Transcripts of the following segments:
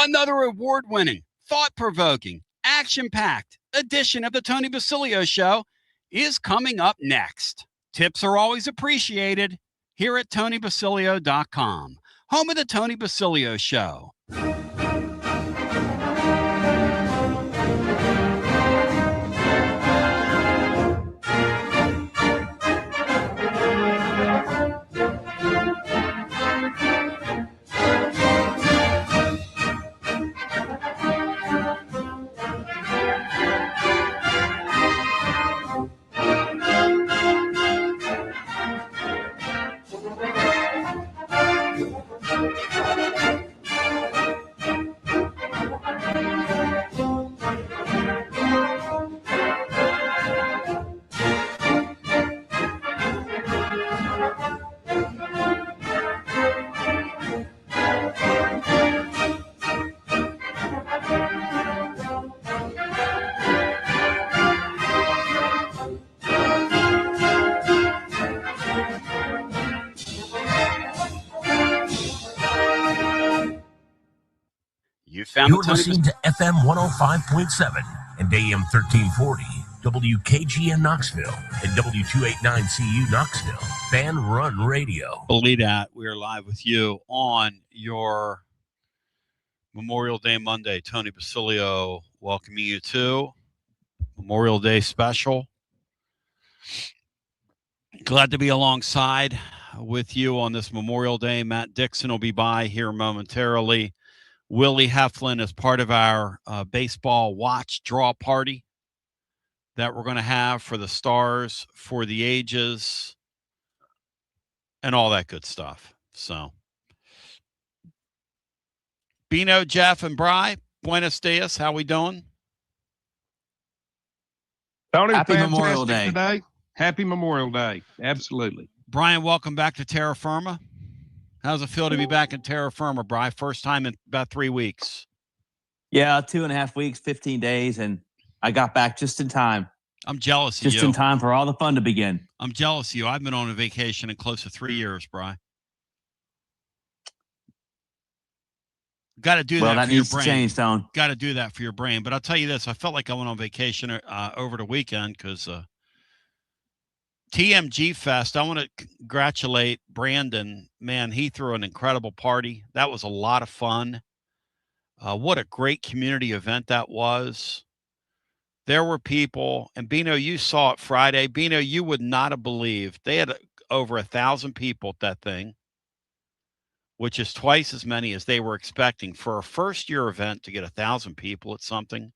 Another award-winning, thought-provoking, action-packed edition of the Tony Basilio Show is coming up next. Tips are always appreciated here at TonyBasilio.com, home of the Tony Basilio Show. You're listening to FM 105.7 and AM 1340, WKGN Knoxville, and W289CU Knoxville, Fan Run Radio. Believe that. We are live with you on your Memorial Day Monday. Tony Basilio welcoming you to Memorial Day special. Glad to be alongside with you on this Memorial Day. Matt Dixon will be by here momentarily. Willie Heflin is part of our baseball watch draw party that we're going to have for the Stars for the Ages and all that good stuff. So, Bino, Jeff, and Bri, buenos dias. How we doing? Tony, Happy Memorial Day. Today. Happy Memorial Day. Absolutely. Brian, welcome back to Terra Firma. How's it feel to be back in terra firma, Bri? First time in about 3 weeks. Yeah, 2.5 weeks, 15 days, and I got back just in time. I'm jealous of you. Just in time for all the fun to begin. I'm jealous of you. I've been on a vacation in close to 3 years, Bri. Got to do that for your brain. Well, that needs to change, Tone. Got to do that for your brain. But I'll tell you this. I felt like I went on vacation over the weekend because TMG Fest, I want to congratulate Brandon. Man, he threw an incredible party. That was a lot of fun. What a great community event that was. There were people, and Bino, you saw it Friday. Bino, you would not have believed. They had over 1,000 people at that thing, which is twice as many as they were expecting. For a first-year event to get 1,000 people at something,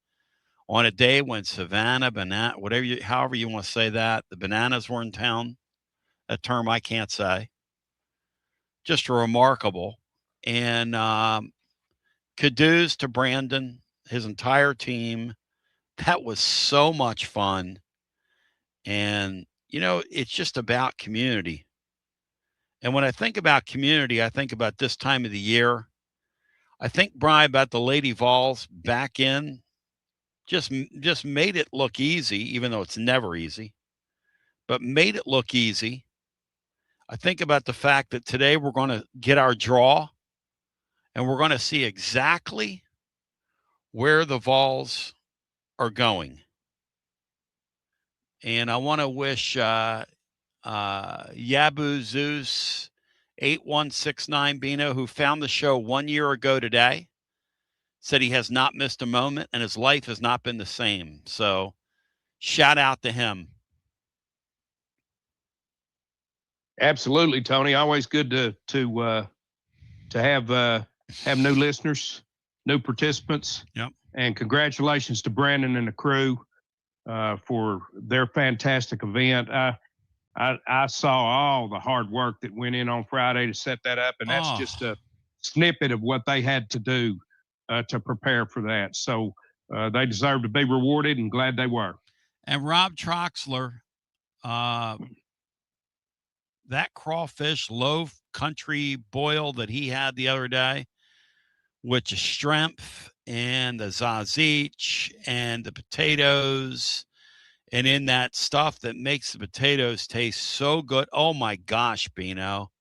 on a day when Savannah, however you want to say that, the Bananas were in town, a term I can't say. Just remarkable. And kudos to Brandon, his entire team. That was so much fun. And, it's just about community. And when I think about community, I think about this time of the year. I think, Brian, about the Lady Vols back in. Just made it look easy, even though it's never easy, but made it look easy. I think about the fact that today we're going to get our draw, and we're going to see exactly where the Vols are going. And I want to wish Yabu Zeus 8169 Bino, who found the show 1 year ago today, said he has not missed a moment and his life has not been the same. So shout out to him. Absolutely, Tony. Always good to have new listeners, new participants. Yep. And congratulations to Brandon and the crew for their fantastic event. I saw all the hard work that went in on Friday to set that up, and that's just a snippet of what they had to do to prepare for that. So they deserve to be rewarded, and glad they were. And Rob Troxler, that crawfish low country boil that he had the other day, with the strength and the zazich and the potatoes, and in that stuff that makes the potatoes taste so good. Oh my gosh, Bino.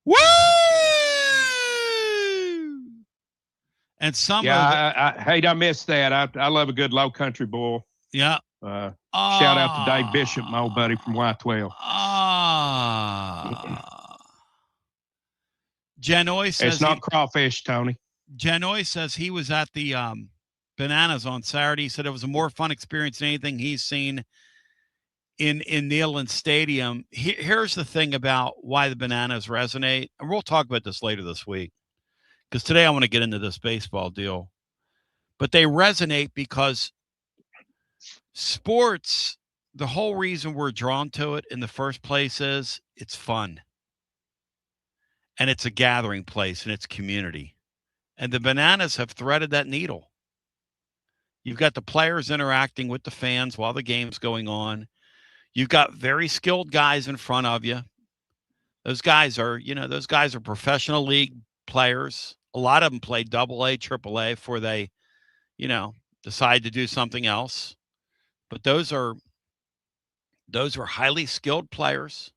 Woo! And some Yeah, of it, I hate I missed that. I love a good low country bull. yeah. Shout out to Dave Bishop, my old buddy from Y12. Genoy says It's not crawfish, Tony. Genoy says he was at the Bananas on Saturday. He said it was a more fun experience than anything he's seen in Neyland Stadium. Here's the thing about why the Bananas resonate, and we'll talk about this later this week, because today I want to get into this baseball deal. But they resonate because sports, the whole reason we're drawn to it in the first place is it's fun. And it's a gathering place, and it's community. And the Bananas have threaded that needle. You've got the players interacting with the fans while the game's going on. You've got very skilled guys in front of you. Those guys are professional league players. A lot of them play AA, AAA before they, decide to do something else. But those are highly skilled players.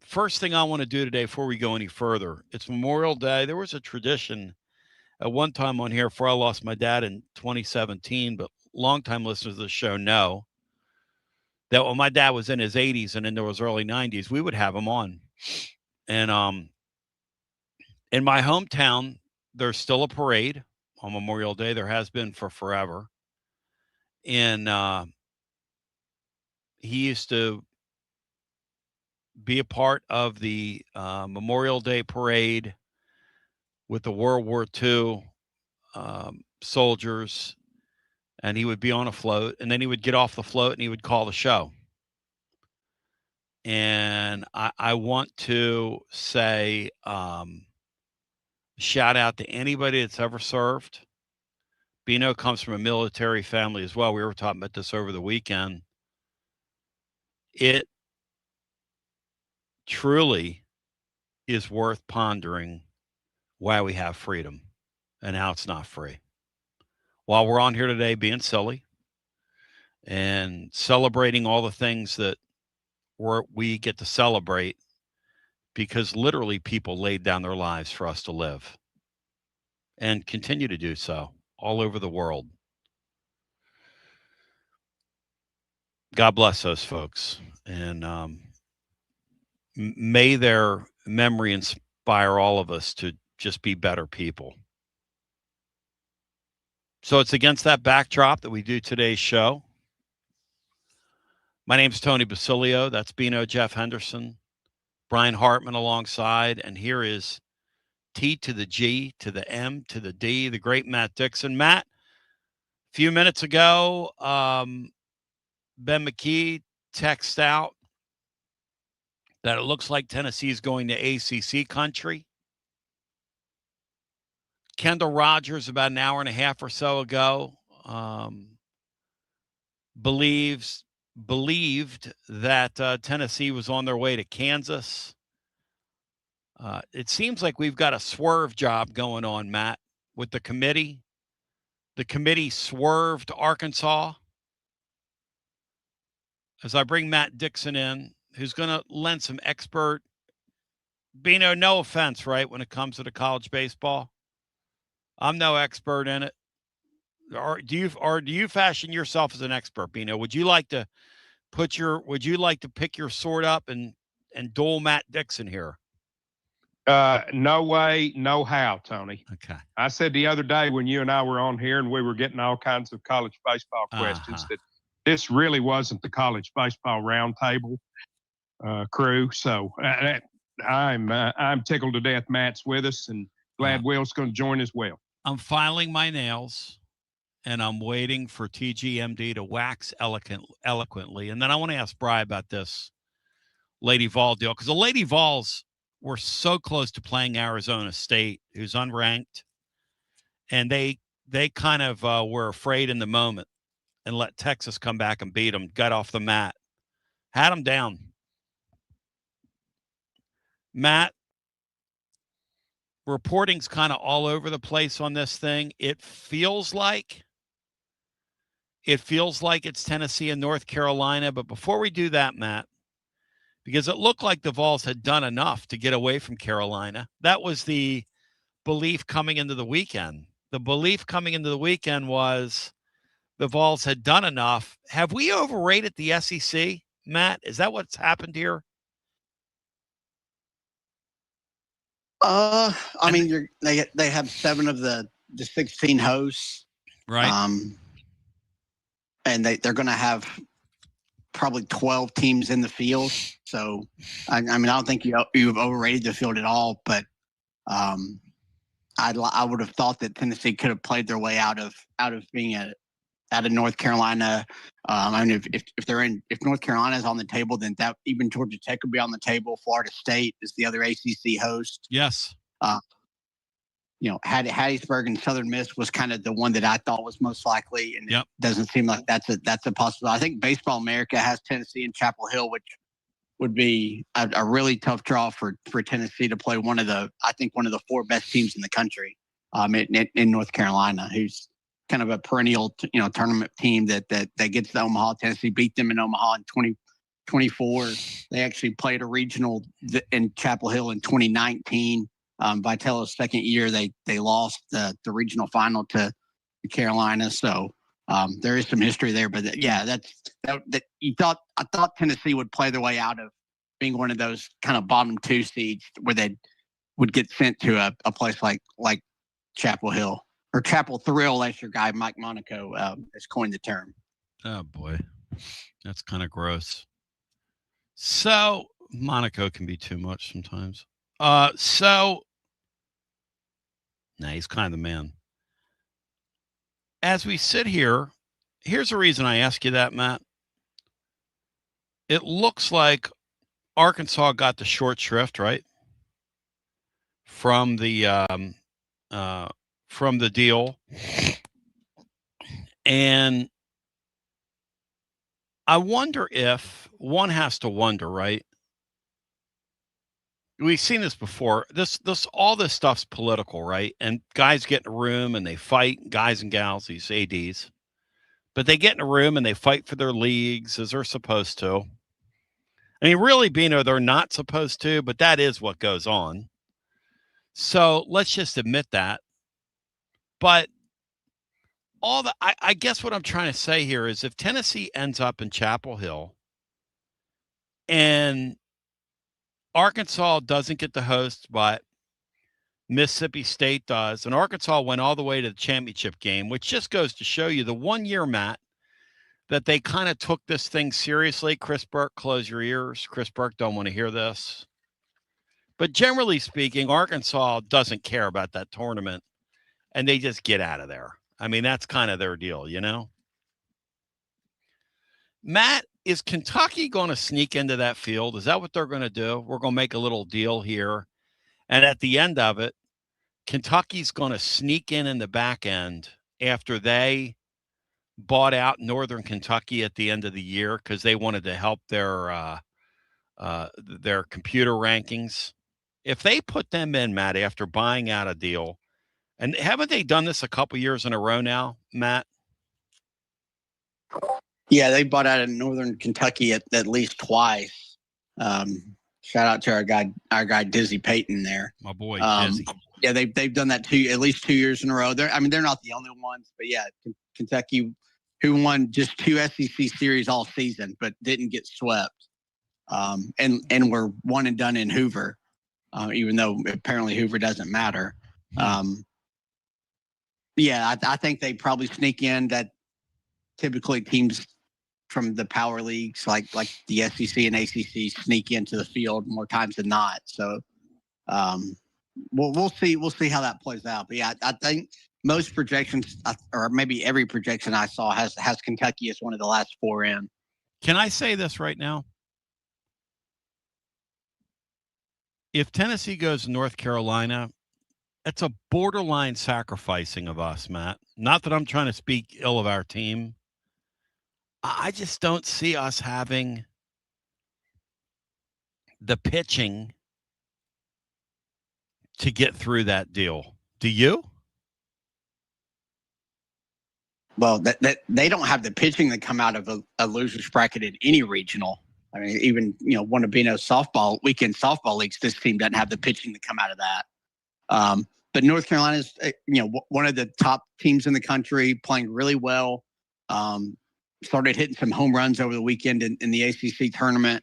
First thing I want to do today before we go any further, it's Memorial Day. There was a tradition at one time on here before I lost my dad in 2017, but longtime listeners of the show know that when my dad was in his 80s and into his early 90s, we would have him on. And in my hometown, there's still a parade on Memorial Day. There has been for forever. And he used to be a part of the Memorial Day parade with the World War II soldiers, and he would be on a float, and then he would get off the float and he would call the show. And I want to say shout out to anybody that's ever served. Bino comes from a military family as well. We were talking about this over the weekend. It truly is worth pondering why we have freedom and how it's not free. While we're on here today being silly and celebrating all the things that we get to celebrate, because literally people laid down their lives for us to live and continue to do so all over the world. God bless those folks, and may their memory inspire all of us to just be better people. So it's against that backdrop that we do today's show. My name's Tony Basilio. That's Bino Jeff Henderson, Brian Hartman alongside, and here is T to the G to the M to the D, the great Matt Dixon. Matt, a few minutes ago, Ben McKee texted out that it looks like Tennessee is going to ACC country. Kendall Rogers, about an hour and a half or so ago, believed that Tennessee was on their way to Kansas. It seems like we've got a swerve job going on, Matt, with the committee. The committee swerved Arkansas. As I bring Matt Dixon in, who's going to lend some expert, Bino, no offense, right, when it comes to the college baseball. I'm no expert in it. Or do you fashion yourself as an expert, Bino? Would you like to pick your sword up and duel Matt Dixon here? No way, no how, Tony. Okay. I said the other day when you and I were on here and we were getting all kinds of college baseball questions that this really wasn't the college baseball roundtable crew. So I'm tickled to death Matt's with us, and glad Will's going to join as well. I'm filing my nails, and I'm waiting for TGMD to wax eloquently. And then I want to ask Bri about this Lady Vol deal, because the Lady Vols were so close to playing Arizona State, who's unranked, and they kind of were afraid in the moment and let Texas come back and beat them, got off the mat, had them down. Matt, reporting's kind of all over the place on this thing. It feels like it's Tennessee and North Carolina. But before we do that, Matt, because it looked like the Vols had done enough to get away from Carolina. That was the belief coming into the weekend. The belief coming into the weekend was the Vols had done enough. Have we overrated the SEC, Matt? Is that what's happened here? I mean, they have 7 of the 16 hosts, right? And they're going to have probably 12 teams in the field. So, I mean, I don't think you've overrated the field at all. But I would have thought that Tennessee could have played their way out of being out of North Carolina. I mean, if North Carolina is on the table, then that even Georgia Tech would be on the table. Florida State is the other ACC host. Yes. Hattiesburg and Southern Miss was kind of the one that I thought was most likely, and It doesn't seem like that's a possibility. I think Baseball America has Tennessee and Chapel Hill, which would be a really tough draw for Tennessee to play one of the 4 best teams in the country, in North Carolina, who's kind of a perennial tournament team that gets to Omaha. Tennessee beat them in Omaha in 2024. They actually played a regional in Chapel Hill in 2019. Vitello's second year, they lost the regional final to Carolina. So there is some history there. But I thought Tennessee would play their way out of being one of those kind of bottom 2 seeds where they would get sent to a place like Chapel Hill or Chapel Thrill, as your guy Mike Monaco has coined the term. Oh boy, that's kind of gross. So Monaco can be too much sometimes. He's kind of the man. As we sit here, here's the reason I ask you that, Matt. It looks like Arkansas got the short shrift, right? From the deal. And I wonder if one has to wonder, right? We've seen this before. All this stuff's political, right? And guys get in a room and they fight, guys and gals, these ADs. But they get in a room and they fight for their leagues as they're supposed to. I mean, really, Bino, they're not supposed to, but that is what goes on. So let's just admit that. But I guess what I'm trying to say here is if Tennessee ends up in Chapel Hill and Arkansas doesn't get the host, but Mississippi State does, and Arkansas went all the way to the championship game, which just goes to show you the 1 year, Matt, that they kind of took this thing seriously. Chris Burke, close your ears. Chris Burke don't want to hear this. But generally speaking, Arkansas doesn't care about that tournament, and they just get out of there. I mean, that's kind of their deal, you know? Matt, is Kentucky going to sneak into that field? Is that what they're going to do? We're going to make a little deal here. And at the end of it, Kentucky's going to sneak in the back end after they bought out Northern Kentucky at the end of the year because they wanted to help their computer rankings. If they put them in, Matt, after buying out a deal, and haven't they done this a couple years in a row now, Matt? Yeah, they bought out of Northern Kentucky at least twice. Shout out to our guy Dizzy Payton there. My boy Dizzy. Yeah, they've done that at least 2 years in a row. They're not the only ones, but yeah, Kentucky, who won just 2 SEC series all season, but didn't get swept, and were one and done in Hoover, even though apparently Hoover doesn't matter. Yeah, I think they probably sneak in. That typically teams from the power leagues like the SEC and ACC sneak into the field more times than not. So we'll see how that plays out. But yeah, I think most projections, or maybe every projection I saw, has Kentucky as one of the last 4 in. Can I say this right now? If Tennessee goes to North Carolina, it's a borderline sacrificing of us, Matt. Not that I'm trying to speak ill of our team. I just don't see us having the pitching to get through that deal. Do you? Well, that they don't have the pitching that come out of a loser's bracket in any regional. I mean, even one of Bino's weekend softball leagues, this team doesn't have the pitching to come out of that. North Carolina's, one of the top teams in the country, playing really well. Started hitting some home runs over the weekend in the ACC tournament,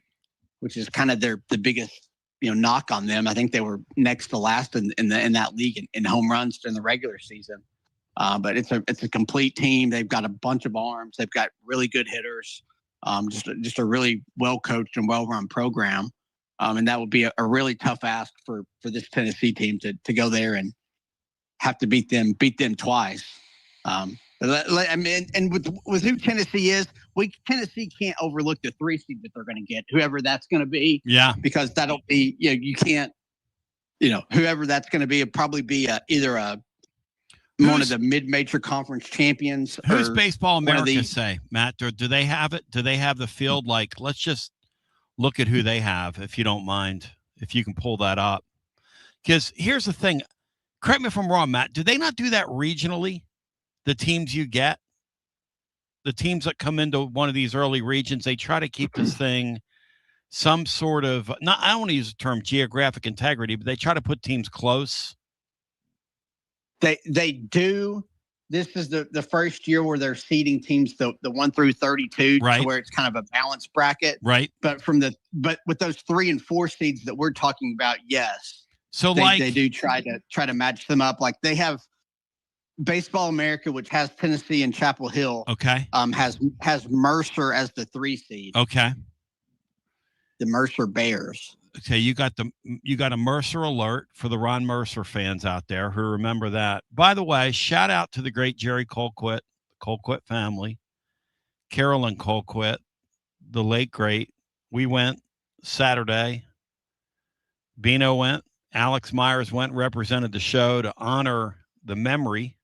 which is kind of the biggest, knock on them. I think they were next to last in that league in home runs during the regular season. But it's a complete team. They've got a bunch of arms. They've got really good hitters. Just a really well coached and well run program. And that would be a really tough ask for this Tennessee team to go there and have to beat them twice. I mean, and with who Tennessee is, Tennessee can't overlook the 3 seed that they're going to get, whoever that's going to be. Yeah, because that'll be you can't, whoever that's going to be, it'll probably be either one of the mid-major conference champions. Who's Baseball America say, Matt? Do they have it? Do they have the field? Like, let's just look at who they have, if you don't mind, if you can pull that up. Because here's the thing. Correct me if I'm wrong, Matt. Do they not do that regionally? The teams you get, the teams that come into one of these early regions, they try to keep this thing some sort of, I don't want to use the term geographic integrity, but they try to put teams close. They do. This is the first year where they're seeding teams the 1 through 32, right, to where it's kind of a balanced bracket. Right. But with those 3 and 4 seeds that we're talking about, yes. So they do try to match them up. Like they have Baseball America, which has Tennessee and Chapel Hill. Okay. Has Mercer as the 3 seed. Okay. The Mercer Bears. Okay, you got a Mercer alert for the Ron Mercer fans out there who remember that. By the way, shout out to the great Jerry Colquitt, the Colquitt family, Carolyn Colquitt, the late great. We went Saturday. Bino went. Alex Myers went, represented the show to honor the memory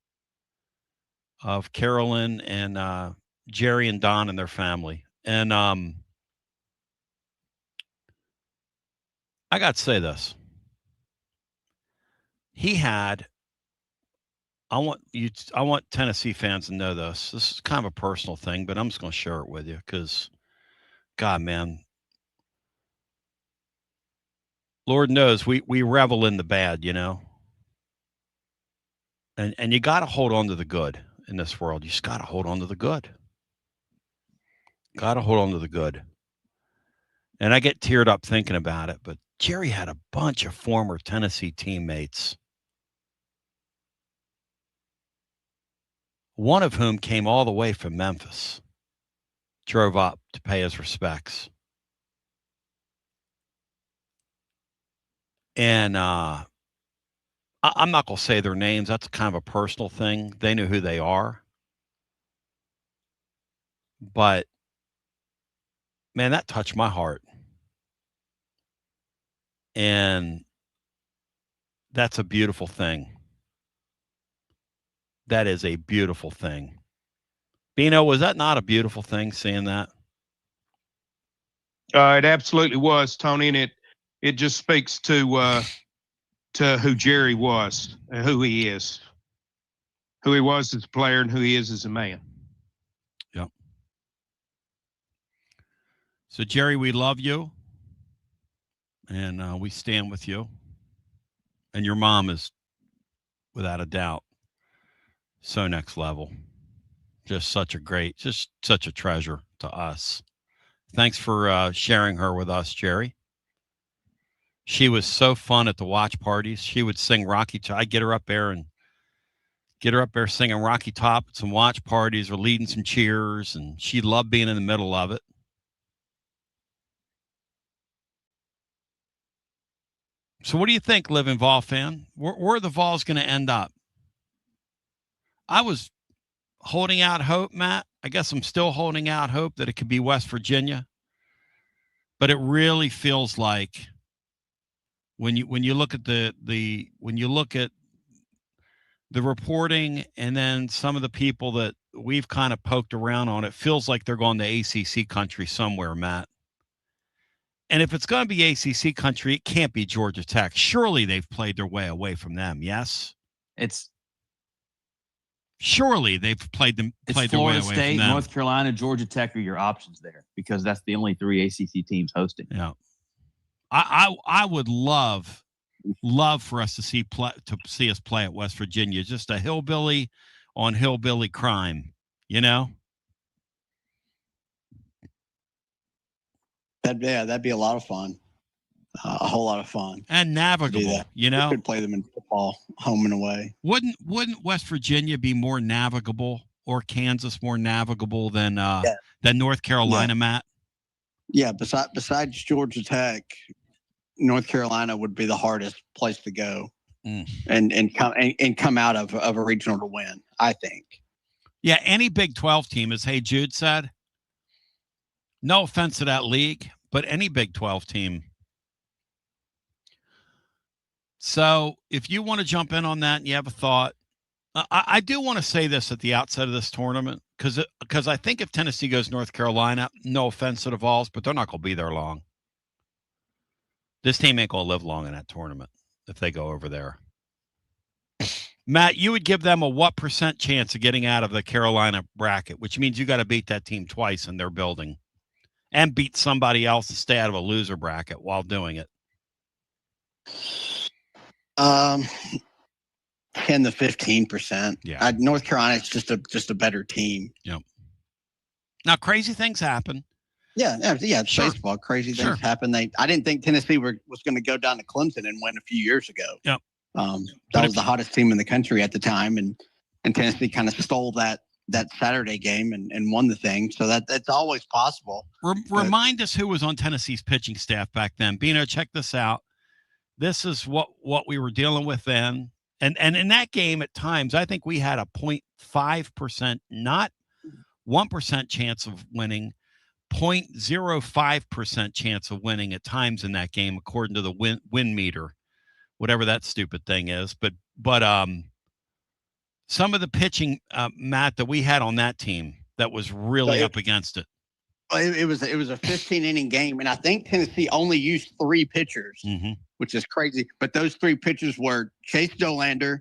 of Carolyn and Jerry and Don and their family. And I got to say this. I want Tennessee fans to know this. This is kind of a personal thing, but I'm just going to share it with you because, God, man, Lord knows we revel in the bad, And you got to hold on to the good in this world. You just got to hold on to the good. Got to hold on to the good. And I get teared up thinking about it, but Jerry had a bunch of former Tennessee teammates, one of whom came all the way from Memphis, drove up to pay his respects. And I'm not going to say their names. That's kind of a personal thing. They know who they are. But, man, that touched my heart. And that's a beautiful thing. That is a beautiful thing. Bino, was that not a beautiful thing, seeing that? It absolutely was, Tony, and it just speaks to who Jerry was and who he is. Who he was as a player and who he is as a man. Yep. So, Jerry, we love you. And we stand with you. And your mom is, without a doubt, so next level. Just such a treasure to us. Thanks for sharing her with us, Jerry. She was so fun at the watch parties. She would sing Rocky Top. I'd get her up there singing Rocky Top at some watch parties or leading some cheers, and she loved being in the middle of it. So what do you think, Living Vol fan? Where are the Vols going to end up? I was holding out hope, Matt. I guess I'm still holding out hope that it could be West Virginia. But it really feels like when you look at the reporting and then some of the people that we've kind of poked around on, it feels like they're going to ACC country somewhere, Matt. And if it's going to be ACC country, it can't be Georgia Tech. Surely they've played their way away from them. Yes, surely they've played their way away from them. Florida State, North Carolina, Georgia Tech are your options there because that's the only 3 ACC teams hosting. Yeah, I would love love for us to see us play at West Virginia. Just a hillbilly on hillbilly crime, you know? That'd be a lot of fun. A whole lot of fun. And navigable, you know? We could play them in football, home and away. Wouldn't West Virginia be more navigable, or Kansas more navigable than North Carolina, Matt? Yeah, besides Georgia Tech, North Carolina would be the hardest place to go and come out of a regional to win, I think. Yeah, any Big 12 team, as Hey Jude said, no offense to that league, but any Big 12 team. So if you want to jump in on that and you have a thought, I do want to say this at the outset of this tournament, because I think if Tennessee goes North Carolina, no offense to the Vols, but they're not going to be there long. This team ain't going to live long in that tournament if they go over there. Matt, you would give them a what % chance of getting out of the Carolina bracket, which means you got to beat that team twice in their building and beat somebody else to stay out of a loser bracket while doing it. 10 to 15%. Yeah. North Carolina is just a better team. Yep. Now, crazy things happen. Yeah. It's Sure. Baseball. Crazy things happen. I didn't think Tennessee was going to go down to Clemson and win a few years ago. Yep. That was the hottest team in the country at the time, and Tennessee kind of stole that Saturday game and won the thing. So that's always possible. Remind us who was on Tennessee's pitching staff back then. Bino, check this out. This is what we were dealing with then. And in that game, at times, I think we had a 0.5%, not 1% chance of winning, 0.05% chance of winning at times in that game, according to the win meter, whatever that stupid thing is. But some of the pitching, Matt, that we had on that team that was really up against it. It was a 15-inning game, and I think Tennessee only used 3 pitchers, which is crazy. But those 3 pitchers were Chase Dolander,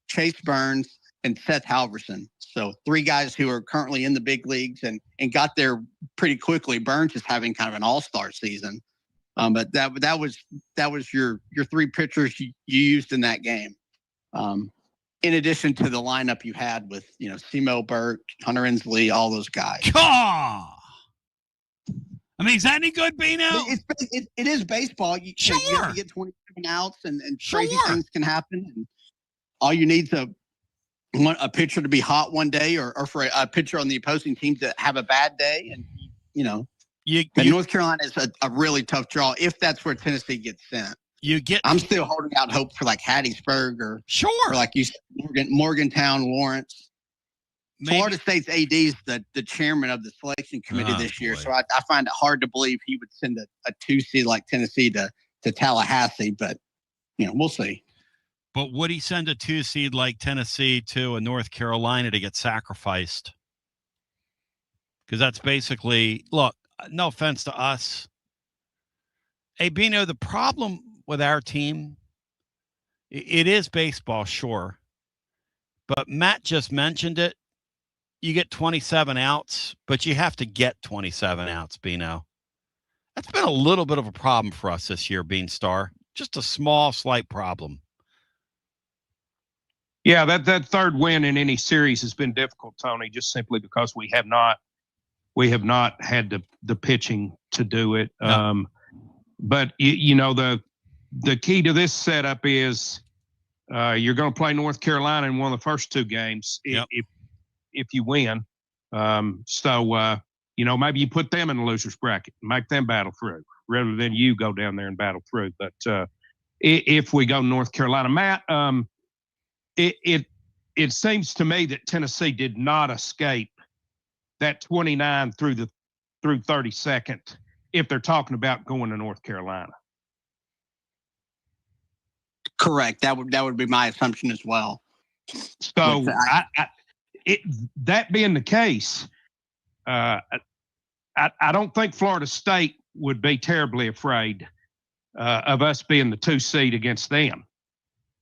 Chase Burns, and Seth Halverson. So 3 guys who are currently in the big leagues and got there pretty quickly. Burns is having kind of an all-star season, but that was your 3 pitchers you used in that game. In addition to the lineup you had with Simo Burke, Hunter Inslee, all those guys. I mean, is that any good, Bino? It is baseball. You have to get 27 outs, and crazy things can happen. And all you need is a pitcher to be hot one day, or for a pitcher on the opposing team to have a bad day. And, North Carolina is a really tough draw if that's where Tennessee gets sent. I'm still holding out hope for like Hattiesburg or like you said, Morgantown, Lawrence. Maybe. Florida State's AD is the chairman of the selection committee this year, so I find it hard to believe he would send a 2 seed like Tennessee to Tallahassee, but we'll see. But would he send a 2 seed like Tennessee to a North Carolina to get sacrificed? Because that's basically, look, no offense to us. Hey, Bino, the problem with our team, it is baseball, sure, but Matt just mentioned it. You get 27 outs, but you have to get 27 outs, Bino. That's been a little bit of a problem for us this year, Beanstar. Just a small, slight problem. Yeah, that third win in any series has been difficult, Tony, just simply because we have not had the pitching to do it. No. But the key to this setup is you're going to play North Carolina in one of the first 2 games. If you win. Maybe you put them in the loser's bracket and make them battle through rather than you go down there and battle through. But if we go North Carolina, Matt, it seems to me that Tennessee did not escape that 29 through 32nd if they're talking about going to North Carolina. Correct. That would be my assumption as well. So that being the case, I don't think Florida State would be terribly afraid of us being the 2 seed against them,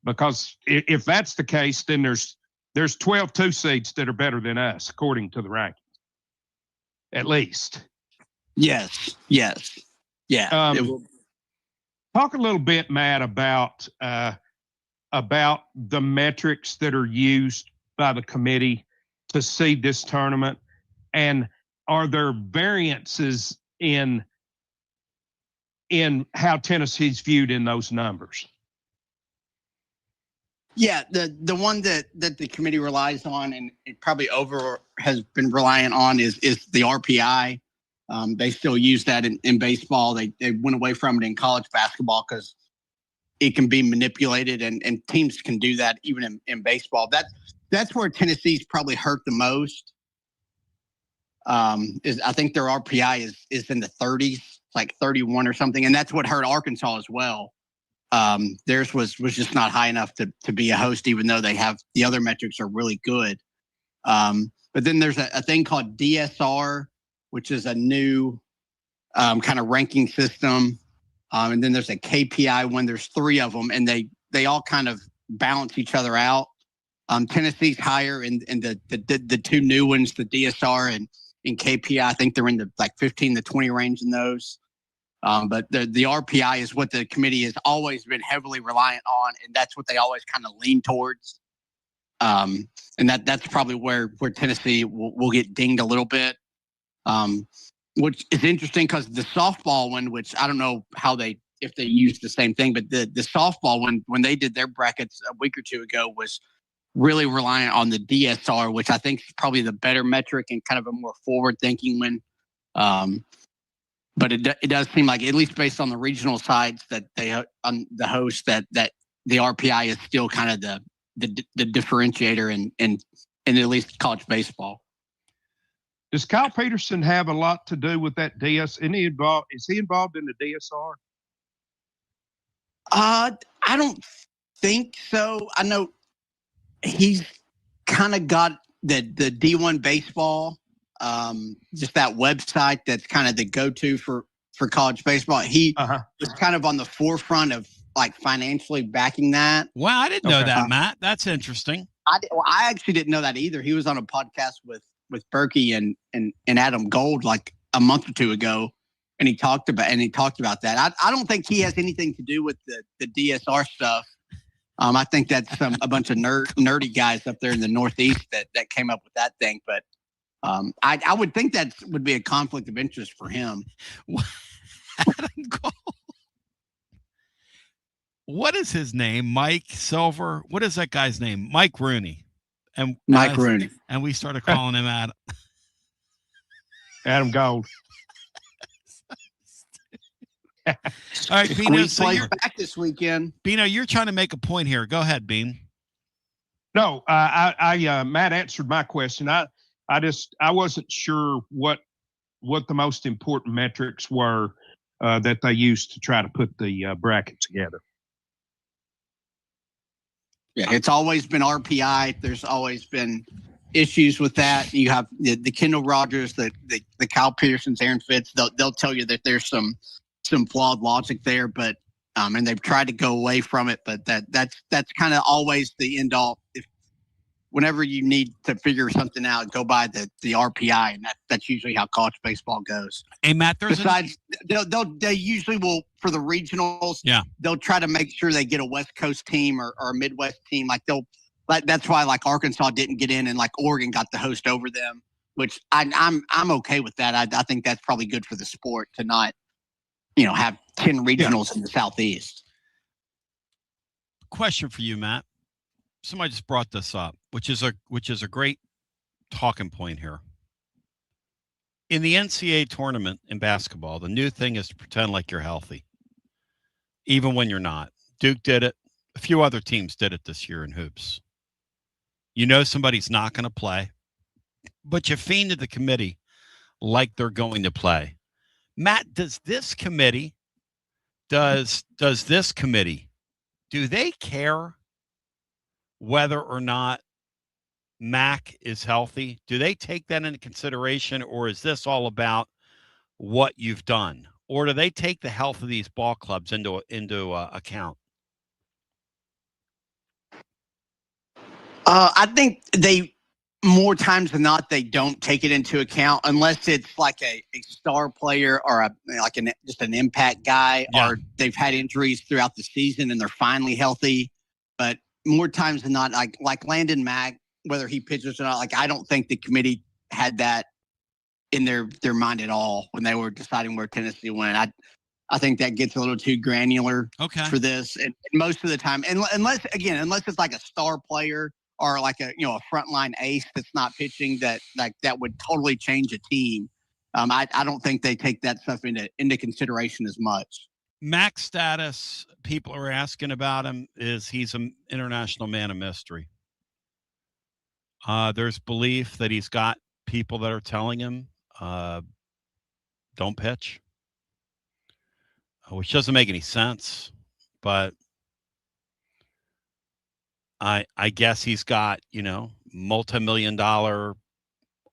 because if that's the case, then there's 12 2 seeds that are better than us according to the rankings, at least. Yes. Yeah. Talk a little bit, Matt, about the metrics that are used by the committee to seed this tournament, and are there variances in how Tennessee's viewed in those numbers? Yeah, the one that the committee relies on, and it probably has been reliant on, is the RPI. They still use that in baseball. They went away from it in college basketball because it can be manipulated, and teams can do that even in baseball. That's where Tennessee's probably hurt the most. Is I think their RPI is in the 30s, like 31 or something, and that's what hurt Arkansas as well. Theirs was just not high enough to be a host, even though they have the other metrics are really good. But then there's a thing called DSR, which is a new kind of ranking system. And then there's a KPI one. There's three of them, and they all kind of balance each other out. Tennessee's higher in the two new ones, the DSR and KPI. I think they're in the like 15 to 20 range in those. But the RPI is what the committee has always been heavily reliant on, and that's what they always kind of lean towards. And that's probably where Tennessee will get dinged a little bit. Which is interesting because the softball one, which I don't know if they use the same thing, but the softball one, when they did their brackets a week or two ago, was really reliant on the DSR, which I think is probably the better metric and kind of a more forward-thinking one. But it does seem like, at least based on the regional sides that they on the host, that the RPI is still kind of the differentiator in at least college baseball. Does Kyle Peterson have a lot to do with that DS? Is he involved in the DSR? I don't think so. I know he's kind of got the D1 baseball, just that website that's kind of the go-to for college baseball. He was kind of on the forefront of like financially backing that. Wow, I didn't know that, Matt. That's interesting. I actually didn't know that either. He was on a podcast with Berkey and Adam Gold like a month or two ago, and he talked about that. I don't think he has anything to do with the DSR stuff. I think that's a bunch of nerdy guys up there in the Northeast that came up with that thing. But I would think that would be a conflict of interest for him. Adam Gold. What is his name? Mike Silver. What is that guy's name? Mike Rooney. And Mike Rooney. And we started calling him Adam Gold. All right, Bino. So you're back this weekend. Bino, you're trying to make a point here. Go ahead, Bean. No, Matt answered my question. I wasn't sure what the most important metrics were that they used to try to put the bracket together. Yeah, it's always been RPI. There's always been issues with that. You have the Kendall Rogers, the Kyle Petersons, Aaron Fitz. They'll tell you that there's some flawed logic there, but and they've tried to go away from it. But that's kind of always the end all. Whenever you need to figure something out, go by the RPI, and that's usually how college baseball goes. Hey, Matt, they usually will, for the regionals. Yeah, they'll try to make sure they get a West Coast team or a Midwest team. That's why like Arkansas didn't get in, and like Oregon got the host over them, which I'm okay with that. I think that's probably good for the sport to not, have 10 regionals in the Southeast. Question for you, Matt. Somebody just brought this up, which is a great talking point here. In the NCAA tournament in basketball, the new thing is to pretend like you're healthy, even when you're not. Duke did it. A few other teams did it this year in hoops. Somebody's not going to play, but you fiend to the committee like they're going to play. Matt, does this committee, do they care whether or not Mac is healthy? Do they take that into consideration, or is this all about what you've done? Or do they take the health of these ball clubs into account? I think more times than not, they don't take it into account unless it's like a star player or just an impact guy, or they've had injuries throughout the season and they're finally healthy. But more times than not, like Landon Mack, whether he pitches or not, like I don't think the committee had that in their mind at all when they were deciding where Tennessee went. I think that gets a little too granular for this, and most of the time, unless it's like a star player or like a frontline ace that's not pitching, that would totally change a team. I don't think they take that stuff into consideration as much. Max status, people are asking about him, is he's an international man of mystery. There's belief that he's got people that are telling him, don't pitch, which doesn't make any sense, but I guess he's got, multi-million-dollar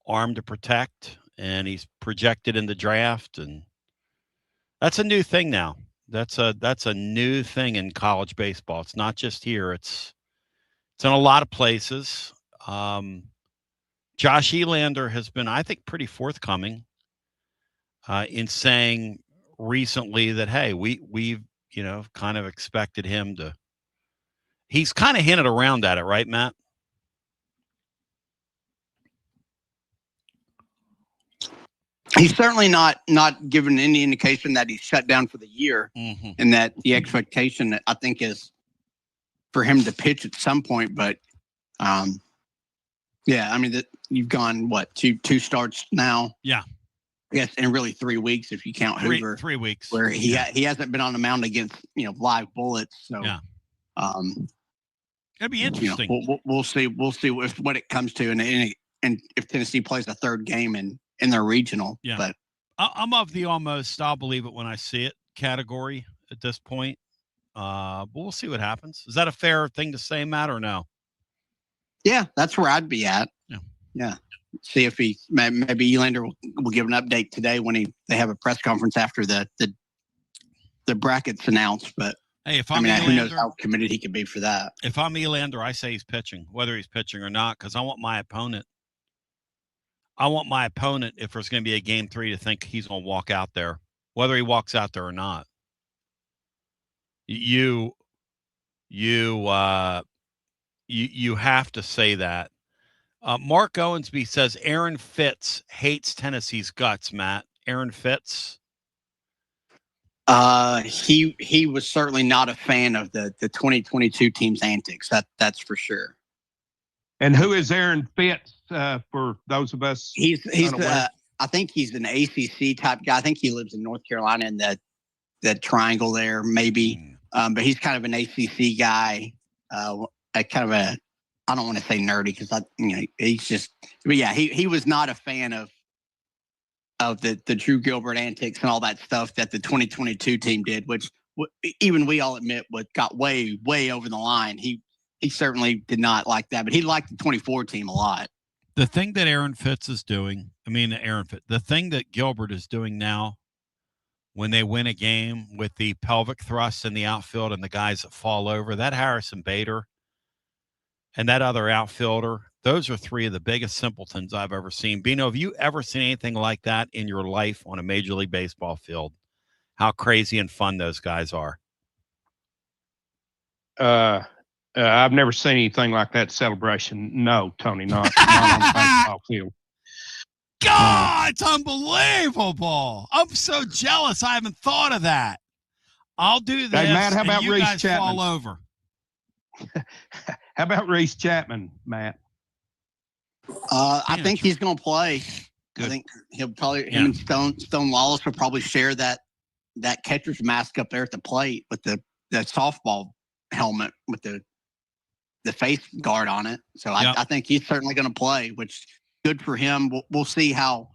arm to protect, and he's projected in the draft, and that's a new thing now. That's a new thing in college baseball. It's not just here. It's in a lot of places. Josh Elander has been, I think, pretty forthcoming in saying recently that, hey, we've kind of expected him to. He's kind of hinted around at it, right, Matt? He's certainly not given any indication that he's shut down for the year, and that the expectation, I think, is for him to pitch at some point. But yeah, I mean, you've gone two starts now? Yeah. Yes, in really 3 weeks if you count Hoover. 3 weeks where he hasn't been on the mound against live bullets. So yeah, it'd be interesting. We'll see what it comes to, and if Tennessee plays a third game in their regional. Yeah, but I'm of the almost I'll believe it when I see it category at this point. But we'll see what happens. Is that a fair thing to say, Matt, or no? Yeah, that's where I'd be at. Yeah. See if maybe Elander will give an update today when they have a press conference after the brackets announced. But hey, if I'm Elander, who knows how committed he could be for that? If I'm Elander, I say he's pitching, whether he's pitching or not, because I want my opponent, if there's going to be a game 3, to think he's going to walk out there, whether he walks out there or not. You have to say that. Mark Owensby says Aaron Fitz hates Tennessee's guts, Matt. Aaron Fitz? He was certainly not a fan of the 2022 team's antics. That's for sure. And who is Aaron Fitz for those of us? He's I think he's an ACC type guy. I think he lives in North Carolina in that triangle there, maybe. But he's kind of an ACC guy, kind of a, I don't want to say nerdy because he's just, but yeah, he was not a fan of the Drew Gilbert antics and all that stuff that the 2022 team did, which even we all admit got way, way over the line. He certainly did not like that, but he liked the 24 team a lot. The thing that Aaron Fitz is doing, the thing that Gilbert is doing now, when they win a game with the pelvic thrust in the outfield and the guys that fall over, that Harrison Bader and that other outfielder, those are 3 of the biggest simpletons I've ever seen. Bino, have you ever seen anything like that in your life on a Major League Baseball field? How crazy and fun those guys are. I've never seen anything like that celebration. No, Tony, not on the baseball field. God, it's unbelievable. I'm so jealous. I haven't thought of that. I'll do this. Hey, Matt, how about you Reese guys Chapman? Fall over. How about Reese Chapman, Matt? I think he's going to play. Good. I think he'll probably him and Stone Wallace will probably share that catcher's mask up there at the plate with the softball helmet with the face guard on it. So I think he's certainly going to play, which good for him. We'll see how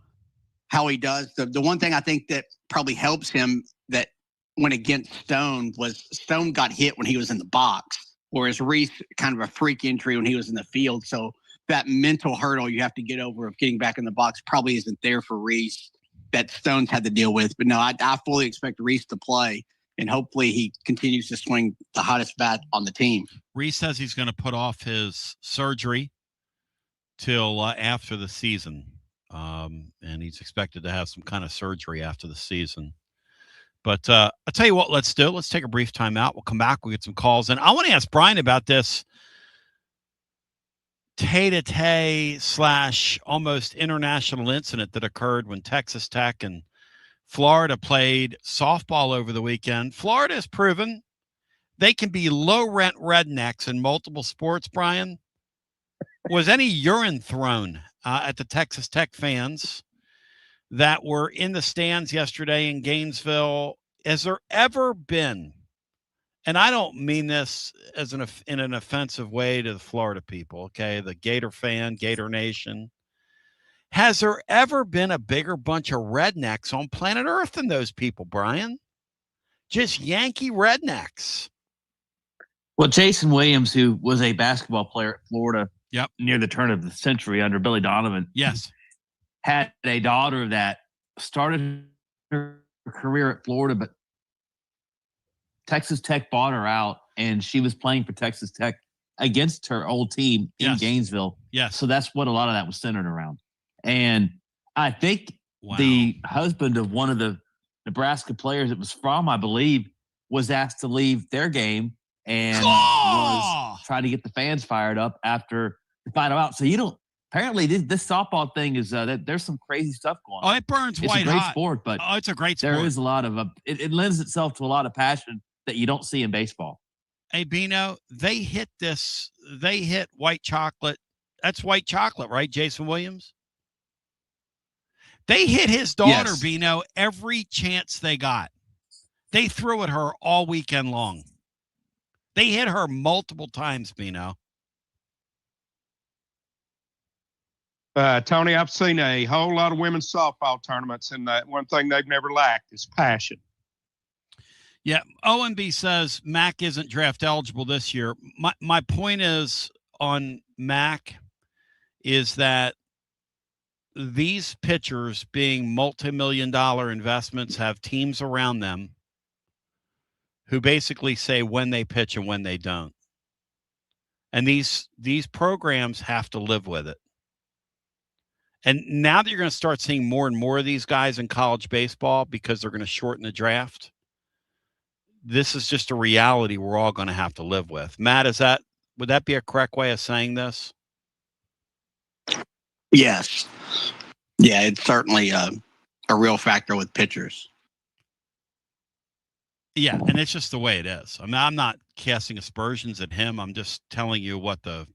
he does. The one thing I think that probably helps him that went against Stone was Stone got hit when he was in the box, whereas Reese kind of a freak injury when he was in the field. So that mental hurdle you have to get over of getting back in the box probably isn't there for Reese that Stone's had to deal with. But no, I fully expect Reese to play, and hopefully he continues to swing the hottest bat on the team. Reese says he's going to put off his surgery till after the season. And he's expected to have some kind of surgery after the season. But I'll tell you what, let's do. Let's take a brief time out. We'll come back. We'll get some calls. And I want to ask Brian about this tay-to-tay / almost international incident that occurred when Texas Tech and Florida played softball over the weekend. Florida has proven they can be low-rent rednecks in multiple sports, Brian. Was any urine thrown at the Texas Tech fans that were in the stands yesterday in Gainesville? Has there ever been, and I don't mean this as in an offensive way to the Florida people, okay, the Gator fan, Gator Nation, has there ever been a bigger bunch of rednecks on planet Earth than those people, Brian? Just Yankee rednecks. Well, Jason Williams, who was a basketball player at Florida near the turn of the century under Billy Donovan, yes, had a daughter that started her career at Florida, but Texas Tech bought her out, and she was playing for Texas Tech against her old team in Gainesville. Yes. So that's what a lot of that was centered around. And I think the husband of one of the Nebraska players it was from, I believe, was asked to leave their game and was trying to get the fans fired up after to find out. So apparently this softball thing is that there's some crazy stuff going on. Oh, it burns it's white hot. It's a great sport, but it's a great sport. There is a lot of it lends itself to a lot of passion that you don't see in baseball. Hey, Bino, they hit white chocolate. That's white chocolate, right, Jason Williams? They hit his daughter, yes. Bino, every chance they got. They threw at her all weekend long. They hit her multiple times, Bino. Tony, I've seen a whole lot of women's softball tournaments, and one thing they've never lacked is passion. Yeah, OMB says Mac isn't draft eligible this year. My point is on Mac is that these pitchers being multi-million-dollar investments have teams around them who basically say when they pitch and when they don't. And these programs have to live with it. And now that you're going to start seeing more and more of these guys in college baseball because they're going to shorten the draft, this is just a reality we're all going to have to live with. Matt, would that be a correct way of saying this? Yes. Yeah, it's certainly a real factor with pitchers. Yeah, and it's just the way it is. I mean, I'm not casting aspersions at him. I'm just telling you what the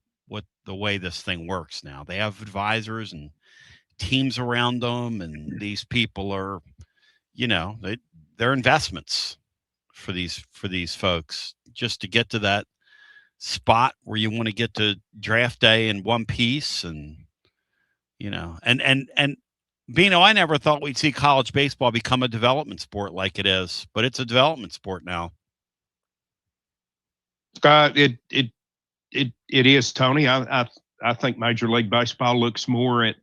way this thing works now. They have advisors and teams around them, and these people are, they're investments for these folks just to get to that spot where you want to get to draft day in one piece. And and Bino, I never thought we'd see college baseball become a development sport like it is, but it's a development sport now. It is, Tony. I think Major League Baseball looks more at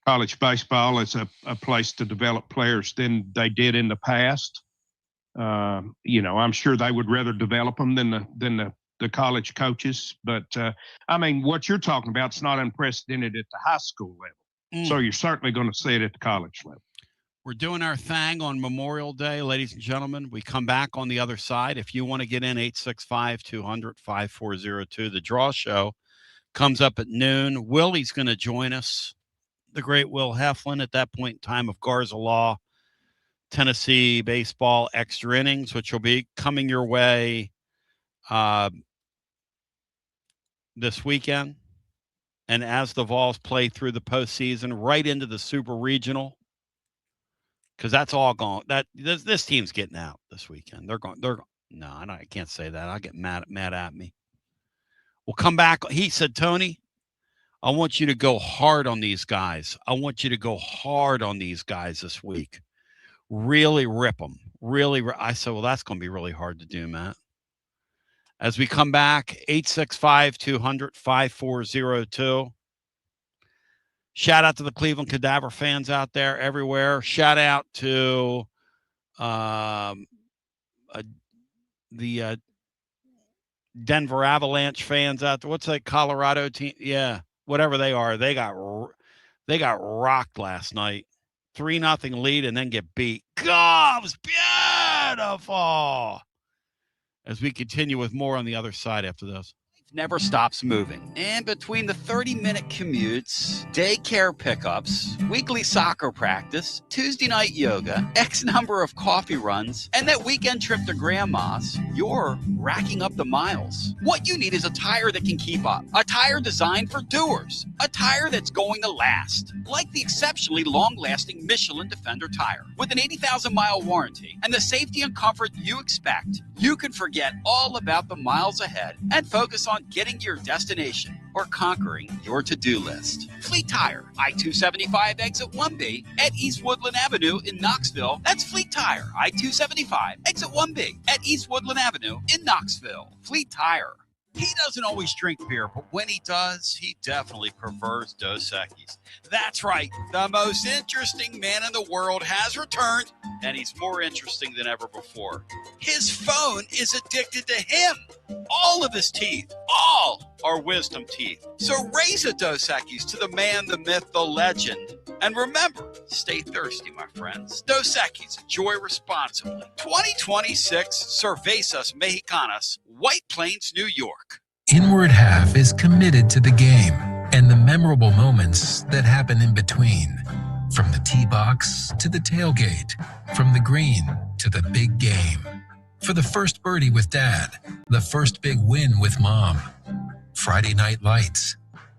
college baseball as a place to develop players than they did in the past. I'm sure they would rather develop them than the college coaches. But I mean, what you're talking about is not unprecedented at the high school level. So you're certainly going to see it at the college level. We're doing our thing on Memorial Day, ladies and gentlemen. We come back on the other side. If you want to get in, 865-200-5402. The draw show comes up at noon. Willie's going to join us, the great Will Heflin, at that point in time of Garza Law, Tennessee baseball extra innings, which will be coming your way this weekend. And as the Vols play through the postseason, right into the Super Regional, because that's all gone. This team's getting out this weekend. They're going. No, I can't say that. I'll get mad at me. We'll come back. He said, Tony, I want you to go hard on these guys. I want you to go hard on these guys this week. Really rip them. Really. I said, well, that's going to be really hard to do, Matt. As we come back, 865-200-5402. Shout out to the Cleveland Cadaver fans out there everywhere. Shout out to the Denver Avalanche fans out there. What's that Colorado team? Yeah, whatever they are, they got rocked last night. 3-0 lead and then get beat. God, it was beautiful. As we continue with more on the other side after this. Never stops moving. And between the 30-minute commutes, daycare pickups, weekly soccer practice, Tuesday night yoga, X number of coffee runs, and that weekend trip to grandma's, you're racking up the miles. What you need is a tire that can keep up. A tire designed for doers. A tire that's going to last. Like the exceptionally long-lasting Michelin Defender tire. With an 80,000-mile warranty and the safety and comfort you expect, you can forget all about the miles ahead and focus on getting to your destination or conquering your to-do list. Fleet Tire, I-275 exit 1B at East Woodland Avenue in Knoxville. That's Fleet Tire, I-275 exit 1B at East Woodland Avenue in Knoxville. Fleet Tire. He doesn't always drink beer, but when he does, he definitely prefers Dos Equis. That's right. The most interesting man in the world has returned, and he's more interesting than ever before. His phone is addicted to him. All of his teeth, all are wisdom teeth. So raise a Dos Equis to the man, the myth, the legend. And remember, stay thirsty, my friends. Dos Equis, enjoy responsibly. 2026 Cervezas Mexicanas, White Plains, New York. Inward Half is committed to the game and the memorable moments that happen in between. From the tee box to the tailgate, from the green to the big game. For the first birdie with Dad, the first big win with Mom. Friday night lights,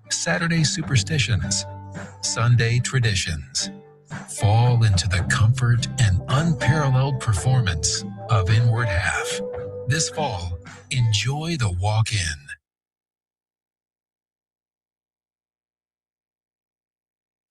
Saturday superstitions, Sunday traditions. Fall into the comfort and unparalleled performance of Inward Half. This fall, enjoy the walk-in.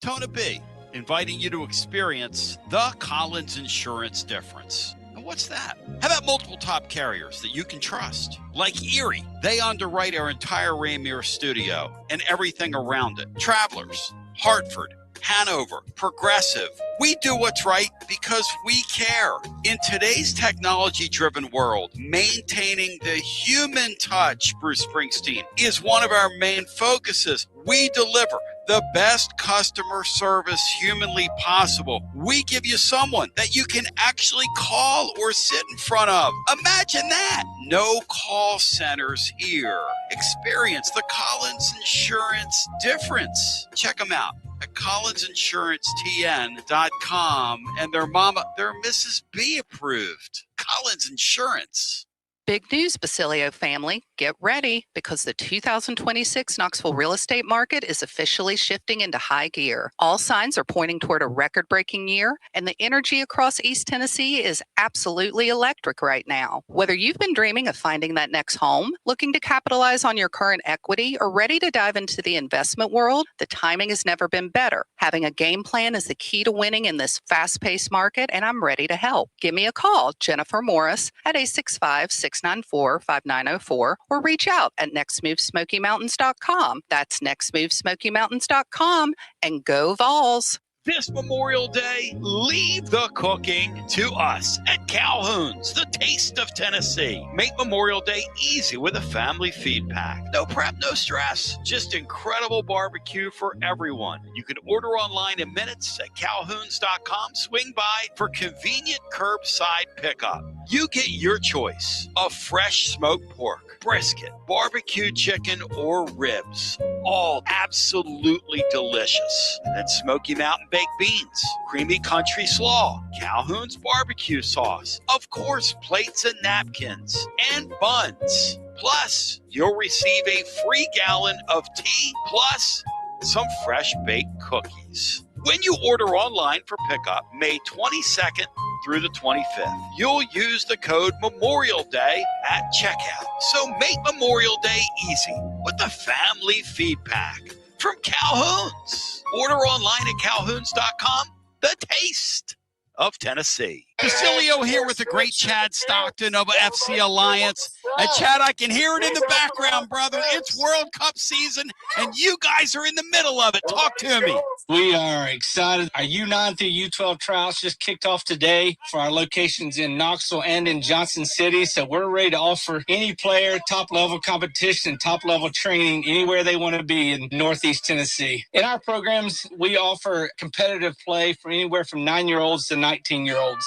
Tona B, inviting you to experience the Collins Insurance difference. And what's that? How about multiple top carriers that you can trust? Like Erie, they underwrite our entire Rainier studio and everything around it. Travelers, Hartford, Hanover, Progressive. We do what's right because we care. In today's technology-driven world, maintaining the human touch, Bruce Springsteen, is one of our main focuses. We deliver the best customer service humanly possible. We give you someone that you can actually call or sit in front of. Imagine that. No call centers here. Experience the Collins Insurance difference. Check them out at collinsinsuranceTN.com, and they're Mrs. B approved. Collins Insurance. Big news, Basilio family. Get ready because the 2026 Knoxville real estate market is officially shifting into high gear. All signs are pointing toward a record-breaking year, and the energy across East Tennessee is absolutely electric right now. Whether you've been dreaming of finding that next home, looking to capitalize on your current equity, or ready to dive into the investment world, the timing has never been better. Having a game plan is the key to winning in this fast-paced market, and I'm ready to help. Give me a call, Jennifer Morris, at 865-694-5904, or reach out at nextmovesmokymountains.com. That's nextmovesmokymountains.com, and go Vols. This Memorial Day, leave the cooking to us at Calhoun's, the taste of Tennessee. Make Memorial Day easy with a family feed pack. No prep, no stress. Just incredible barbecue for everyone. You can order online in minutes at calhouns.com. Swing by for convenient curbside pickup. You get your choice of fresh smoked pork, brisket, barbecue chicken, or ribs. All absolutely delicious. And then Smoky Mountain baked beans, creamy country slaw, Calhoun's barbecue sauce, of course, plates and napkins, and buns. Plus, you'll receive a free gallon of tea, plus some fresh baked cookies. When you order online for pickup, May 22nd through the 25th, you'll use the code Memorial Day at checkout. So make Memorial Day easy with the family feed pack from Calhoun's. Order online at calhouns.com. The taste of Tennessee. Basilio here with the great Chad Stockton of FC Alliance. And Chad, I can hear it in the background, brother. It's World Cup season, and you guys are in the middle of it. Talk to me. We are excited. Our U9 through U12 trials just kicked off today for our locations in Knoxville and in Johnson City. So we're ready to offer any player top-level competition, top-level training anywhere they want to be in Northeast Tennessee. In our programs, we offer competitive play for anywhere from 9-year-olds to 19-year-olds.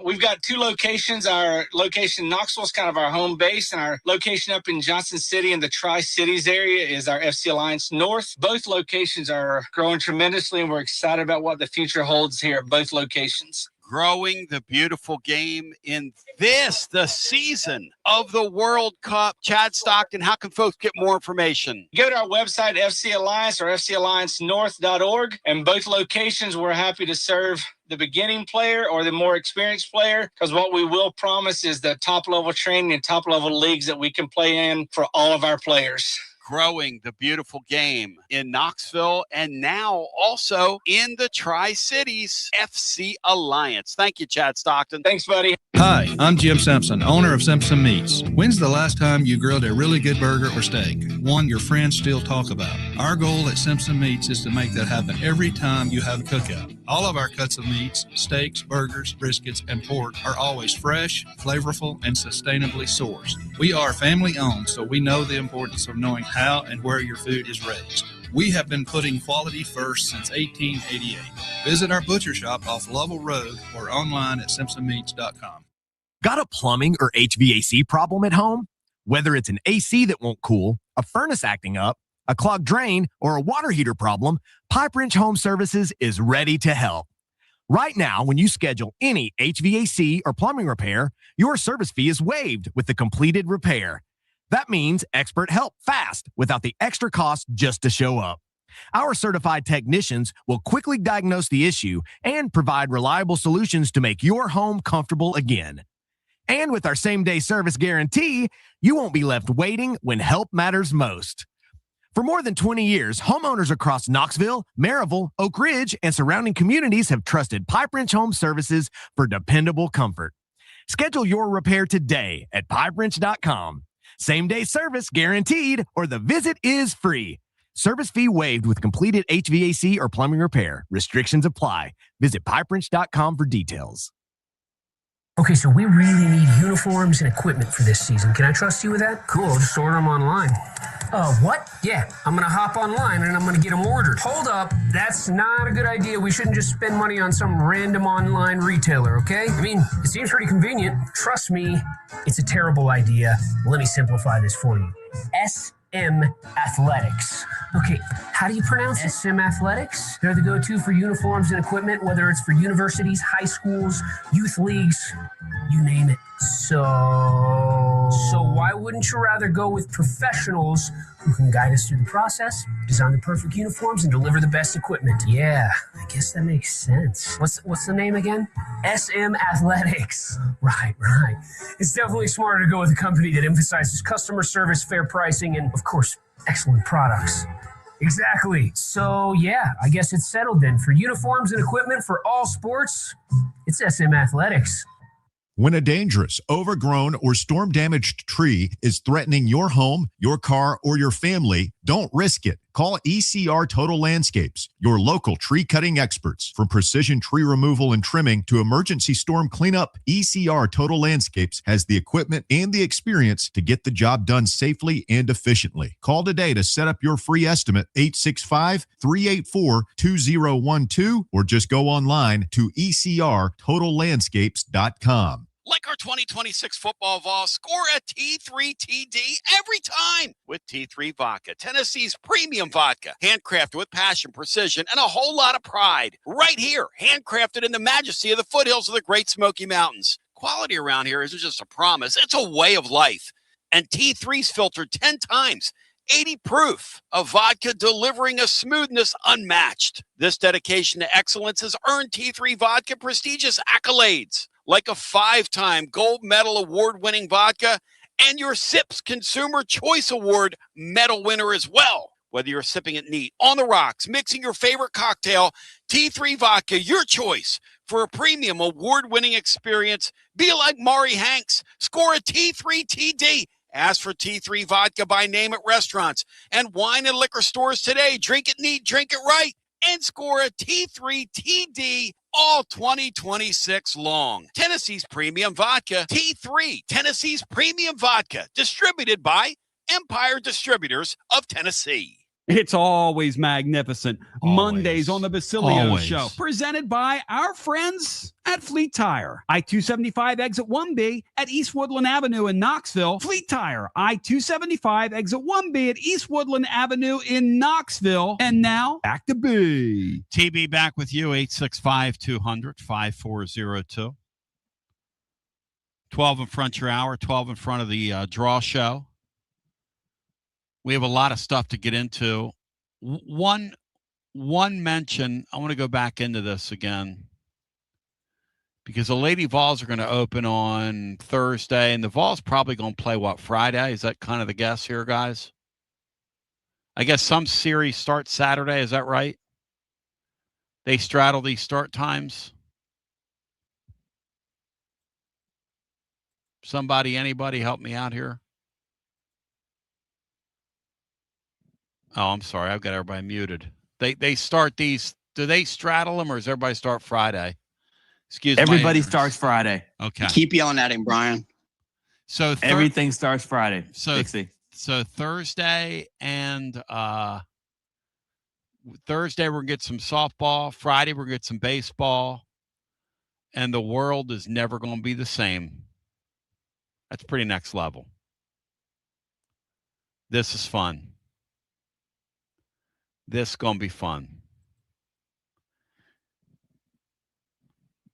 We've got 2 locations. Our location in Knoxville is kind of our home base, and our location up in Johnson City in the Tri-Cities area is our FC Alliance North. Both locations are growing tremendously, and we're excited about what the future holds here at both locations. Growing the beautiful game in the season of the World Cup. Chad Stockton, how can folks get more information? Go to our website, FC Alliance or FCAllianceNorth.org, and both locations we're happy to serve the beginning player or the more experienced player, because what we will promise is the top-level training and top-level leagues that we can play in for all of our players. Growing the beautiful game in Knoxville and now also in the Tri-Cities FC Alliance. Thank you, Chad Stockton. Thanks, buddy. Hi, I'm Jim Simpson, owner of Simpson Meats. When's the last time you grilled a really good burger or steak? One your friends still talk about. Our goal at Simpson Meats is to make that happen every time you have a cookout. All of our cuts of meats, steaks, burgers, briskets, and pork are always fresh, flavorful, and sustainably sourced. We are family owned, so we know the importance of knowing how and where your food is raised. We have been putting quality first since 1888. Visit our butcher shop off Lovell Road or online at simpsonmeats.com. Got a plumbing or HVAC problem at home? Whether it's an AC that won't cool, a furnace acting up, a clogged drain, or a water heater problem, Pipe Wrench Home Services is ready to help. Right now, when you schedule any HVAC or plumbing repair, your service fee is waived with the completed repair. That means expert help fast without the extra cost just to show up. Our certified technicians will quickly diagnose the issue and provide reliable solutions to make your home comfortable again. And with our same-day service guarantee, you won't be left waiting when help matters most. For more than 20 years, homeowners across Knoxville, Maryville, Oak Ridge, and surrounding communities have trusted Pipe Wrench Home Services for dependable comfort. Schedule your repair today at pipewrench.com. Same-day service guaranteed, or the visit is free. Service fee waived with completed HVAC or plumbing repair. Restrictions apply. Visit pipewrench.com for details. Okay, so we really need uniforms and equipment for this season. Can I trust you with that? Cool, I'll just order them online. What? Yeah, I'm going to hop online and I'm going to get them ordered. Hold up, that's not a good idea. We shouldn't just spend money on some random online retailer, okay? I mean, it seems pretty convenient. Trust me, it's a terrible idea. Let me simplify this for you. SM Athletics. Okay, how do you pronounce it? SM Athletics? They're the go-to for uniforms and equipment, whether it's for universities, high schools, youth leagues, you name it. So why wouldn't you rather go with professionals who can guide us through the process, design the perfect uniforms, and deliver the best equipment? Yeah, I guess that makes sense. What's the name again? SM Athletics. Right. It's definitely smarter to go with a company that emphasizes customer service, fair pricing, and, of course, excellent products. Exactly. So, yeah, I guess it's settled then. For uniforms and equipment for all sports, it's SM Athletics. When a dangerous, overgrown, or storm-damaged tree is threatening your home, your car, or your family, don't risk it. Call ECR Total Landscapes, your local tree cutting experts. From precision tree removal and trimming to emergency storm cleanup, ECR Total Landscapes has the equipment and the experience to get the job done safely and efficiently. Call today to set up your free estimate, 865-384-2012, or just go online to ecrtotallandscapes.com. Like our 2026 football Vol, score a T3 TD every time with T3 Vodka, Tennessee's premium vodka, handcrafted with passion, precision, and a whole lot of pride. Right here, handcrafted in the majesty of the foothills of the Great Smoky Mountains. Quality around here isn't just a promise, it's a way of life. And T3's filtered 10 times, 80 proof of vodka, delivering a smoothness unmatched. This dedication to excellence has earned T3 Vodka prestigious accolades, like a 5-time gold medal award-winning vodka and your SIPS Consumer Choice Award medal winner as well. Whether you're sipping it neat, on the rocks, mixing your favorite cocktail, T3 Vodka, your choice for a premium award-winning experience. Be like Maury Hanks. Score a T3 TD Ask for T3 vodka by name at restaurants and wine and liquor stores today. Drink it neat, drink it right, and score a T3 TD all 2026 long. Tennessee's Premium Vodka, T3, Tennessee's Premium Vodka, distributed by Empire Distributors of Tennessee. It's always magnificent. Mondays on the Basilio Show, presented by our friends at Fleet Tire. I-275 exit 1B at East Woodland Avenue in Knoxville. Fleet Tire, I-275 exit 1B at East Woodland Avenue in Knoxville. And now, back to B. TB back with you, 865-200-5402. 12 in front your hour, 12 in front of the draw show. We have a lot of stuff to get into. One mention, I want to go back into this again because the Lady Vols are going to open on Thursday, and the Vols probably going to play, Friday? Is that kind of the guess here, guys? I guess some series start Saturday. Is that right? They straddle these start times? Anybody help me out here? Oh, I'm sorry. I've got everybody muted. They start these. Do they straddle them, or does everybody start Friday? Excuse me. Everybody starts Friday. Okay. Keep yelling at him, Brian. So everything starts Friday. So Thursday and Thursday we're gonna get some softball. Friday we're gonna get some baseball, and the world is never gonna be the same. That's pretty next level. This is fun. This is going to be fun.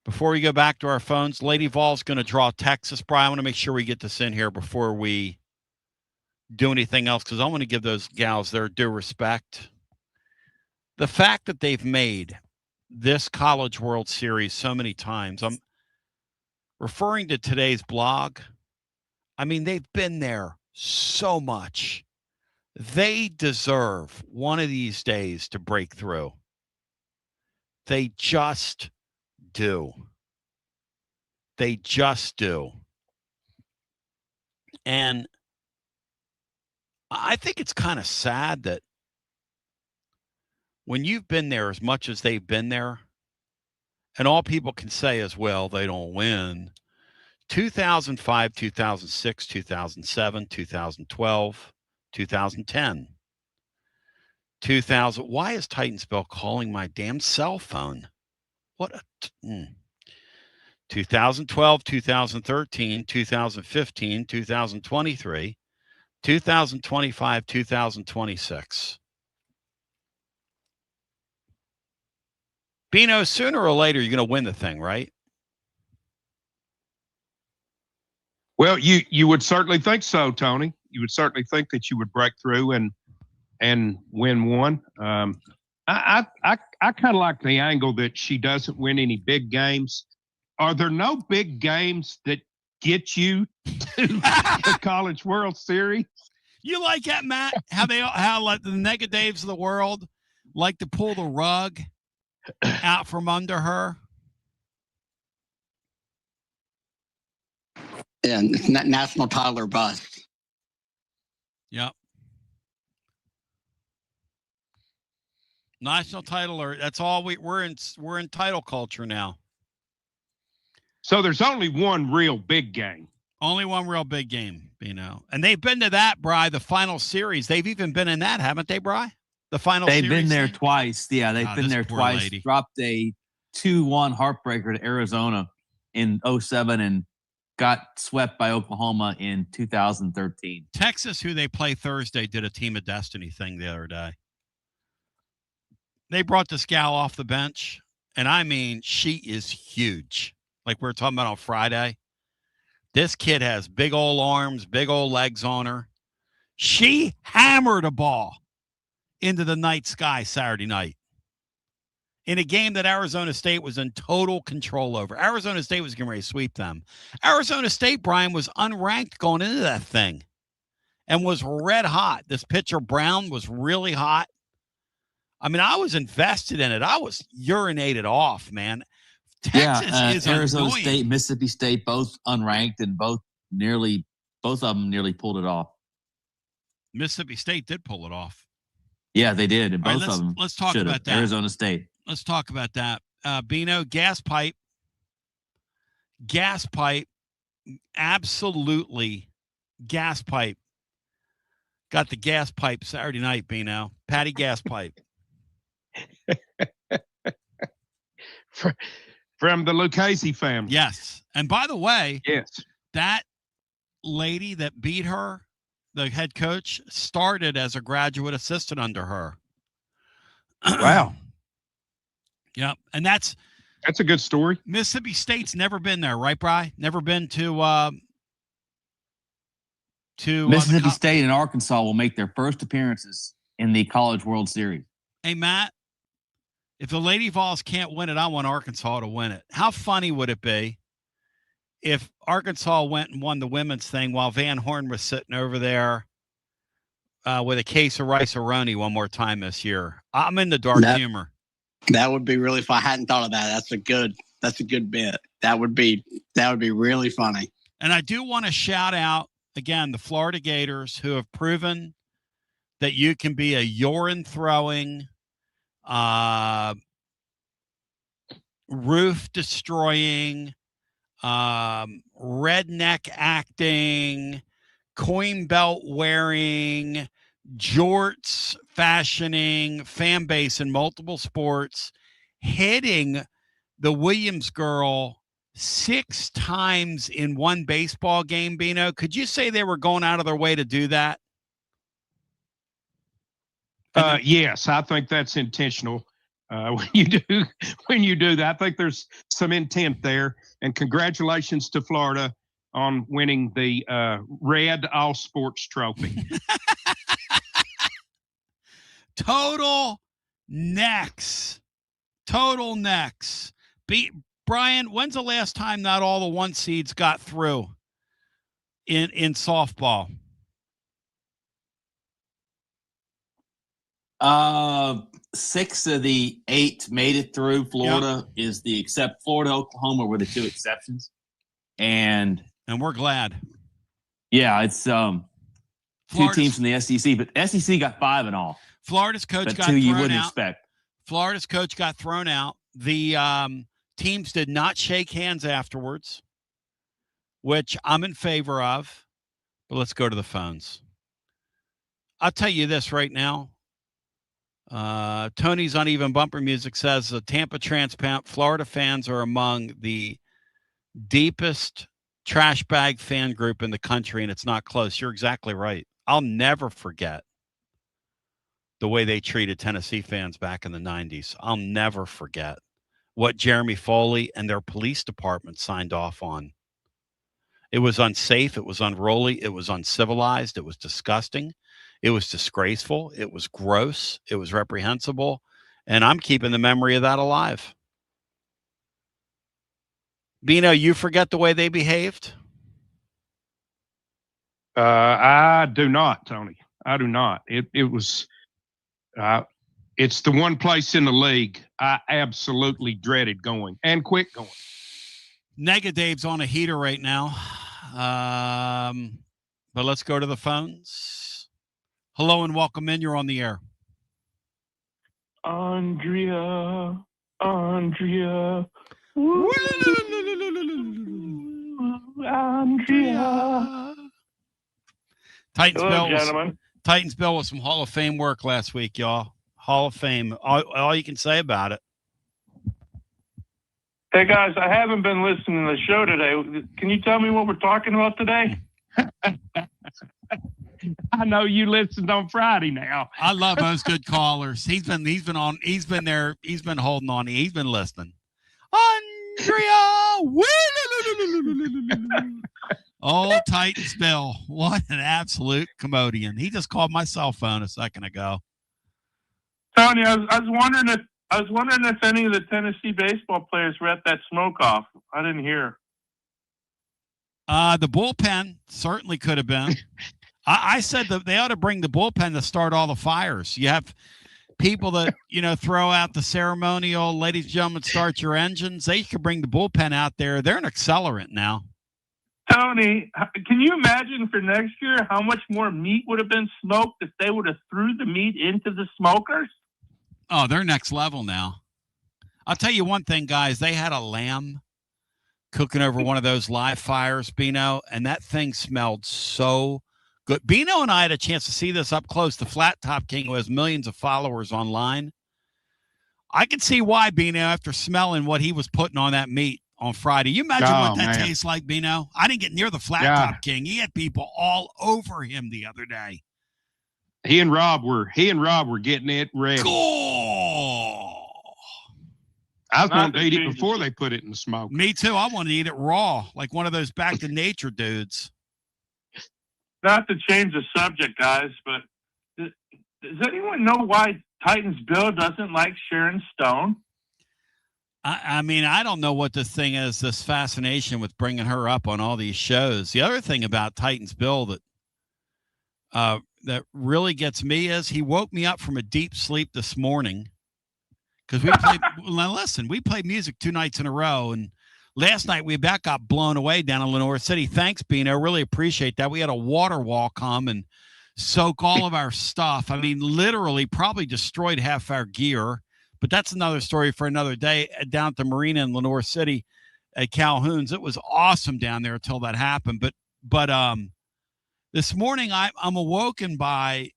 Before we go back to our phones, Lady Vol's going to draw Texas. Brian, I want to make sure we get this in here before we do anything else because I want to give those gals their due respect. The fact that they've made this College World Series so many times, I'm referring to today's blog. I mean, they've been there so much. They deserve one of these days to break through. They just do. They just do. And I think it's kind of sad that when you've been there as much as they've been there, and all people can say is, well, they don't win. 2005, 2006, 2007, 2012, 2010, 2000. Why is Titans-Bell calling my damn cell phone? What a 2012, 2013, 2015, 2023, 2025, 2026. Bino, sooner or later, you're going to win the thing, right? Well, you would certainly think so, Tony. You would certainly think that you would break through and win one. I kind of like the angle that she doesn't win any big games. Are there no big games that get you to the College World Series? You like that, Matt? How like the negatives of the world like to pull the rug out from under her? Yeah, it's not national title or bust. Yep. National title, or that's all we're in title culture now. So there's only one real big game. Only one real big game, and they've been to that, Bri, the final series. They've even been in that, haven't they, Bri? The final series. They've been there twice. Yeah, they've been there twice. Lady. Dropped a 2-1 heartbreaker to Arizona in 2007 and got swept by Oklahoma in 2013. Texas, who they play Thursday, did a Team of Destiny thing the other day. They brought this gal off the bench, and I mean, she is huge. Like we were talking about on Friday. This kid has big old arms, big old legs on her. She hammered a ball into the night sky Saturday night in a game that Arizona State was in total control over. Arizona State was getting ready to sweep them. Arizona State, Brian, was unranked going into that thing and was red hot. This pitcher, Brown, was really hot. I mean, I was invested in it. I was urinated off, man. Texas is Arizona annoying. State, Mississippi State, both unranked and both nearly Both of them nearly pulled it off. Mississippi State did pull it off. Yeah, they did. And both of them. Let's talk about that. Arizona State. Let's talk about that. Bino, gas pipe. Absolutely gas pipe. Got the gas pipe Saturday night, Bino. Patty gas pipe. From the Lucchese family. Yes. And by the way, yes, that lady that beat her, the head coach, started as a graduate assistant under her. Wow. Yep. And that's a good story. Mississippi State's never been there, right, Bri? Never been to Mississippi State and Arkansas will make their first appearances in the College World Series. Hey, Matt, if the Lady Vols can't win it, I want Arkansas to win it. How funny would it be if Arkansas went and won the women's thing while Van Horn was sitting over there with a case of rice-a-roni one more time this year? I'm in the dark humor. That would be really fun. I hadn't thought of that. That's a good bit. That would be really funny. And I do want to shout out again the Florida Gators, who have proven that you can be a urine throwing, roof destroying, redneck acting, coin belt wearing, jorts fashioning fan base in multiple sports, hitting the Williams girl 6 times in one baseball game. Bino, could you say they were going out of their way to do that? Yes, I think that's intentional. When you do that, I think there's some intent there. And congratulations to Florida on winning the Red All Sports Trophy. Total necks. Brian, when's the last time not all the 1 seeds got through in softball? 6 of the 8 made it through. Florida is Florida, Oklahoma were the 2 exceptions. And we're glad. Yeah, it's 2 teams from the SEC, but SEC got 5 in all. Florida's coach but got 2 thrown you wouldn't out. expect. Florida's coach got thrown out. The teams did not shake hands afterwards, which I'm in favor of. But let's go to the phones. I'll tell you this right now. Tony's Uneven Bumper Music says the Tampa transplant Florida fans are among the deepest trash bag fan group in the country, and it's not close. You're exactly right. I'll never forget the way they treated Tennessee fans back in the 90s. I'll never forget what Jeremy Foley and their police department signed off on. It was unsafe. It was unruly. It was uncivilized. It was disgusting. It was disgraceful. It was gross. It was reprehensible. And I'm keeping the memory of that alive. Bino, you forget the way they behaved? I do not, Tony. I do not. It was it's the one place in the league I absolutely dreaded going and quit going. Negadave's on a heater right now. But let's go to the phones. Hello and welcome in. You're on the air. Andrea. Andrea. Titans-Bill was some Hall of Fame work last week, y'all. Hall of Fame. All you can say about it. Hey, guys, I haven't been listening to the show today. Can you tell me what we're talking about today? I know you listened on Friday now. I love those good callers. He's been there. He's been holding on. He's been listening. Andrea. Oh, Titans-Bill. What an absolute commodian. He just called my cell phone a second ago. Tony, I was wondering if any of the Tennessee baseball players were at that smoke off. I didn't hear. The bullpen certainly could have been. I said that they ought to bring the bullpen to start all the fires. You have people that, throw out the ceremonial, ladies and gentlemen, start your engines. They could bring the bullpen out there. They're an accelerant now. Tony, can you imagine for next year how much more meat would have been smoked if they would have threw the meat into the smokers? Oh, they're next level now. I'll tell you one thing, guys. They had a lamb cooking over one of those live fires, Bino, and that thing smelled so good. Bino and I had a chance to see this up close. The Flat Top King, who has millions of followers online. I could see why, Bino, after smelling what he was putting on that meat on Friday. You imagine what that tastes like, Bino? I didn't get near the Flat Top King. He had people all over him the other day. He and Rob were getting it ready. Oh. I was wanting to eat it before they put it in the smoke. Me too. I wanted to eat it raw, like one of those back to nature dudes. Not to change the subject, guys, but does anyone know why Titans Bill doesn't like Sharon Stone? I mean, I don't know what this thing is, this fascination with bringing her up on all these shows. The other thing about Titans Bill that really gets me is he woke me up from a deep sleep this morning. Because we played, listen, we played music 2 nights in a row, and last night we about got blown away down in Lenore City. Thanks, Bino. Really appreciate that. We had a water wall come and soak all of our stuff. I mean, literally probably destroyed half our gear, but that's another story for another day. Down at the marina in Lenore City at Calhoun's, it was awesome down there until that happened. But this morning I'm awoken by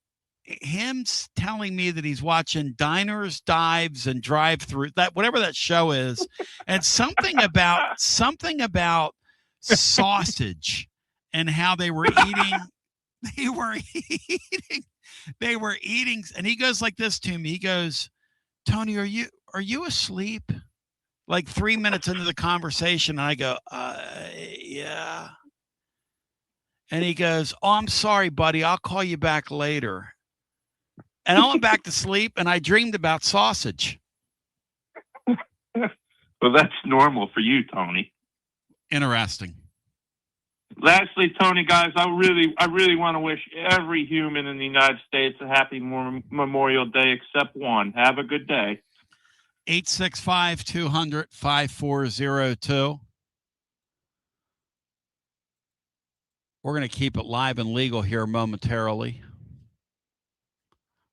him telling me that he's watching Diners, Dives, and Drive-Thru, that whatever that show is, and something about sausage and how they were eating, and he goes like this to me. He goes, "Tony, are you asleep?" Like 3 minutes into the conversation, and I go, yeah. And he goes, "Oh, I'm sorry, buddy. I'll call you back later." And I went back to sleep, and I dreamed about sausage. Well, that's normal for you, Tony. Interesting. Lastly, Tony, guys, I really want to wish every human in the United States a happy Memorial Day except one. Have a good day. 865-200-5402. We're going to keep it live and legal here momentarily.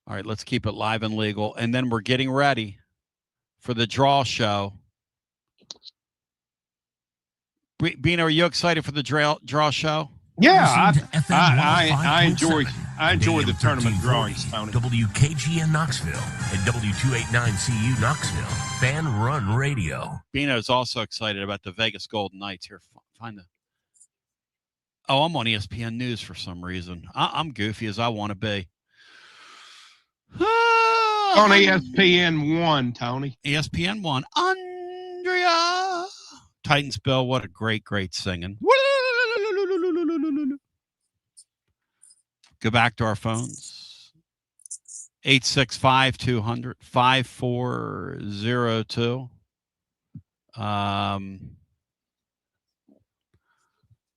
All right, let's keep it live and legal. And then we're getting ready for the draw show. Bino, are you excited for the draw show? Yeah, I enjoy the tournament drawings, Tony. WKGN Knoxville and W289CU Knoxville. Fan Run Radio. Bino is also excited about the Vegas Golden Knights. Here, find the... Oh, I'm on ESPN News for some reason. I'm goofy as I want to be. On ESPN 1, Tony. ESPN 1. Andrea. Titans Bill, what a great singing. Go back to our phones. 865-200-5402.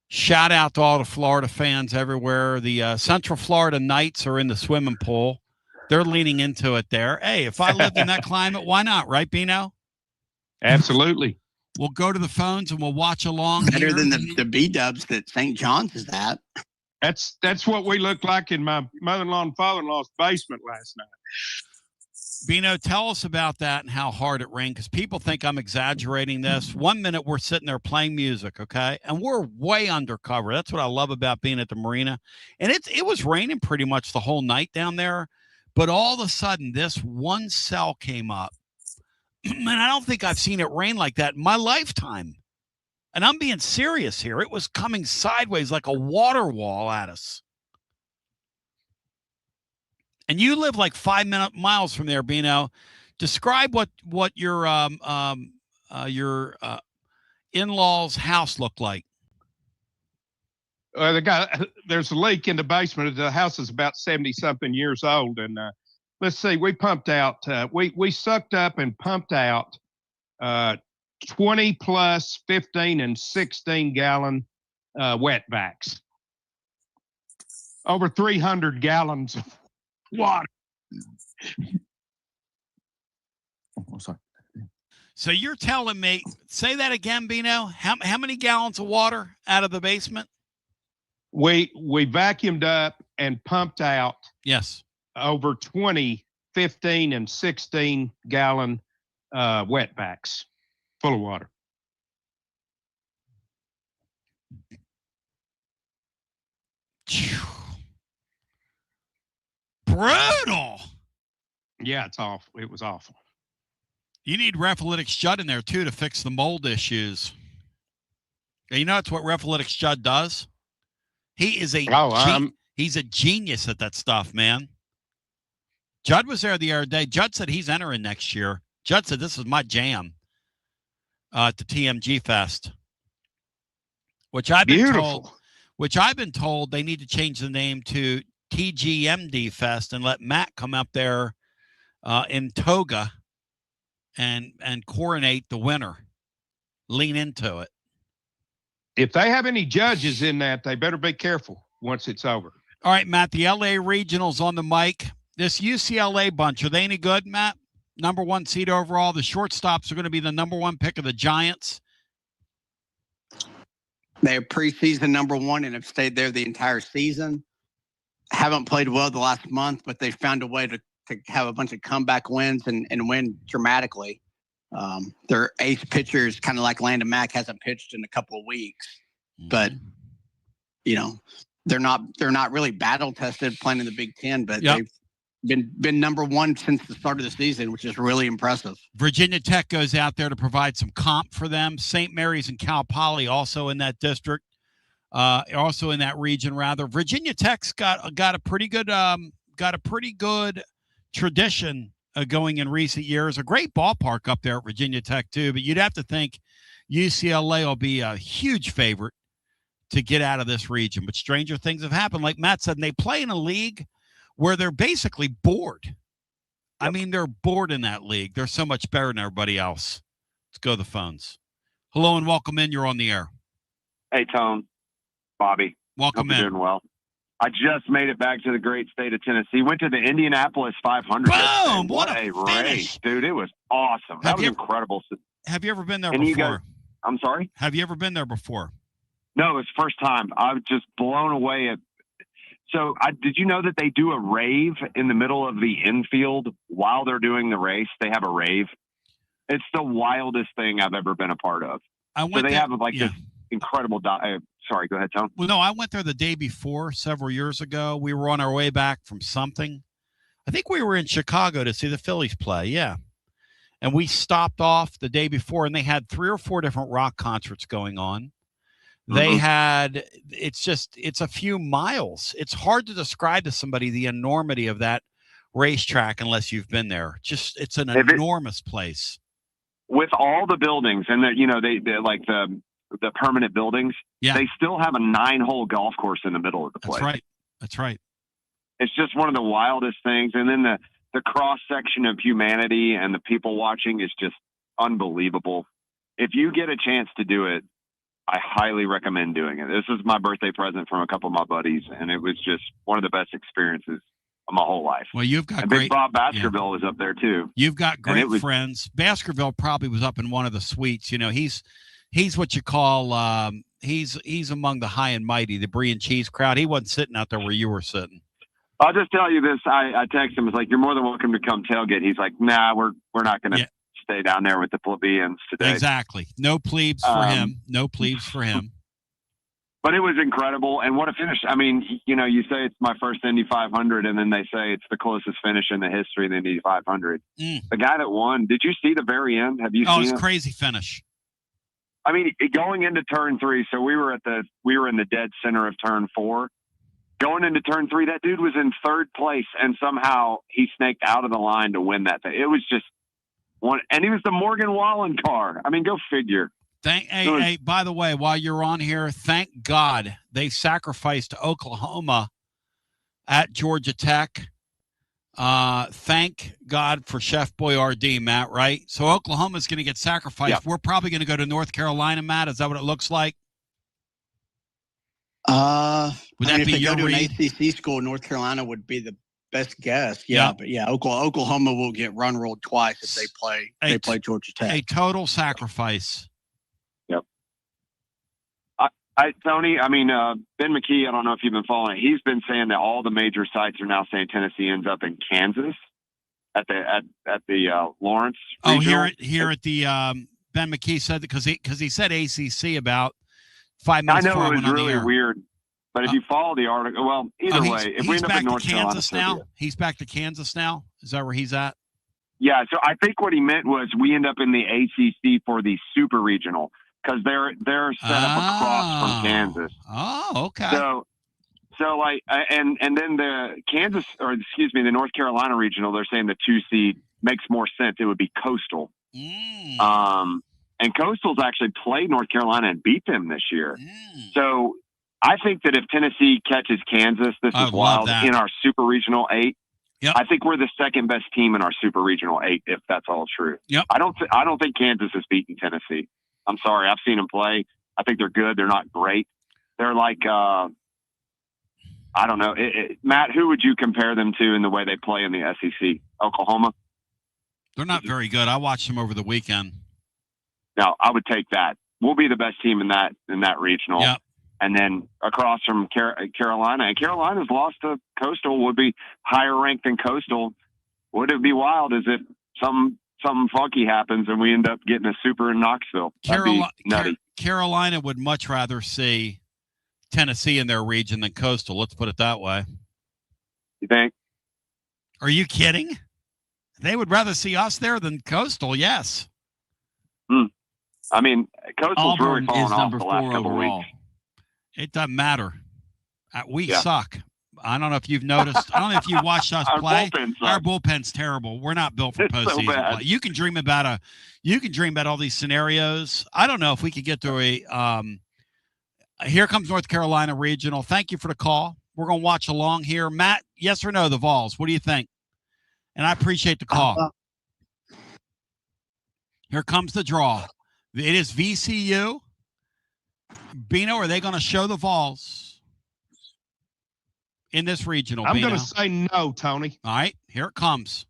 Shout out to all the Florida fans everywhere. The Central Florida Knights are in the swimming pool. They're leaning into it there. Hey, if I lived in that climate, why not? Right, Bino? Absolutely. We'll go to the phones and we'll watch along. Better than the B-dubs that St. John's is at. That's what we looked like in my mother-in-law and father-in-law's basement last night. Bino, tell us about that and how hard it rained, because people think I'm exaggerating this. 1 minute we're sitting there playing music, okay? And we're way undercover. That's what I love about being at the marina. And it was raining pretty much the whole night down there. But all of a sudden, this one cell came up. And I don't think I've seen it rain like that in my lifetime. And I'm being serious here. It was coming sideways like a water wall at us. And you live like 5 miles from there, Bino. Describe what your in-laws' house looked like. There's a leak in the basement. The house is about 70-something years old, and let's see, we pumped out. We sucked up and pumped out 20 plus 15 and 16 gallon wetbacks. Over 300 gallons of water. Oh, sorry. So you're telling me, say that again, Bino. How many gallons of water out of the basement? We vacuumed up and pumped out. Yes. Over 20, 15, and 16 gallon wetbacks full of water. Brutal. Yeah, it's awful. It was awful. You need Rephilytics Judd in there, too, to fix the mold issues. And you know that's what Rephilytics Judd does? He is he's a genius at that stuff, man. Judd was there the other day. Judd said he's entering next year. Judd said this is my jam at the TMG Fest, which I've been told they need to change the name to TGMD Fest and let Matt come up there in toga and coronate the winner. Lean into it. If they have any judges in that, they better be careful once it's over. All right, Matt, the LA Regionals on the mic. This UCLA bunch, are they any good, Matt? Number 1 seed overall. The shortstops are going to be the number 1 pick of the Giants. They're preseason number 1 and have stayed there the entire season. Haven't played well the last month, but they found a way to have a bunch of comeback wins and win dramatically. Their ace pitcher is kind of like Landon Mack, hasn't pitched in a couple of weeks, but they're not really battle tested playing in the Big Ten, but they've been number 1 since the start of the season, which is really impressive. Virginia Tech goes out there to provide some comp for them. St. Mary's and Cal Poly also in that district, also in that region rather. Virginia Tech's got a pretty good tradition going in recent years. A great ballpark up there at Virginia Tech too, but you'd have to think UCLA will be a huge favorite to get out of this region. But stranger things have happened. Like Matt said, and they play in a league where they're basically bored. Yep. I mean, they're bored in that league. They're so much better than everybody else. Let's go to the phones. Hello and welcome in. You're on the air. Hey, Tone. Bobby. Welcome in. You're doing well. I just made it back to the great state of Tennessee. Went to the Indianapolis 500. Boom! What a race, dude. It was awesome. That was incredible. Have you ever been there before? I'm sorry? Have you ever been there before? No, it was first time. I was just blown away at. So did you know that they do a rave in the middle of the infield while they're doing the race? They have a rave. It's the wildest thing I've ever been a part of. Have this incredible. Sorry, go ahead, Tom. Well, no, I went there the day before several years ago. We were on our way back from something. I think we were in Chicago to see the Phillies play. Yeah. And we stopped off the day before, and they had 3 or 4 different rock concerts going on. They had, it's a few miles. It's hard to describe to somebody the enormity of that racetrack unless you've been there. It's an enormous place. With all the buildings and they like the permanent buildings, they still have a 9-hole golf course in the middle of the place. That's right. It's just one of the wildest things. And then the cross section of humanity and the people watching is just unbelievable. If you get a chance to do it, I highly recommend doing it. This is my birthday present from a couple of my buddies, and it was just one of the best experiences of my whole life. Well, you've got Big Bob Baskerville was up there too. You've got great friends. Baskerville probably was up in one of the suites. He's what you call he's among the high and mighty, the brie and cheese crowd. He wasn't sitting out there where you were sitting. I'll just tell you this. I texted him. I was like, "You're more than welcome to come tailgate." He's like, "Nah, we're not going to stay down there with the plebeians today." Exactly. No plebes for him. No plebes for him. But it was incredible. And what a finish. I mean, you say it's my first Indy 500, and then they say it's the closest finish in the history of the Indy 500. The guy that won, did you see the very end? Have you seen it? Oh, it's crazy finish. I mean, going into turn 3, so we were in the dead center of turn 4. Going into turn 3, that dude was in 3rd place, and somehow he snaked out of the line to win that thing. It was just one, and he was the Morgan Wallen car. I mean, go figure. Hey, by the way, while you're on here, thank God they sacrificed Oklahoma at Georgia Tech. Thank God for Chef Boyardee, Matt, right? So Oklahoma's going to get sacrificed. Yep. We're probably going to go to North Carolina, Matt. Is that what it looks like? Would that be your read? An ACC school, North Carolina would be the best guess. Yeah, but yeah, Oklahoma will get run ruled twice if they play Georgia Tech. A total sacrifice. Yep. Tony, Ben McKee, I don't know if you've been following it. He's been saying that all the major sites are now saying Tennessee ends up in Kansas at the Lawrence. Oh, regional. here at the Ben McKee said because he said ACC about 5 minutes. I know before it was really weird, but if you follow the article, well, either way, if we end up in North Carolina, now, he's back to Kansas now. Is that where he's at? Yeah. So I think what he meant was we end up in the ACC for the Super Regional because they're set up across from Kansas. Oh, okay. So like, and then the North Carolina Regional, they're saying the 2 seed makes more sense. It would be Coastal. And Coastal's actually played North Carolina and beat them this year. So I think that if Tennessee catches Kansas, this is wild, in our Super Regional 8. Yep. I think we're the second best team in our Super Regional 8, if that's all true. Yep. I don't think Kansas is beating Tennessee. I'm sorry. I've seen them play. I think they're good. They're not great. They're like, I don't know. Matt, who would you compare them to in the way they play in the SEC? Oklahoma? They're not very good. I watched them over the weekend. No, I would take that. We'll be the best team in that regional. Yep. And then across from Carolina, and Carolina's lost to Coastal, would be higher ranked than Coastal. Would it be wild as if something funky happens and we end up getting a super in Knoxville? That'd be nutty. Carolina would much rather see Tennessee in their region than Coastal. Let's put it that way. You think? Are you kidding? They would rather see us there than Coastal. Yes. I mean, Coastal's Auburn really fallen is off number the last 4 couple overall. weeks. It doesn't matter. We suck. I don't know if you've noticed. I don't know if you watched us play. Our bullpen's terrible. We're not built for postseason play. You can dream about all these scenarios. I don't know if we could get to a. Here comes North Carolina Regional. Thank you for the call. We're going to watch along here. Matt, yes or no, the Vols? What do you think? And I appreciate the call. Here comes the draw. It is VCU. Bino, are they going to show the Vols in this regional? I'm going to say no, Tony. All right, here it comes.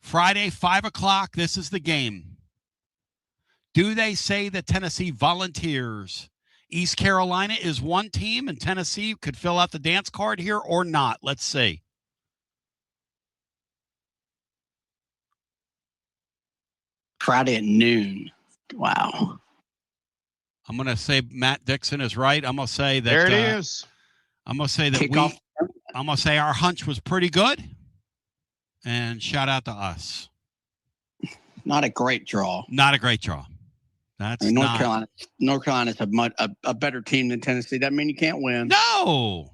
Friday, 5 o'clock. This is the game. Do they say the Tennessee Volunteers? East Carolina is one team, and Tennessee could fill out the dance card here or not. Let's see. Friday at noon. Wow. I'm going to say Matt Dixon is right. I'm going to say that. There it is. I'm going to say that I'm going to say our hunch was pretty good. And shout out to us. Not a great draw. Not a great draw. That's North Carolina's a better team than Tennessee. That mean you can't win. No.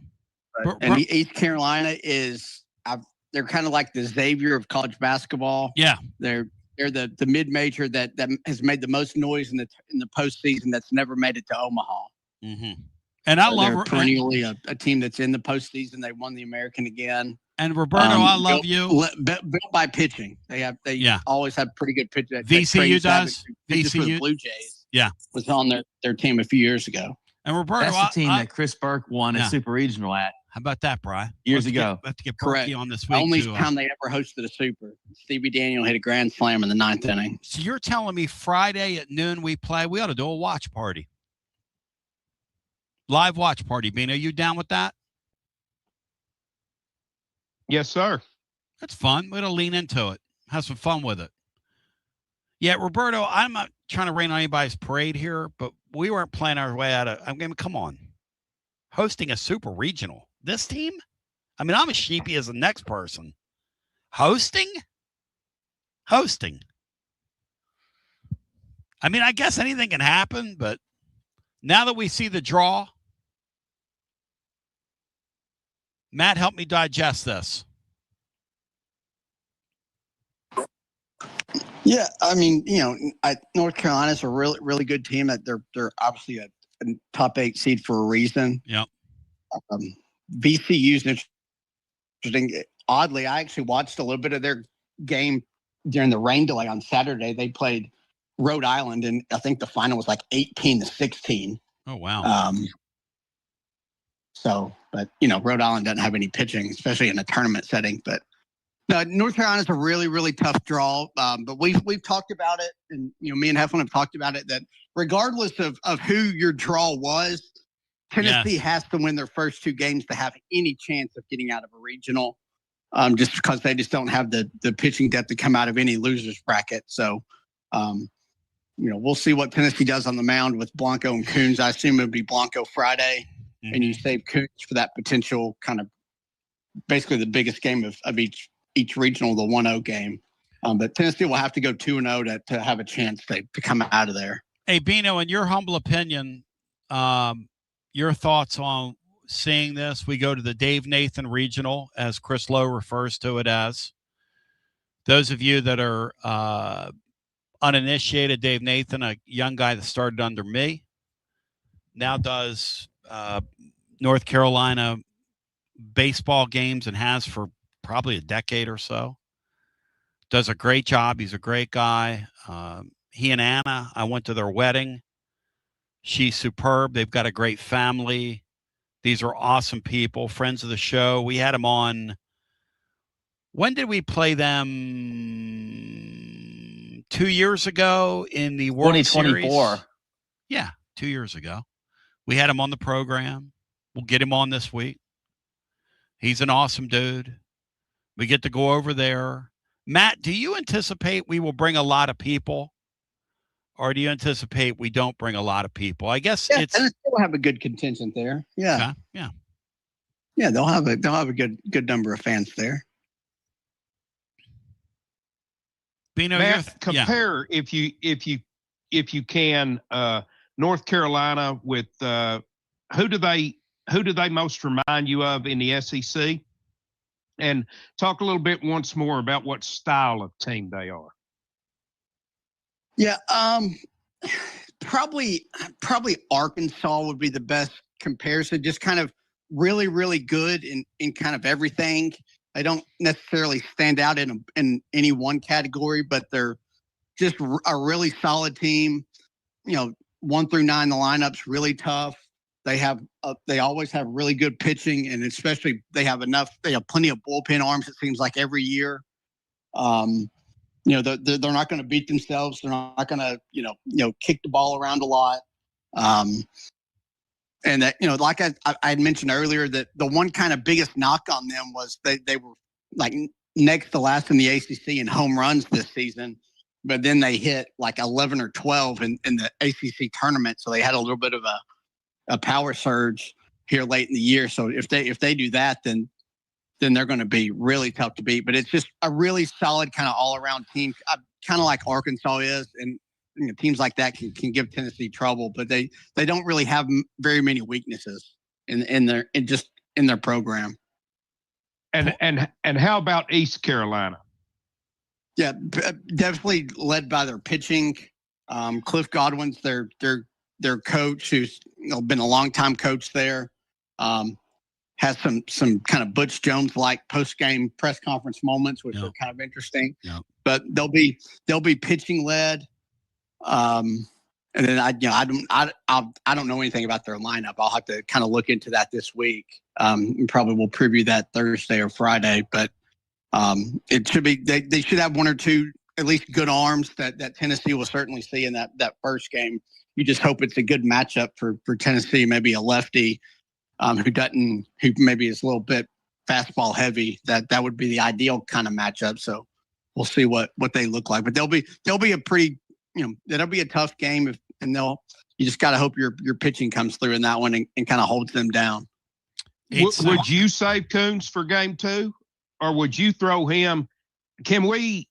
And East Carolina they're kind of like the Xavier of college basketball. Yeah. They're the mid-major that has made the most noise in the postseason that's never made it to Omaha. Mm-hmm. And I love they're perennially a team that's in the postseason. They won the American again. And Roberto, I love you. Built by pitching. They always have pretty good pitching. VCU does. VCU, the Blue Jays. Yeah, was on their team a few years ago. And Roberto, that's the team that Chris Burke won a Super Regional at. How about that, Brian? Years ago. We have to get Correct. Burke on this week. Only time they ever hosted a Super. Stevie Daniel hit a grand slam in the 9th inning. So you're telling me Friday at noon we play? We ought to do a watch party. Live watch party, Bino. You down with that? Yes, sir. That's fun. We're going to lean into it. Have some fun with it. Yeah, Roberto, I'm not trying to rain on anybody's parade here, but we weren't playing our way out of – I mean, come on. Hosting a Super Regional. This team? I mean, I'm as sheepy as the next person. Hosting? I mean, I guess anything can happen, but now that we see the draw, Matt, help me digest this. Yeah, I mean, North Carolina's a really, really good team. That they're obviously a top 8 seed for a reason. Yep. VCU's interesting. Oddly, I actually watched a little bit of their game during the rain delay on Saturday. They played Rhode Island, and I think the final was like 18-16. Oh wow! So, but Rhode Island doesn't have any pitching, especially in a tournament setting. But no, North Carolina's a really, really tough draw. But we've talked about it, and me and Heflin have talked about it, that regardless of who your draw was, Tennessee has to win their first 2 games to have any chance of getting out of a regional. Just because they just don't have the pitching depth to come out of any losers bracket. So, we'll see what Tennessee does on the mound with Blanco and Coons. I assume it would be Blanco Friday, and you save Coons for that potential kind of basically the biggest game of each regional, the 1-0 game. But Tennessee will have to go 2-0 to have a chance to come out of there. Hey, Bino, in your humble opinion, your thoughts on seeing this? We go to the Dave Nathan Regional, as Chris Lowe refers to it as. Those of you that are uninitiated, Dave Nathan, a young guy that started under me, now does North Carolina baseball games and has for probably a decade or so. Does a great job. He's a great guy. He and Anna, I went to their wedding. She's superb. They've got a great family. These are awesome people, friends of the show. We had them on. When did we play them? 2 years ago in the World 2024. Series. Yeah, 2 years ago. We had him on the program. We'll get him on this week. He's an awesome dude. We get to go over there. Matt, do you anticipate we will bring a lot of people? Or do you anticipate we don't bring a lot of people? I guess it's. They'll have a good contingent there. Yeah. Okay. Yeah. Yeah, they'll have a good number of fans there. Bino, Matt, compare if you can North Carolina with who do they most remind you of in the SEC? And talk a little bit once more about what style of team they are. Yeah, probably Arkansas would be the best comparison. Just kind of really, really good in kind of everything. They don't necessarily stand out in any one category, but they're just a really solid team. 1 through 9, the lineup's really tough. They always have really good pitching, and especially they have plenty of bullpen arms. It seems like every year. They're not going to beat themselves. They're not going to kick the ball around a lot. And that, like I had mentioned earlier, that the one kind of biggest knock on them was they were like next to last in the ACC in home runs this season, but then they hit like 11 or 12 in the ACC tournament. So they had a little bit of a power surge here late in the year. So if they do that, then they're going to be really tough to beat. But it's just a really solid kind of all around team, kind of like Arkansas is, and teams like that can give Tennessee trouble, but they don't really have very many weaknesses in their program. And how about East Carolina? Yeah, definitely led by their pitching. Cliff Godwin's their coach, who's been a long time coach there. Has some kind of Butch Jones like post game press conference moments, which are kind of interesting. But they'll be pitching led. And then I don't know anything about their lineup. I'll have to kind of look into that this week. And probably we'll preview that Thursday or Friday. But it should be they should have 1 or 2 at least good arms that Tennessee will certainly see in that first game. You just hope it's a good matchup for Tennessee. Maybe a lefty who maybe is a little bit fastball heavy. That would be the ideal kind of matchup. So we'll see what they look like. But they'll be a pretty. That'll be a tough game you just got to hope your pitching comes through in that one and kind of holds them down. Would you save Coons for game 2, or would you throw him? Can we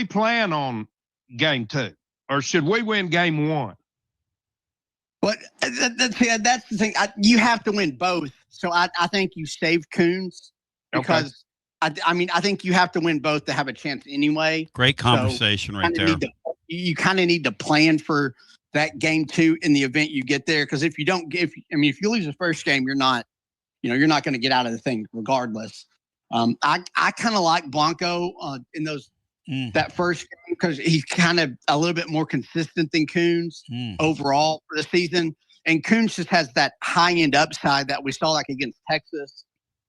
plan on game 2, or should we win game 1? But that's the thing. You have to win both. So I think you save Coons because. Okay. I think you have to win both to have a chance anyway. Great conversation right there. You kind of need to plan for that game 2 in the event you get there. Because if you you lose the first game, you're not going to get out of the thing regardless. I kind of like Blanco in that first game because he's kind of a little bit more consistent than Coons overall for the season. And Coons just has that high end upside that we saw like against Texas.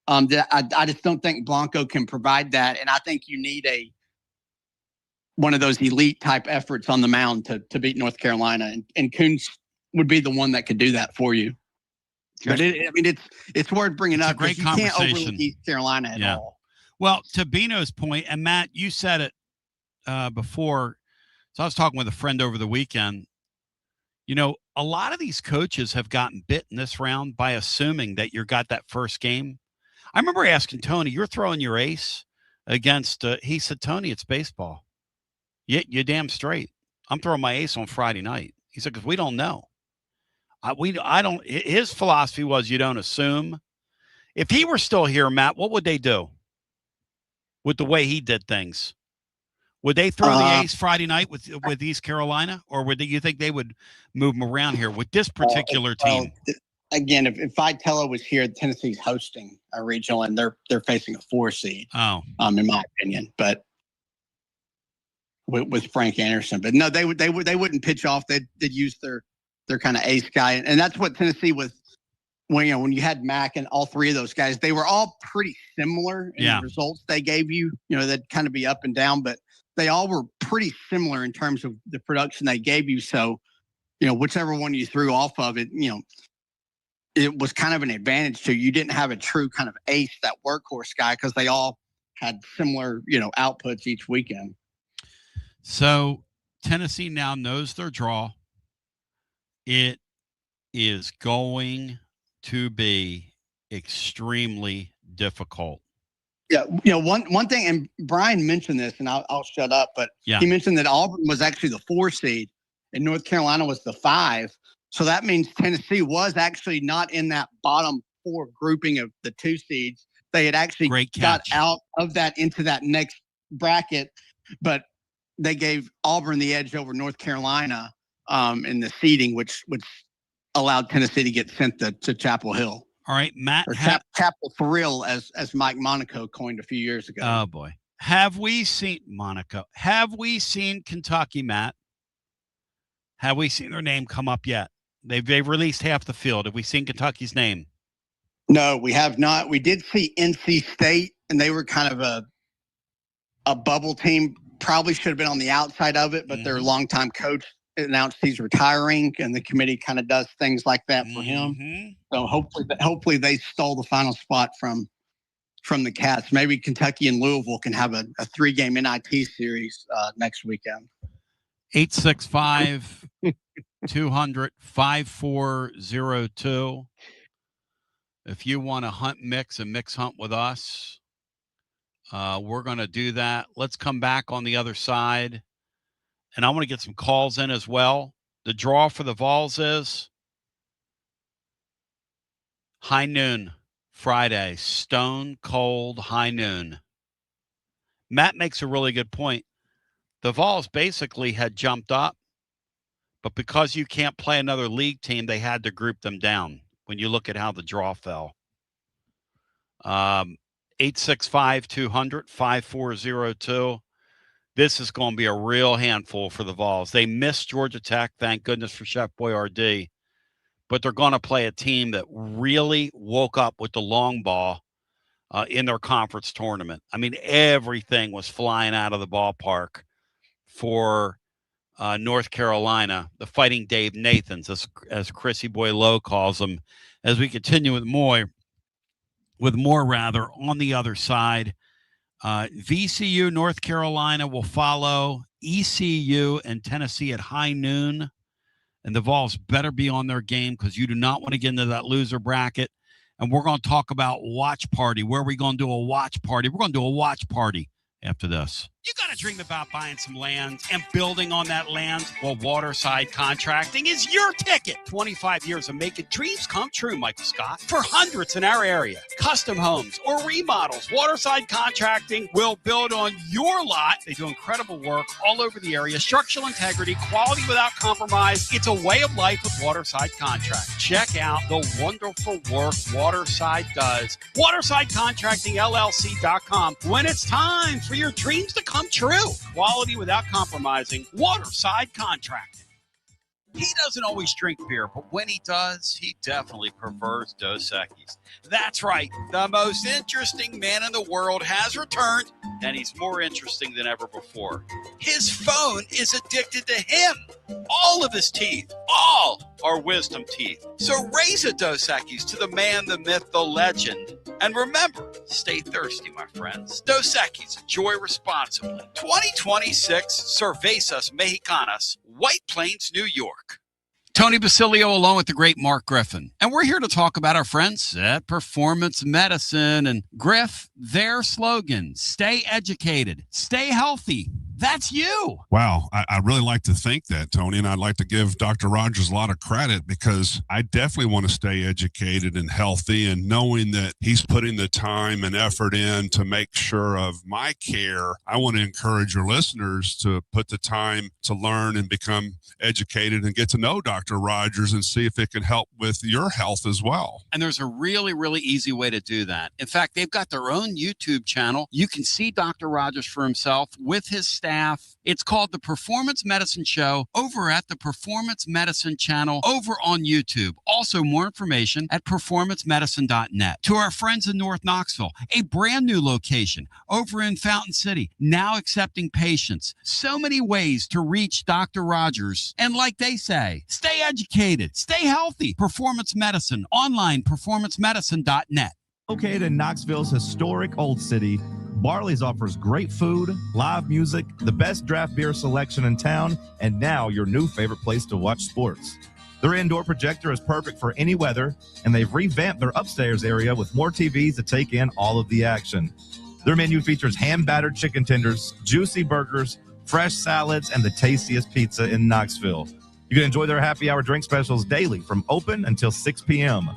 That I just don't think Blanco can provide that. And I think you need one of those elite type efforts on the mound to beat North Carolina. And Coons would be the one that could do that for you. But it's worth bringing up. A great you conversation. Can't overlook East Carolina at all. Well, to Bino's point, and Matt, you said it before. So I was talking with a friend over the weekend. You know, a lot of these coaches have gotten bit in this round by assuming that you got that first game. I remember asking Tony, "You're throwing your ace against?" He said, "Tony, it's baseball. You're damn straight. I'm throwing my ace on Friday night." He said, "Because we don't know." I don't. His philosophy was you don't assume. If he were still here, Matt, what would they do with the way he did things? Would they throw the ace Friday night with East Carolina, or you think they would move them around here with this particular team? Again, if Vitella was here, Tennessee's hosting a regional, and they're facing a 4 seed. Oh, in my opinion, but with Frank Anderson, but no, they wouldn't pitch off. They'd use their kind of ace guy, and that's what Tennessee was. When you had Mac and all three of those guys, they were all pretty similar in the results they gave you. They'd kind of be up and down, but they all were pretty similar in terms of the production they gave you. So, whichever one you threw off of it, it was kind of an advantage to you. You didn't have a true kind of ace, that workhorse guy, because they all had similar, outputs each weekend. So Tennessee now knows their draw. It is going to be extremely difficult. Yeah, one thing, and Brian mentioned this, and I'll shut up, but he mentioned that Auburn was actually the 4 seed and North Carolina was the 5. So that means Tennessee was actually not in that bottom 4 grouping of the 2 seeds. They had actually got out of that into that next bracket, but they gave Auburn the edge over North Carolina in the seeding, which allowed Tennessee to get sent to Chapel Hill. All right, Matt. Or Chapel Thrill, as Mike Monaco coined a few years ago. Oh, boy. Have we seen Monaco? Have we seen Kentucky, Matt? Have we seen their name come up yet? They've released half the field. Have we seen Kentucky's name? No, we have not. We did see NC State, and they were kind of a bubble team. Probably should have been on the outside of it, but their longtime coach announced he's retiring, and the committee kind of does things like that for him. So hopefully they stole the final spot from the Cats. Maybe Kentucky and Louisville can have a 3-game NIT series next weekend. 865-200-5402. If you want to hunt mix and mix hunt with us, we're going to do that. Let's come back on the other side. And I want to get some calls in as well. The draw for the Vols is high noon Friday, stone cold high noon. Matt makes a really good point. The Vols basically had jumped up, but because you can't play another league team, they had to group them down when you look at how the draw fell. 865-200-5402. This is going to be a real handful for the Vols. They missed Georgia Tech. Thank goodness for Chef Boyardee. But they're going to play a team that really woke up with the long ball in their conference tournament. I mean, everything was flying out of the ballpark for North Carolina, the Fighting Dave Nathans, as Chrissy Boy Lowe calls them. As we continue with more on the other side. VCU, North Carolina will follow ECU and Tennessee at high noon. And the Vols better be on their game because you do not want to get into that loser bracket. And we're going to talk about watch party. Where are we going to do a watch party? We're going to do a watch party after this. You got to dream about buying some land and building on that land? Well, Waterside Contracting is your ticket. 25 years of making dreams come true, Michael Scott. For hundreds in our area, custom homes or remodels, Waterside Contracting will build on your lot. They do incredible work all over the area. Structural integrity, quality without compromise. It's a way of life with Waterside Contracting. Check out the wonderful work Waterside does. WatersideContractingLLC.com. When it's time for your dreams to come true. Quality without compromising. Waterside Contracting. He doesn't always drink beer, but when he does, he definitely prefers Dos Equis. That's right. The most interesting man in the world has returned, and he's more interesting than ever before. His phone is addicted to him. All of his teeth, all are wisdom teeth. So raise a Dos Equis to the man, the myth, the legend. And remember, stay thirsty, my friends. Dos Equis, enjoy responsibly. 2026 Cervezas Mexicanas, White Plains, New York. Tony Basilio along with the great Mark Griffin. And we're here to talk about our friends at Performance Medicine. And Griff, their slogan, stay educated, stay healthy. That's you. Wow. I really like to think that, Tony, and I'd like to give Dr. Rogers a lot of credit because I definitely want to stay educated and healthy, and knowing that he's putting the time and effort in to make sure of my care. I want to encourage your listeners to put the time to learn and become educated and get to know Dr. Rogers and see if it can help with your health as well. And there's a really, really easy way to do that. In fact, they've got their own YouTube channel. You can see Dr. Rogers for himself with his staff. It's called The Performance Medicine Show over at the Performance Medicine channel over on YouTube. Also, more information at performancemedicine.net. To our friends in North Knoxville, a brand new location over in Fountain City, now accepting patients. So many ways to reach Dr. Rogers. And like they say, stay educated, stay healthy. Performance Medicine, online, performancemedicine.net. Located in Knoxville's historic Old City, Barley's offers great food, live music, the best draft beer selection in town, and now your new favorite place to watch sports. Their indoor projector is perfect for any weather, and they've revamped their upstairs area with more TVs to take in all of the action. Their menu features hand-battered chicken tenders, juicy burgers, fresh salads, and the tastiest pizza in Knoxville. You can enjoy their happy hour drink specials daily from open until 6 p.m.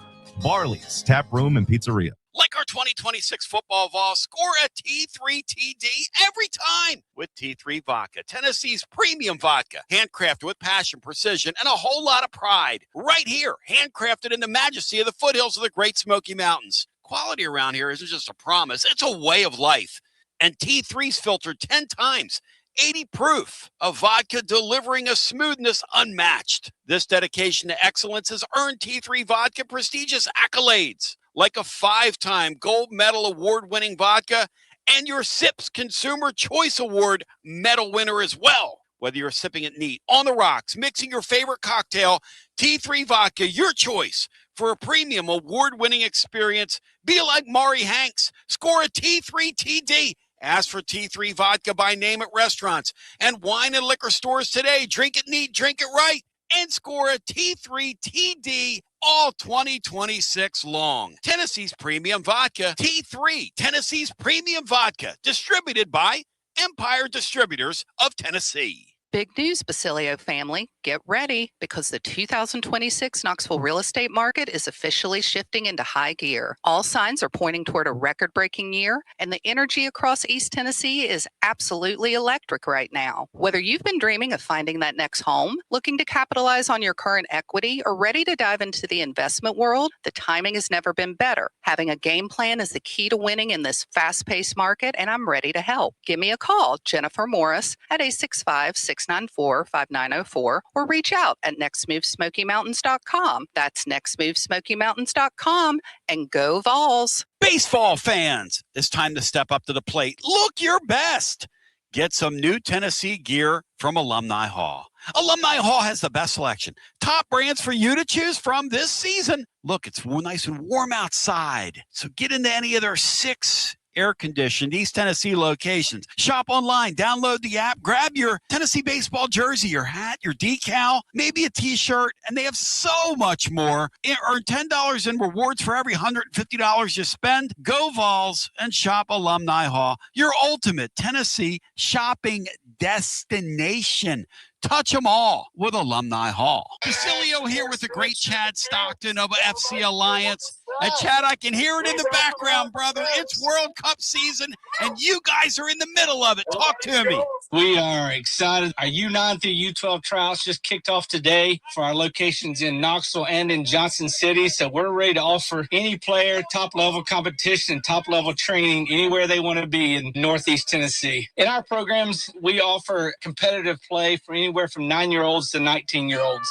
Barley's Tap Room and Pizzeria. Like our 2026 football Vols, score a T3 TD every time with T3 Vodka, Tennessee's premium vodka, handcrafted with passion, precision, and a whole lot of pride. Right here, handcrafted in the majesty of the foothills of the Great Smoky Mountains. Quality around here isn't just a promise, it's a way of life. And T3's filtered 10 times. 80 proof of vodka delivering a smoothness unmatched. This dedication to excellence has earned T3 Vodka prestigious accolades, like a 5-time gold medal award-winning vodka and your SIPS Consumer Choice Award medal winner as well. Whether you're sipping it neat, on the rocks, mixing your favorite cocktail, T3 Vodka, your choice for a premium award-winning experience. Be like Maury Hanks. Score a T3 TD. Ask for T3 Vodka by name at restaurants and wine and liquor stores today. Drink it neat, drink it right, and score a T3 TD all 2026 long. Tennessee's Premium Vodka, T3, Tennessee's Premium Vodka, distributed by Empire Distributors of Tennessee. Big news, Basilio family. Get ready because the 2026 Knoxville real estate market is officially shifting into high gear. All signs are pointing toward a record-breaking year, and the energy across East Tennessee is absolutely electric right now. Whether you've been dreaming of finding that next home, looking to capitalize on your current equity, or ready to dive into the investment world, the timing has never been better. Having a game plan is the key to winning in this fast-paced market, and I'm ready to help. Give me a call, Jennifer Morris, at 865-694-5904, or reach out at nextmovesmokymountains.com. That's nextmovesmokymountains.com, and go Vols. Baseball fans, it's time to step up to the plate. Look your best. Get some new Tennessee gear from Alumni Hall. Alumni Hall has the best selection. Top brands for you to choose from this season. Look, it's nice and warm outside, so get into any of their 6 air-conditioned East Tennessee locations. Shop online, download the app, grab your Tennessee baseball jersey, your hat, your decal, maybe a t-shirt, and they have so much more. Earn $10 in rewards for every $150 you spend. Go Vols and shop Alumni Hall, your ultimate Tennessee shopping destination. Touch them all with Alumni Hall. Basilio here with the great Chad Stockton of FC Alliance. And Chad, I can hear it in the background, brother. It's World Cup season, and you guys are in the middle of it. Talk to me. We are excited. Our U9 through U12 trials just kicked off today for our locations in Knoxville and in Johnson City. So we're ready to offer any player top-level competition, top-level training anywhere they want to be in Northeast Tennessee. In our programs, we offer competitive play for anywhere from 9-year-olds to 19-year-olds.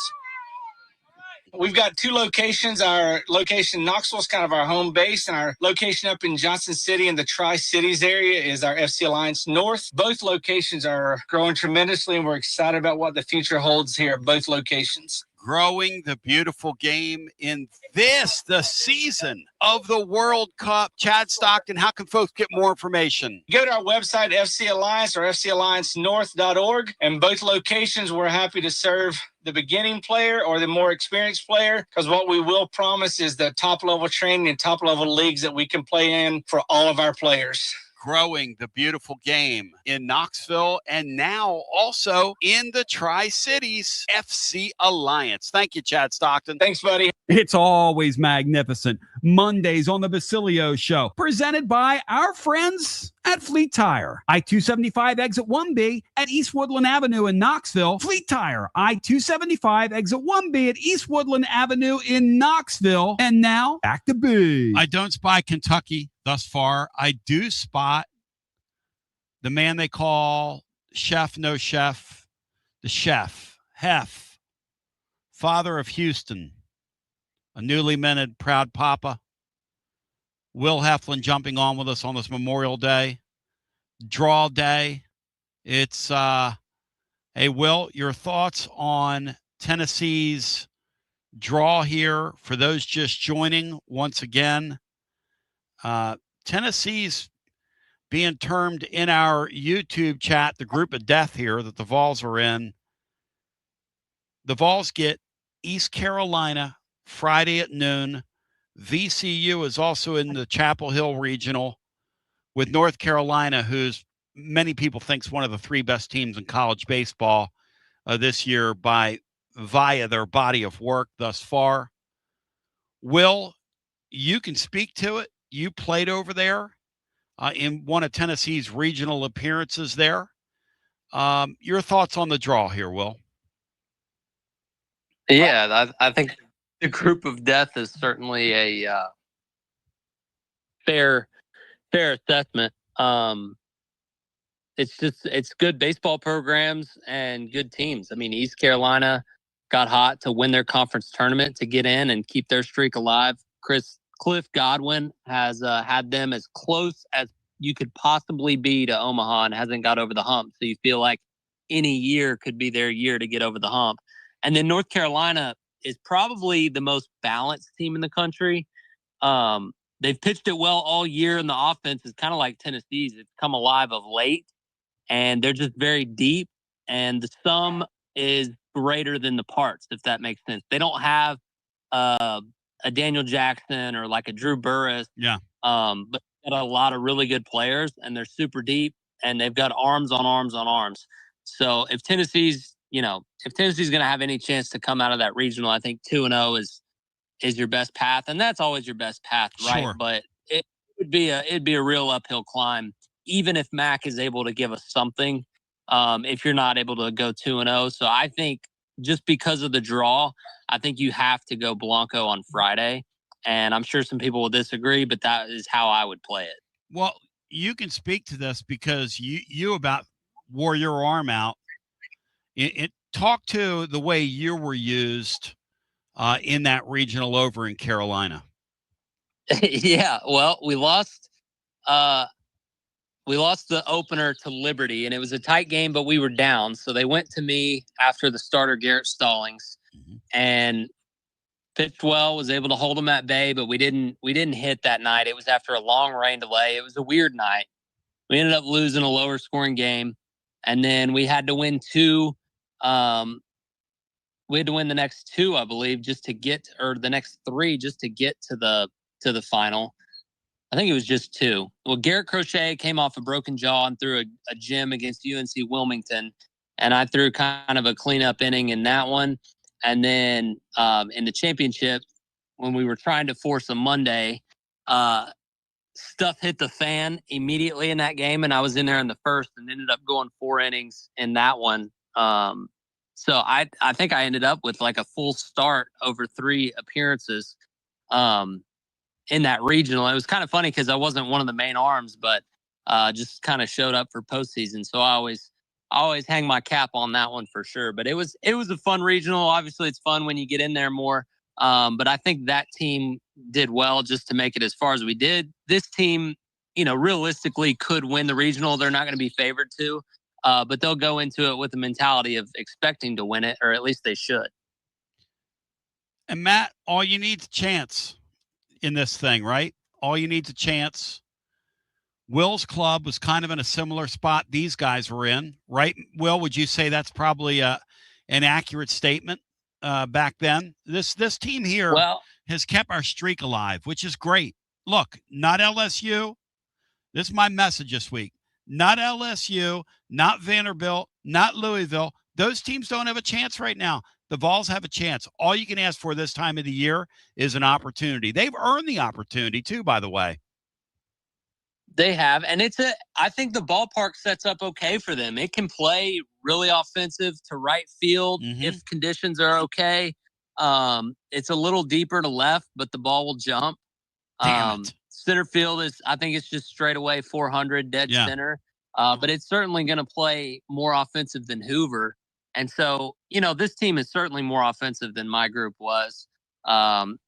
We've got 2 locations. Our location in Knoxville is kind of our home base, and our location up in Johnson City in the Tri-Cities area is our FC Alliance North. Both locations are growing tremendously, and we're excited about what the future holds here at both locations. Growing the beautiful game in the season of the World Cup. Chad Stockton, how can folks get more information? Go to our website, FC Alliance or FCAllianceNorth.org. And both locations, we're happy to serve the beginning player or the more experienced player, because what we will promise is the top-level training and top-level leagues that we can play in for all of our players. Growing the beautiful game in Knoxville and now also in the Tri-Cities. FC Alliance. Thank you, Chad Stockton. Thanks, buddy. It's always magnificent. Mondays on the Basilio Show, presented by our friends at Fleet Tire. I-275 exit 1B at East Woodland Avenue in Knoxville. Fleet Tire, I-275 exit 1B at East Woodland Avenue in Knoxville. And now, back to B. I don't spy Kentucky thus far. I do spot the man they call Chef No Chef, the chef, Hef, father of Houston, a newly minted proud papa. Will Heflin jumping on with us on this Memorial Day, draw day. It's, hey, Will, your thoughts on Tennessee's draw here for those just joining once again. Tennessee's being termed in our YouTube chat the group of death here that the Vols are in. The Vols get East Carolina Friday at noon. VCU is also in the Chapel Hill Regional with North Carolina, who's many people think is one of the 3 best teams in college baseball this year via their body of work thus far. Will, you can speak to it. You played over there in one of Tennessee's regional appearances there. Your thoughts on the draw here, Will? Yeah, I think the group of death is certainly a fair assessment. It's good baseball programs and good teams. I mean, East Carolina got hot to win their conference tournament to get in and keep their streak alive. Cliff Godwin has had them as close as you could possibly be to Omaha and hasn't got over the hump. So you feel like any year could be their year to get over the hump. And then North Carolina is probably the most balanced team in the country. They've pitched it well all year, and the offense is kind of like Tennessee's. It's come alive of late, and they're just very deep, and the sum is greater than the parts, if that makes sense. They don't have a Daniel Jackson or like a Drew Burris. Yeah. But they've got a lot of really good players, and they're super deep, and they've got arms on arms on arms. So if Tennessee's going to have any chance to come out of that regional, I think 2-0 is your best path, and that's always your best path, right? Sure. But it'd be a real uphill climb, even if Mac is able to give us something. If you're not able to go 2-0, so I think just because of the draw, I think you have to go Blanco on Friday, and I'm sure some people will disagree, but that is how I would play it. Well, you can speak to this because you about wore your arm out. Talk to the way you were used in that regional over in Carolina. Yeah, well, we lost the opener to Liberty, and it was a tight game, but we were down. So they went to me after the starter, Garrett Stallings, and pitched well, was able to hold them at bay, but we didn't hit that night. It was after a long rain delay. It was a weird night. We ended up losing a lower scoring game, and then we had to win two. We had to win the next two, I believe, the next three just to get to the final. I think it was just two. Well, Garrett Crochet came off a broken jaw and threw a gem against UNC Wilmington, and I threw kind of a cleanup inning in that one. And then in the championship, when we were trying to force a Monday, stuff hit the fan immediately in that game, and I was in there in the first and ended up going 4 innings in that one. So I think I ended up with like a full start over 3 appearances in that regional. It was kind of funny because I wasn't one of the main arms, but just kind of showed up for postseason. So I always hang my cap on that one for sure. But it was a fun regional. Obviously, it's fun when you get in there more. But I think that team did well just to make it as far as we did. This team, realistically could win the regional. They're not going to be favored to, but they'll go into it with the mentality of expecting to win it, or at least they should. And Matt, all you need is a chance in this thing, right? All you need is a chance. Will's club was kind of in a similar spot these guys were in, right? Will, would you say that's probably an accurate statement back then? This team here has kept our streak alive, which is great. Look, not LSU. This is my message this week. Not LSU, not Vanderbilt, not Louisville. Those teams don't have a chance right now. The Vols have a chance. All you can ask for this time of the year is an opportunity. They've earned the opportunity too, by the way. They have, and I think the ballpark sets up okay for them. It can play really offensive to right field if conditions are okay. It's a little deeper to left, but the ball will jump. Center field I think it's just straight away 400 dead center. But it's certainly going to play more offensive than Hoover. And so, this team is certainly more offensive than my group was.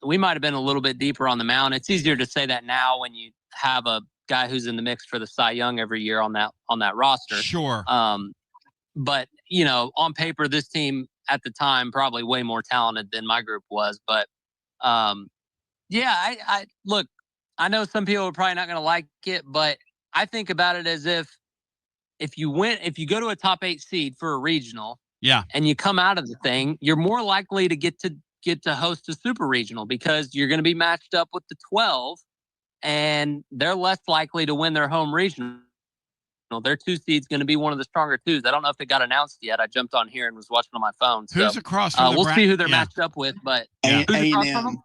We might have been a little bit deeper on the mound. It's easier to say that now when you have a guy who's in the mix for the Cy Young every year on that roster. Sure. But on paper, this team at the time probably way more talented than my group was. But I look. I know some people are probably not going to like it, but I think about it as if you go to a top 8 seed for a regional, and you come out of the thing, you're more likely to get to host a super regional because you're going to be matched up with the 12. And they're less likely to win their home regional. Their 2 seed's going to be one of the stronger 2s. I don't know if it got announced yet. I jumped on here and was watching on my phone. Who's across from we'll see who they're matched up with, but who's across from them?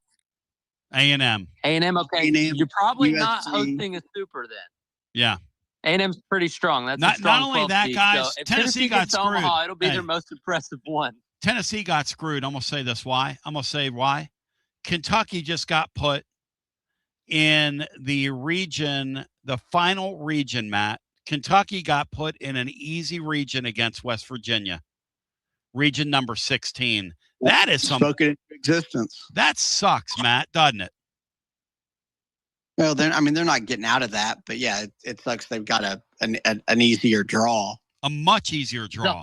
A&M. A&M, okay. A&M, you're probably USC. not hosting a super then. Yeah. A&M's pretty strong. That's a strong not only that, seed. guys, So if Tennessee got gets to screwed. Omaha, it'll be their most impressive one. Tennessee got screwed. I'm going to say this. Why? I'm going to say why. Kentucky just got put in the region, the final region, Matt. Kentucky got put in an easy region against West Virginia, region number 16. That is spoken into existence. That sucks, Matt, doesn't it? Well, they're not getting out of that, but yeah, it sucks. They've got an easier draw, a much easier draw. The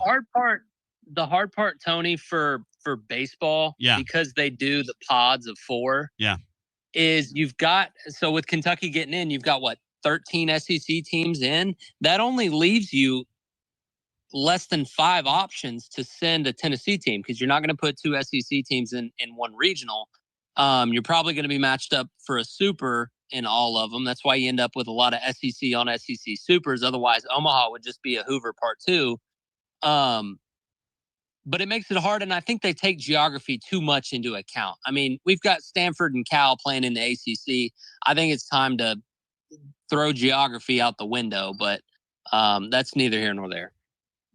hard part, Tony, for baseball, because they do the pods of 4. Yeah. Is so with Kentucky getting in, you've got 13 SEC teams in. That only leaves you less than 5 options to send a Tennessee team because you're not going to put 2 SEC teams in one regional. You're probably going to be matched up for a super in all of them. That's why you end up with a lot of SEC on SEC supers. Otherwise, Omaha would just be a Hoover part 2. But it makes it hard, and I think they take geography too much into account. I mean, we've got Stanford and Cal playing in the ACC. I think it's time to throw geography out the window, but that's neither here nor there.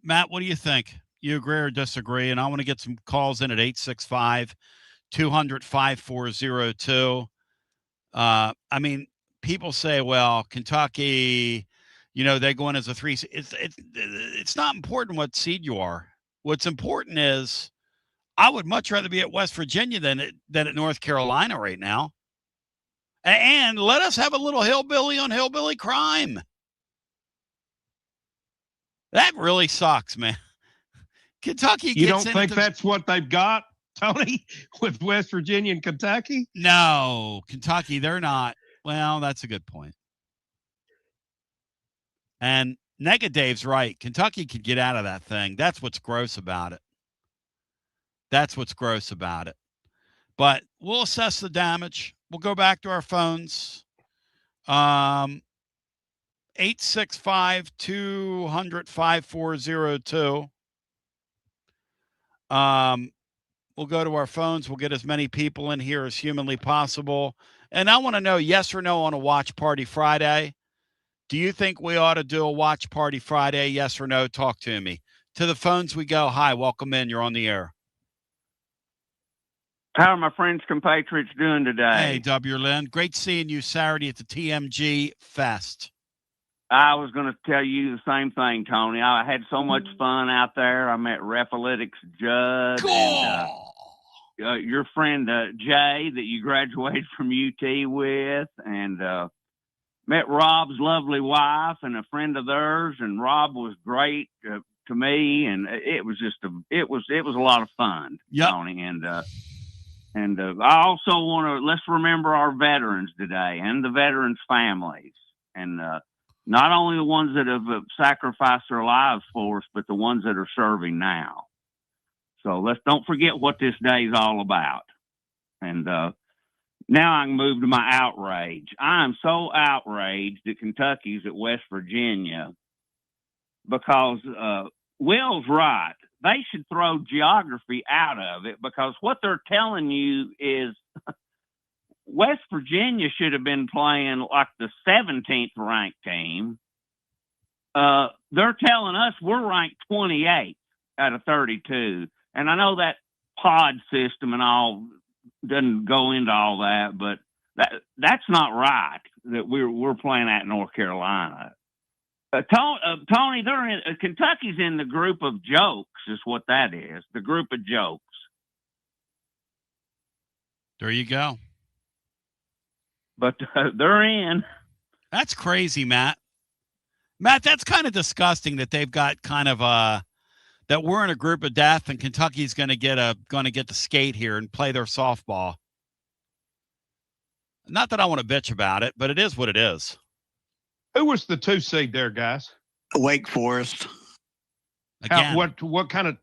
Matt, what do you think? You agree or disagree? And I want to get some calls in at 865-200-5402. I mean, people say, well, Kentucky, they go in as a 3. It's not important what seed you are. What's important is I would much rather be at West Virginia than at North Carolina right now. And let us have a little hillbilly on hillbilly crime. That really sucks, man. Kentucky gets You don't think that's what they've got, Tony, with West Virginia and Kentucky? No, Kentucky, they're not. Well, that's a good point. And Dave's right. Kentucky could get out of that thing. That's what's gross about it. But we'll assess the damage. We'll go back to our phones. 865-200-5402. We'll go to our phones. We'll get as many people in here as humanly possible. And I want to know yes or no on a watch party Friday. Do you think we ought to do a watch party Friday? Yes or no? Talk to me. To the phones we go. Hi, welcome in. You're on the air. How are my French compatriots doing today? Hey, W. Lynn. Great seeing you Saturday at the TMG Fest. I was going to tell you the same thing, Tony. I had so much fun out there. I met Refalytics Judd and your friend Jay that you graduated from UT with, and met Rob's lovely wife and a friend of theirs. And Rob was great to me, and it was just it was a lot of fun, Tony. And I also want to let's remember our veterans today and the veterans' families, and not only the ones that have sacrificed their lives for us, but the ones that are serving now. So let's don't forget what this day is all about. And now I can move to my outrage. I am so outraged that Kentucky's at West Virginia because Will's right. They should throw geography out of it, because what they're telling you is West Virginia should have been playing like the 17th ranked team. They're telling us we're ranked 28 out of 32. And I know that pod system and all doesn't go into all that, but that's not right that we're playing at North Carolina. Tony, Kentucky's in the group of jokes, is what that is. The group of jokes. There you go. But they're in. That's crazy, Matt. Matt, that's kind of disgusting that they've got kind of that we're in a group of death and Kentucky's going to get the skate here and play their softball. Not that I want to bitch about it, but it is what it is. Who was the 2 seed there, guys? Wake Forest. Again. What kind of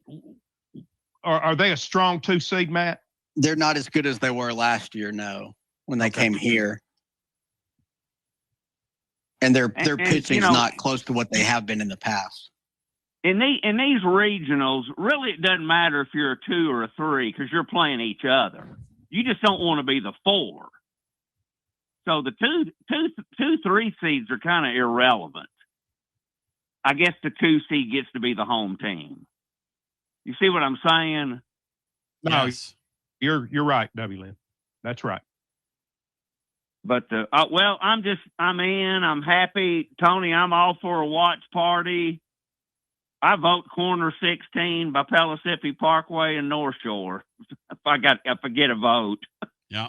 are they a strong 2 seed, Matt? They're not as good as they were last year, no, when they came here. And their pitching's not close to what they have been in the past. In these regionals, really it doesn't matter if you're a 2 or a 3 because you're playing each other. You just don't want to be the 4. So the 2-3 seeds are kind of irrelevant. I guess the 2 seed gets to be the home team. You see what I'm saying? No, yes. You're right, W. Lynn. That's right. But well, I'm in. I'm happy, Tony. I'm all for a watch party. I vote corner 16 by Pellissippi Parkway and North Shore. If I get a vote. Yeah.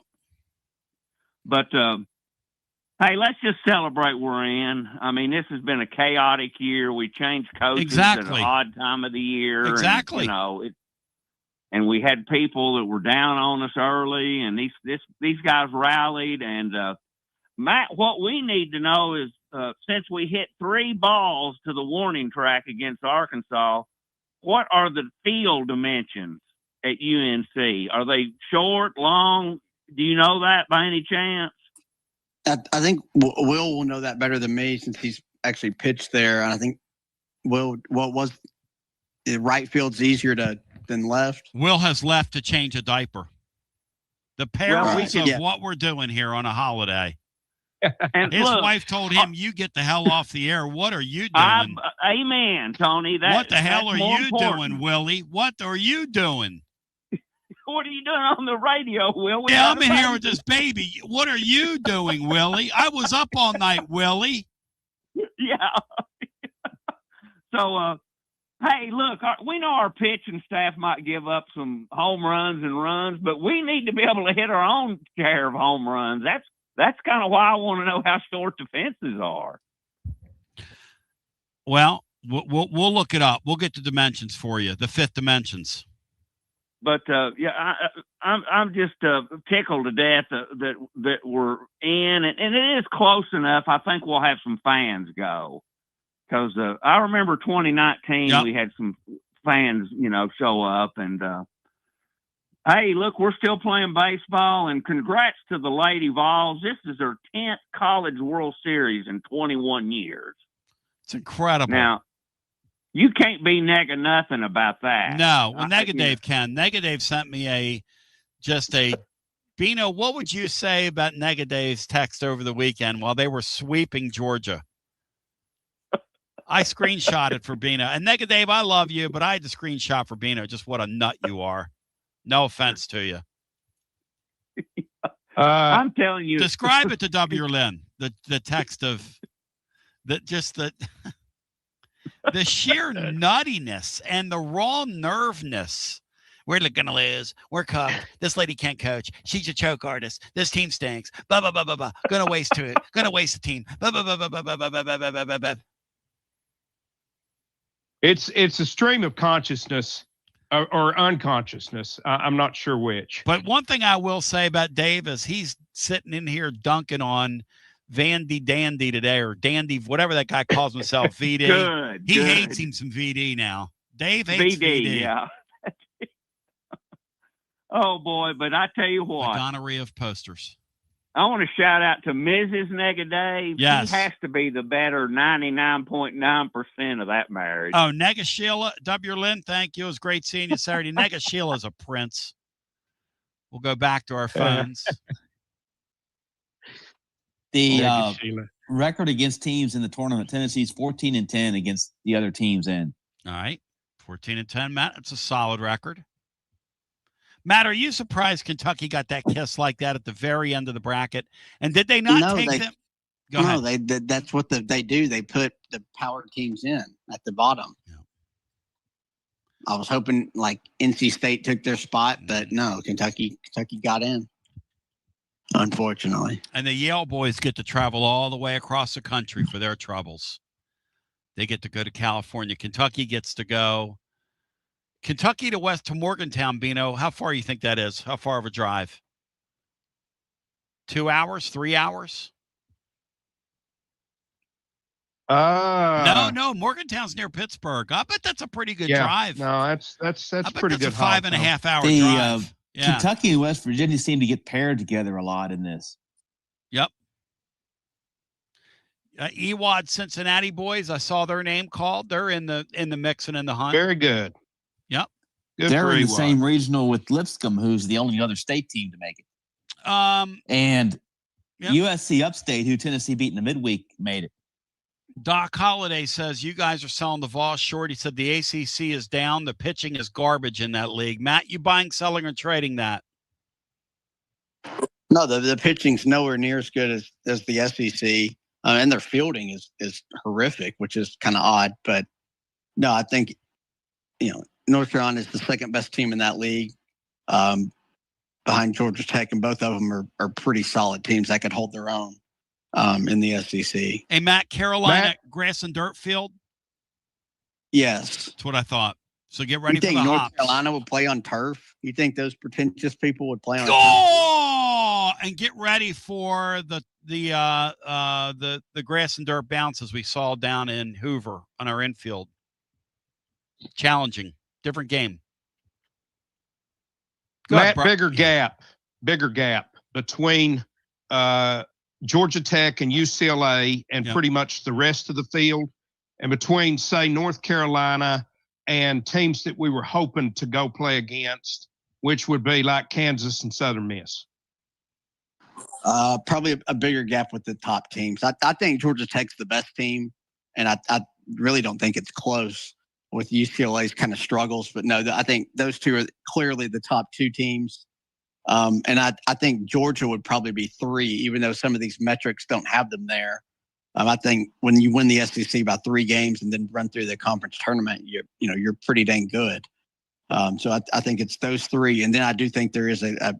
But hey, let's just celebrate we're in. I mean, this has been a chaotic year. We changed coaches at an odd time of the year. Exactly. And, and we had people that were down on us early, and these guys rallied. And Matt, what we need to know is since we hit 3 balls to the warning track against Arkansas, what are the field dimensions at UNC? Are they short, long? Do you know that by any chance? I think Will will know that better than me since he's actually pitched there. And I think right field's easier than left. Will has left to change a diaper. The perils of what we're doing here on a holiday. And his wife told him, "You get the hell off the air. What are you doing?" Amen, Tony. What the hell are you doing, Willie? What are you doing? What are you doing on the radio, Will? I'm in here with this baby. What are you doing, Willie? I was up all night, Willie. Yeah. So, hey, look, we know our pitching staff might give up some home runs and runs, but we need to be able to hit our own share of home runs. That's kind of why I want to know how short the fences are. Well, we'll look it up. We'll get the dimensions for you, the 5th dimensions. But yeah, I'm just tickled to death that we're in, and it is close enough. I think we'll have some fans go, because I remember 2019 we had some fans, show up, and hey, look, we're still playing baseball, and congrats to the Lady Vols. This is their 10th College World Series in 21 years. It's incredible. Now, you can't be nothing about that. No, well, Negative can. Negative sent me a Bino, what would you say about Negaday's text over the weekend while they were sweeping Georgia? I screenshotted for Bino. And Negative, I love you, but I had to screenshot for Bino. Just what a nut you are. No offense to you. I'm telling you. Describe it to W. Lynn, the text of the sheer nuttiness and the raw nerveness. We're going to lose. We're cooked. This lady can't coach. She's a choke artist. This team stinks. Blah, blah, blah, blah, blah. Going to waste to it. Going to waste the team. Blah, blah, blah, blah, blah, blah, blah, blah, blah, blah, blah, blah. It's a stream of consciousness or unconsciousness. I'm not sure which. But one thing I will say about Dave is he's sitting in here dunking on Vandy Dandy today, or Dandy, whatever that guy calls himself, VD. He hates him some VD now. Dave hates VD. Yeah. Oh, boy, but I tell you what. The gonorrhea of posters. I want to shout out to Mrs. Negative. Yes. She has to be the better 99.9% of that marriage. Oh, Nega Sheila, W. Lynn, thank you. It was great seeing you Saturday. Nega Sheila's a prince. We'll go back to our phones. The record against teams in the tournament, Tennessee's 14-10 against the other teams in. All right. 14-10, Matt. That's a solid record. Matt, are you surprised Kentucky got that kiss like that at the very end of the bracket? And did they not take them? Go ahead. That's what they do. They put the power teams in at the bottom. Yeah. I was hoping like NC State took their spot, but no, Kentucky got in, unfortunately. And the Yale boys get to travel all the way across the country for their troubles. They get to go to California. Kentucky gets to go. Kentucky to Morgantown, Bino, how far do you think that is? How far of a drive? 2 hours, 3 hours? No, Morgantown's near Pittsburgh. I bet that's a pretty good drive. No, that's pretty good. That's a 5.5 hour drive. Kentucky and West Virginia seem to get paired together a lot in this. Yep. Ewad Cincinnati boys, I saw their name called. They're in the mix and in the hunt. Very good. Yep. Good. They're in the same regional with Lipscomb, who's the only other state team to make it. And USC Upstate, who Tennessee beat in the midweek, made it. Doc Holliday says, you guys are selling the Voss short. He said the ACC is down. The pitching is garbage in that league. Matt, you buying, selling, or trading that? No, the pitching's nowhere near as good as the SEC. And their fielding is horrific, which is kind of odd. But no, I think, North Carolina is the second best team in that league, behind Georgia Tech, and both of them are pretty solid teams that could hold their own in the SEC. Hey, Matt, Carolina grass and dirt field? Yes. That's what I thought. So get ready for the North hops. Carolina would play on turf? You think those pretentious people would play on turf? And get ready for the grass and dirt bounces we saw down in Hoover on our infield. Challenging. Different game. Matt, bigger gap between Georgia Tech and UCLA and pretty much the rest of the field, and between, say, North Carolina and teams that we were hoping to go play against, which would be like Kansas and Southern Miss. Probably a bigger gap with the top teams. I think Georgia Tech's the best team, and I really don't think it's close with UCLA's kind of struggles. But no, I think those two are clearly the top two teams. And I think Georgia would probably be 3, even though some of these metrics don't have them there. I think when you win the SEC by 3 games and then run through the conference tournament, you're pretty dang good. So I think it's those 3. And then I do think there is a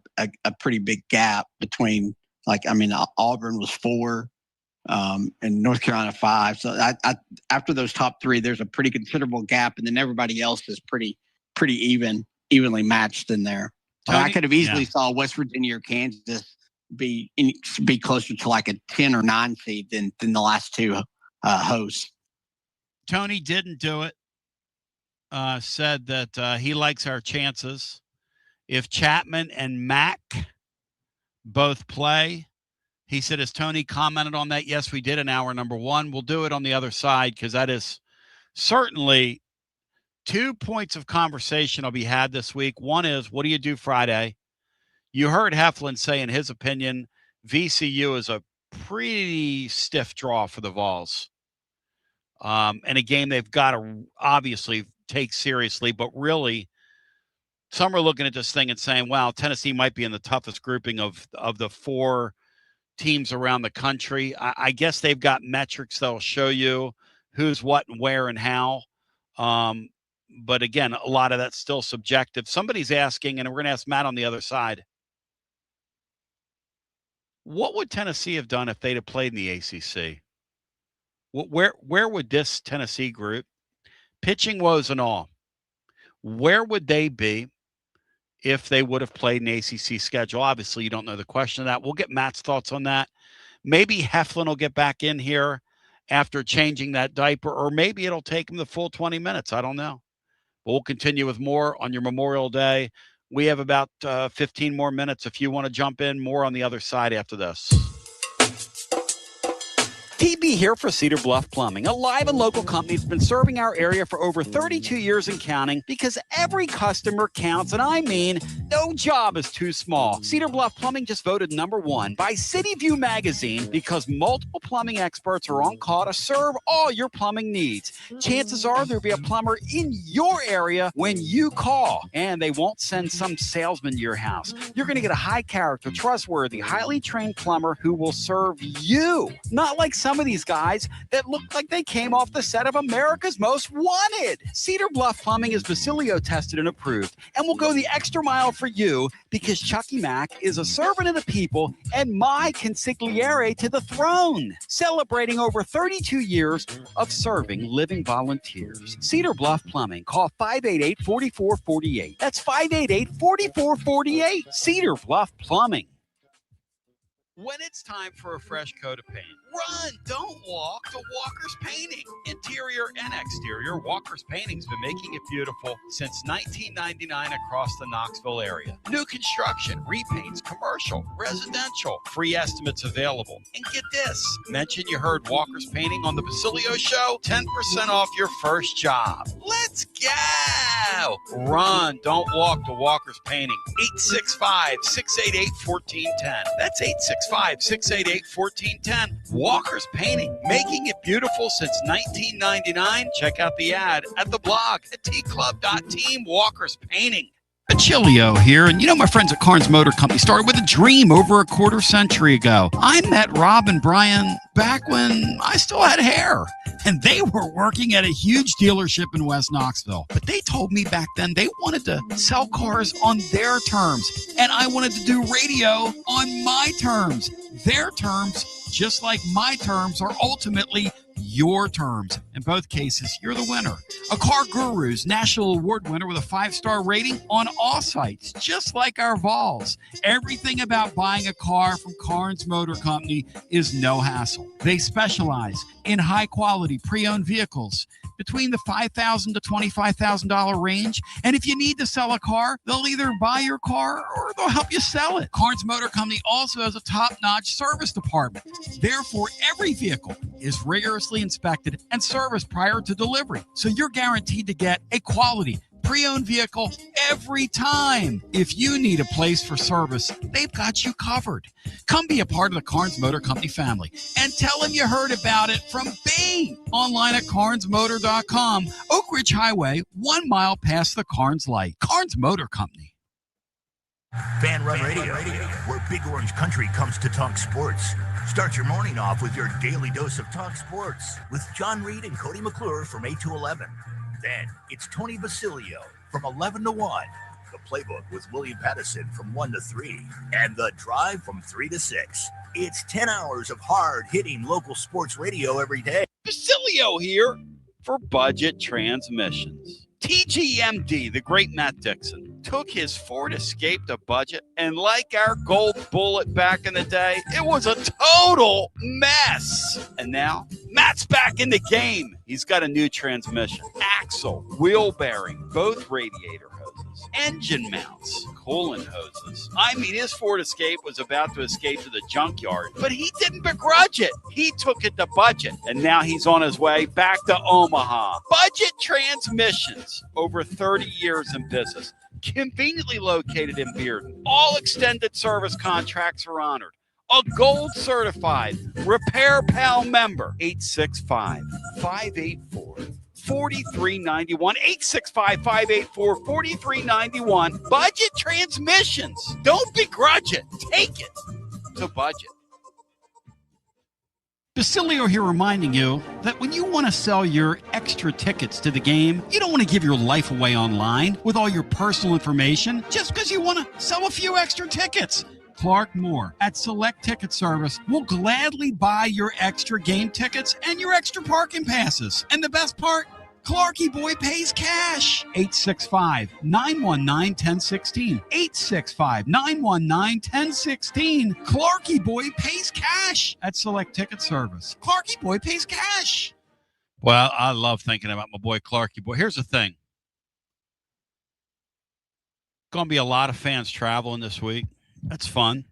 pretty big gap between, Auburn was 4, and North Carolina 5. So after those top 3, there's a pretty considerable gap, and then everybody else is pretty evenly matched in there. Tony, I could have easily saw West Virginia or Kansas be closer to like a 10 or 9 seed than the last 2 hosts. Tony didn't do it. Said that he likes our chances. If Chapman and Mack both play, he said, as Tony commented on that, yes, we did in hour number 1. We'll do it on the other side, because that is certainly 2 points of conversation will be had this week. One is, what do you do Friday? You heard Heflin say, in his opinion, VCU is a pretty stiff draw for the Vols. And a game they've got to obviously take seriously, but really, some are looking at this thing and saying, wow, Tennessee might be in the toughest grouping of the 4 teams around the country. I guess they've got metrics that'll show you who's what and where and how. But again, a lot of that's still subjective. Somebody's asking, and we're going to ask Matt on the other side, what would Tennessee have done if they'd have played in the ACC? Where would this Tennessee group, pitching woes and all, where would they be if they would have played an ACC schedule? Obviously, you don't know the question of that. We'll get Matt's thoughts on that. Maybe Heflin will get back in here after changing that diaper, or maybe it'll take him the full 20 minutes. I don't know. But we'll continue with more on your Memorial Day. We have about 15 more minutes if you want to jump in. More on the other side after this. TB here for Cedar Bluff Plumbing, a live and local company that's been serving our area for over 32 years and counting, because every customer counts, and I mean no job is too small. Cedar Bluff Plumbing just voted #1 by City View magazine because multiple plumbing experts are on call to serve all your plumbing needs. Chances are there'll be a plumber in your area when you call, and they won't send some salesman to your house. You're going to get a high character, trustworthy, highly trained plumber who will serve you, not like some of these guys that look like they came off the set of America's Most Wanted. Cedar Bluff Plumbing is Basilio tested and approved, and will go the extra mile for you because Chucky Mack is a servant of the people and my consigliere to the throne, celebrating over 32 years of serving living volunteers. Cedar Bluff Plumbing. Call 588-4448. That's 588-4448. Cedar Bluff Plumbing. When it's time for a fresh coat of paint, run, don't walk to Walker's Painting. Interior and exterior, Walker's Painting's been making it beautiful since 1999 across the Knoxville area. New construction, repaints, commercial, residential, free estimates available. And get this, mention you heard Walker's Painting on the Basilio Show, 10% off your first job. Let's go! Run, don't walk to Walker's Painting. 865-688-1410. That's 865-688-1410. Walker's Painting, making it beautiful since 1999. Check out the ad at the blog at tclub.team. Walker's Painting. Basilio here, and you know my friends at Carnes Motor Company started with a dream over a quarter century ago. I met Rob and Brian back when I still had hair, and they were working at a huge dealership in West Knoxville. But they told me back then they wanted to sell cars on their terms, and I wanted to do radio on my terms. Their terms, just like my terms, are ultimately your terms. In both cases, you're the winner. A Car Guru's National Award winner with a 5-star rating on all sites, just like our Vols. Everything about buying a car from Carnes Motor Company is no hassle. They specialize in high-quality pre-owned vehicles between the $5,000 to $25,000 range. And if you need to sell a car, they'll either buy your car or they'll help you sell it. Carnes Motor Company also has a top-notch service department. Therefore, every vehicle is rigorously inspected and serviced prior to delivery. So you're guaranteed to get a quality pre-owned vehicle every time. If you need a place for service, they've got you covered. Come be a part of the Carnes Motor Company family and tell them you heard about it from me. Online at carnesmotor.com, Oak Ridge Highway, 1 mile past the Carnes light. Carnes Motor Company. Fan Run Radio, where Big Orange Country comes to talk sports. Start your morning off with your daily dose of talk sports with John Reed and Cody McClure from 8 to 11. Then it's Tony Basilio from 11 to 1. The Playbook with William Pattison from 1 to 3. And The Drive from 3 to 6. It's 10 hours of hard-hitting local sports radio every day. Basilio here for Budget Transmissions. TGMD, the great Matt Dixon, took his Ford Escape to budget, and like our gold bullet back in the day, it was a total mess. And now, Matt's back in the game. He's got a new transmission, axle, wheel bearing, both radiator hoses, engine mounts, coolant hoses. I mean, his Ford Escape was about to escape to the junkyard, but he didn't begrudge it. He took it to budget, and now he's on his way back to Omaha. Budget Transmissions, over 30 years in business. conveniently located in Bearden. All extended service contracts are honored. A gold certified Repair Pal member. 865-584-4391. 865-584-4391. Budget Transmissions. Don't begrudge it. Take it to Budget. Basilio here reminding you that when you want to sell your extra tickets to the game, you don't want to give your life away online with all your personal information just because you want to sell a few extra tickets. Clark Moore at Select Ticket Service will gladly buy your extra game tickets and your extra parking passes. And the best part, Clarky Boy pays cash. 865-919-1016. 865-919-1016. Clarky Boy pays cash at Select Ticket Service. Clarky Boy pays cash. Well, I love thinking about my boy Clarky Boy. Here's the thing. Going to be a lot of fans traveling this week. That's fun.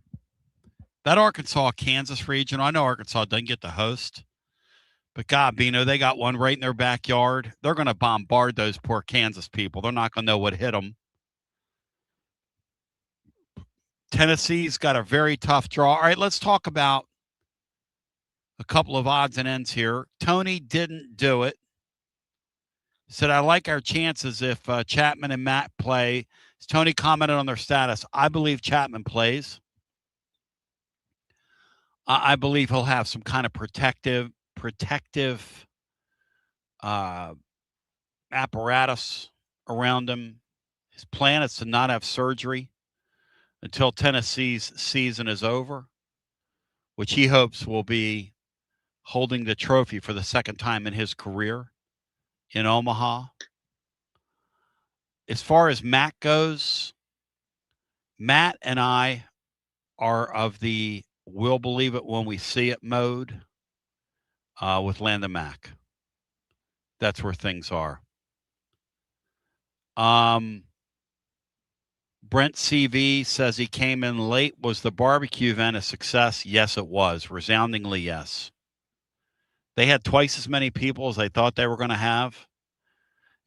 That Arkansas-Kansas region, I know Arkansas doesn't get to host. But God, Bino, they got one right in their backyard. They're going to bombard those poor Kansas people. They're not going to know what hit them. Tennessee's got a very tough draw. All right, let's talk about a couple of odds and ends here. Tony didn't do it. Said, I like our chances if Chapman and Matt play. Tony commented on their status. I believe Chapman plays. I believe he'll have some kind of protective apparatus around him. His plan is to not have surgery until Tennessee's season is over, which he hopes will be holding the trophy for the second time in his career in Omaha. As far as Matt goes, Matt and I are of the we'll believe it when we see it mode. With Landon Mack. That's where things are. Brent CV says he came in late. Was the barbecue event a success? Yes, it was. Resoundingly, yes. They had twice as many people as they thought they were going to have.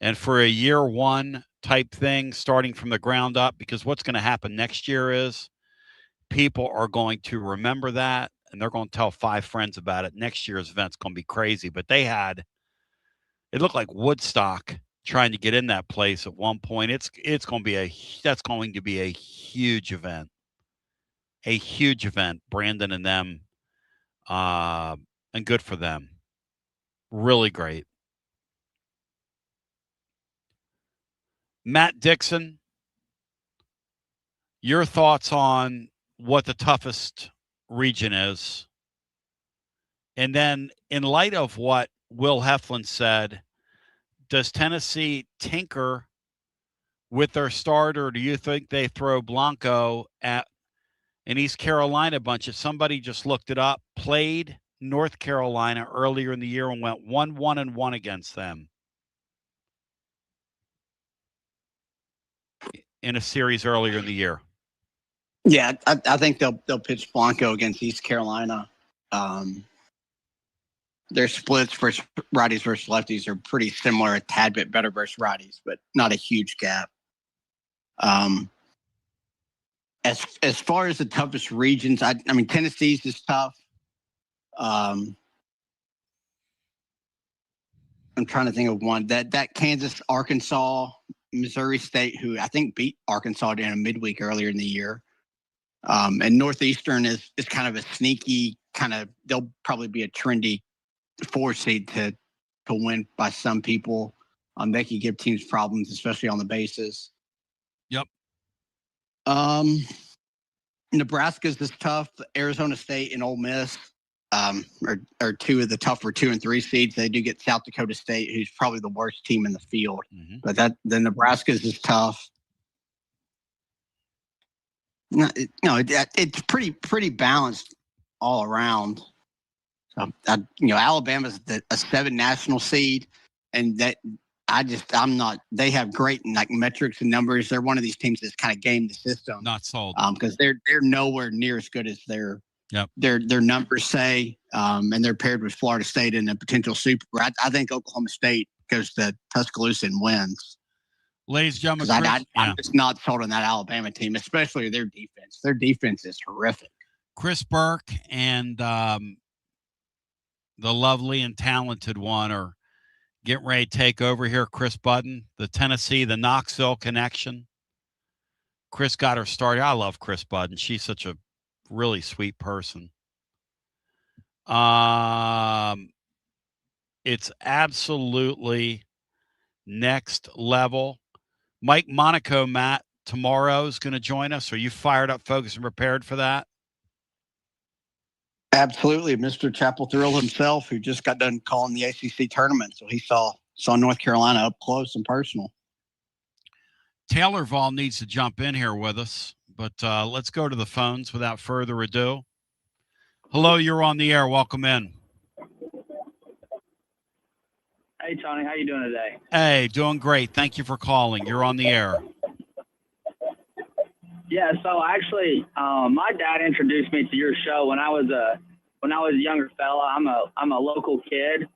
And for a year one type thing, starting from the ground up, because what's going to happen next year is people are going to remember that. And they're going to tell 5 friends about it. Next year's event's going to be crazy. But it looked like Woodstock trying to get in that place at one point. That's going to be a huge event. A huge event, Brandon and them. And good for them. Really great. Matt Dixon, your thoughts on what the toughest region is. And then in light of what Will Heflin said, does Tennessee tinker with their starter? Do you think they throw Blanco at an East Carolina bunch? If somebody just looked it up, played North Carolina earlier in the year and went 1-1-1 against them in a series earlier in the year. Yeah, I think they'll pitch Blanco against East Carolina. Their splits for righties versus lefties are pretty similar, a tad bit better versus righties, but not a huge gap. As far as the toughest regions, I mean Tennessee's is tough. I'm trying to think of one that Kansas, Arkansas, Missouri State, who I think beat Arkansas in a midweek earlier in the year. And Northeastern is kind of a sneaky they'll probably be a trendy 4 seed to win by some people. They can give teams problems, especially on the bases. Yep. Nebraska's is tough. Arizona State and Ole Miss are 2 of the tougher 2 and 3 seeds. They do get South Dakota State, who's probably the worst team in the field. Mm-hmm. But the Nebraska's is tough. It's pretty balanced all around. Alabama's a 7 national seed, and they have great metrics and numbers. They're one of these teams that's kind of game the system. Not sold. Because they're nowhere near as good as their numbers say. And they're paired with Florida State in a potential super. I think Oklahoma State goes to Tuscaloosa and wins. Ladies and gentlemen, I'm just not sold on that Alabama team, especially their defense. Their defense is horrific. Chris Burke and the lovely and talented one are getting ready to take over here. Chris Budden, the Tennessee, the Knoxville connection. Chris got her started. I love Chris Budden. She's such a really sweet person. It's absolutely next level. Mike Monaco, Matt, tomorrow is going to join us. Are you fired up, focused, and prepared for that? Absolutely. Mr. Chapel Thrill himself, who just got done calling the ACC tournament. So he saw North Carolina up close and personal. Taylor Vol needs to jump in here with us, but let's go to the phones without further ado. Hello, you're on the air. Welcome in. Hey, Tony. How you doing today? Hey, doing great. Thank you for calling. You're on the air. Yeah, so actually, my dad introduced me to your show when I was a younger fella. I'm a local kid.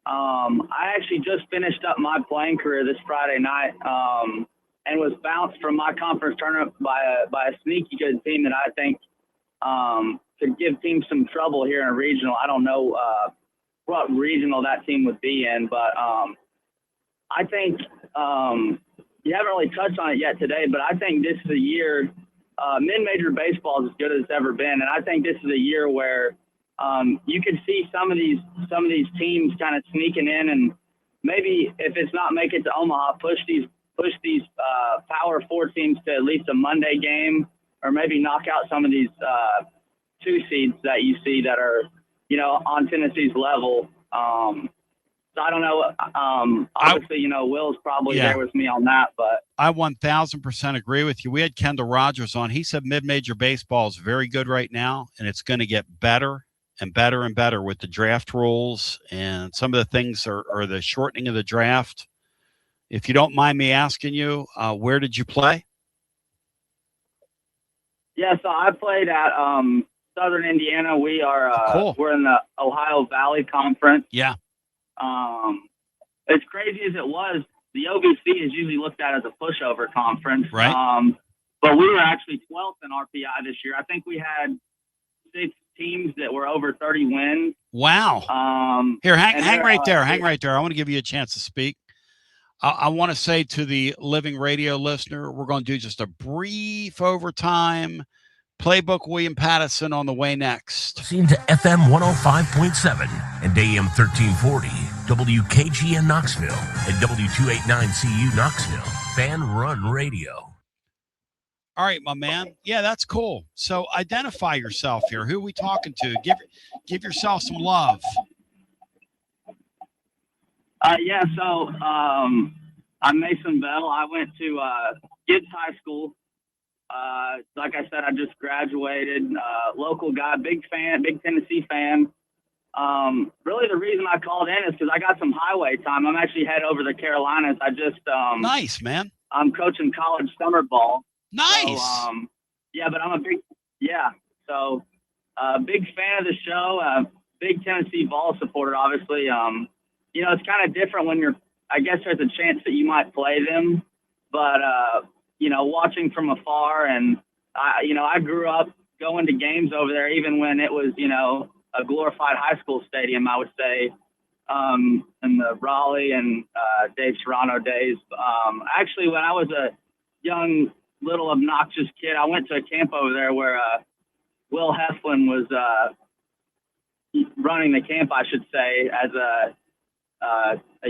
I actually just finished up my playing career this Friday night, and was bounced from my conference tournament by a sneaky good team that I think could give teams some trouble here in a regional. I don't know what regional that team would be in, but I think you haven't really touched on it yet today, but I think this is a year. Mid-major baseball is as good as it's ever been, and I think this is a year where you could see some of these teams kind of sneaking in, and maybe if it's not make it to Omaha, push these Power 4 teams to at least a Monday game, or maybe knock out some of these 2 seeds that you see that are on Tennessee's level. So I don't know. Obviously, Will's probably there with me on that, but I 1,000% agree with you. We had Kendall Rogers on. He said mid-major baseball is very good right now, and it's going to get better and better and better with the draft rules, and some of the things are the shortening of the draft. If you don't mind me asking you, where did you play? Yeah, so I played at Southern Indiana. We are we're in the Ohio Valley Conference. Yeah. As crazy as it was, the OVC is usually looked at as a pushover conference. Right. But we were actually 12th in RPI this year. I think we had 6 teams that were over 30 wins. Wow. Here, hang right there. Hang right there. I want to give you a chance to speak. I want to say to the living radio listener, we're going to do just a brief overtime. Playbook William Pattison on the way next. Listening to FM 105.7 and AM 1340, WKGN Knoxville and W289CU Knoxville, Fan Run Radio. All right, my man. Yeah, that's cool. So identify yourself here. Who are we talking to? Give yourself some love. Yeah, so I'm Mason Bell. I went to Gibbs High School. Like I said, I just graduated. Local guy, big fan, big Tennessee fan. Really, the reason I called in is because I got some highway time. I'm actually headed over to the Carolinas. I just nice, man. I'm coaching college summer ball. Nice. So, yeah, but I'm a big So, big fan of the show. Big Tennessee ball supporter, obviously. It's kind of different when I guess there's a chance that you might play them, but watching from afar, and I grew up going to games over there, even when it was, a glorified high school stadium, I would say, in the Raleigh and Dave Serrano days. Actually, when I was a young, little obnoxious kid, I went to a camp over there where Will Heflin was running the camp, I should say, as a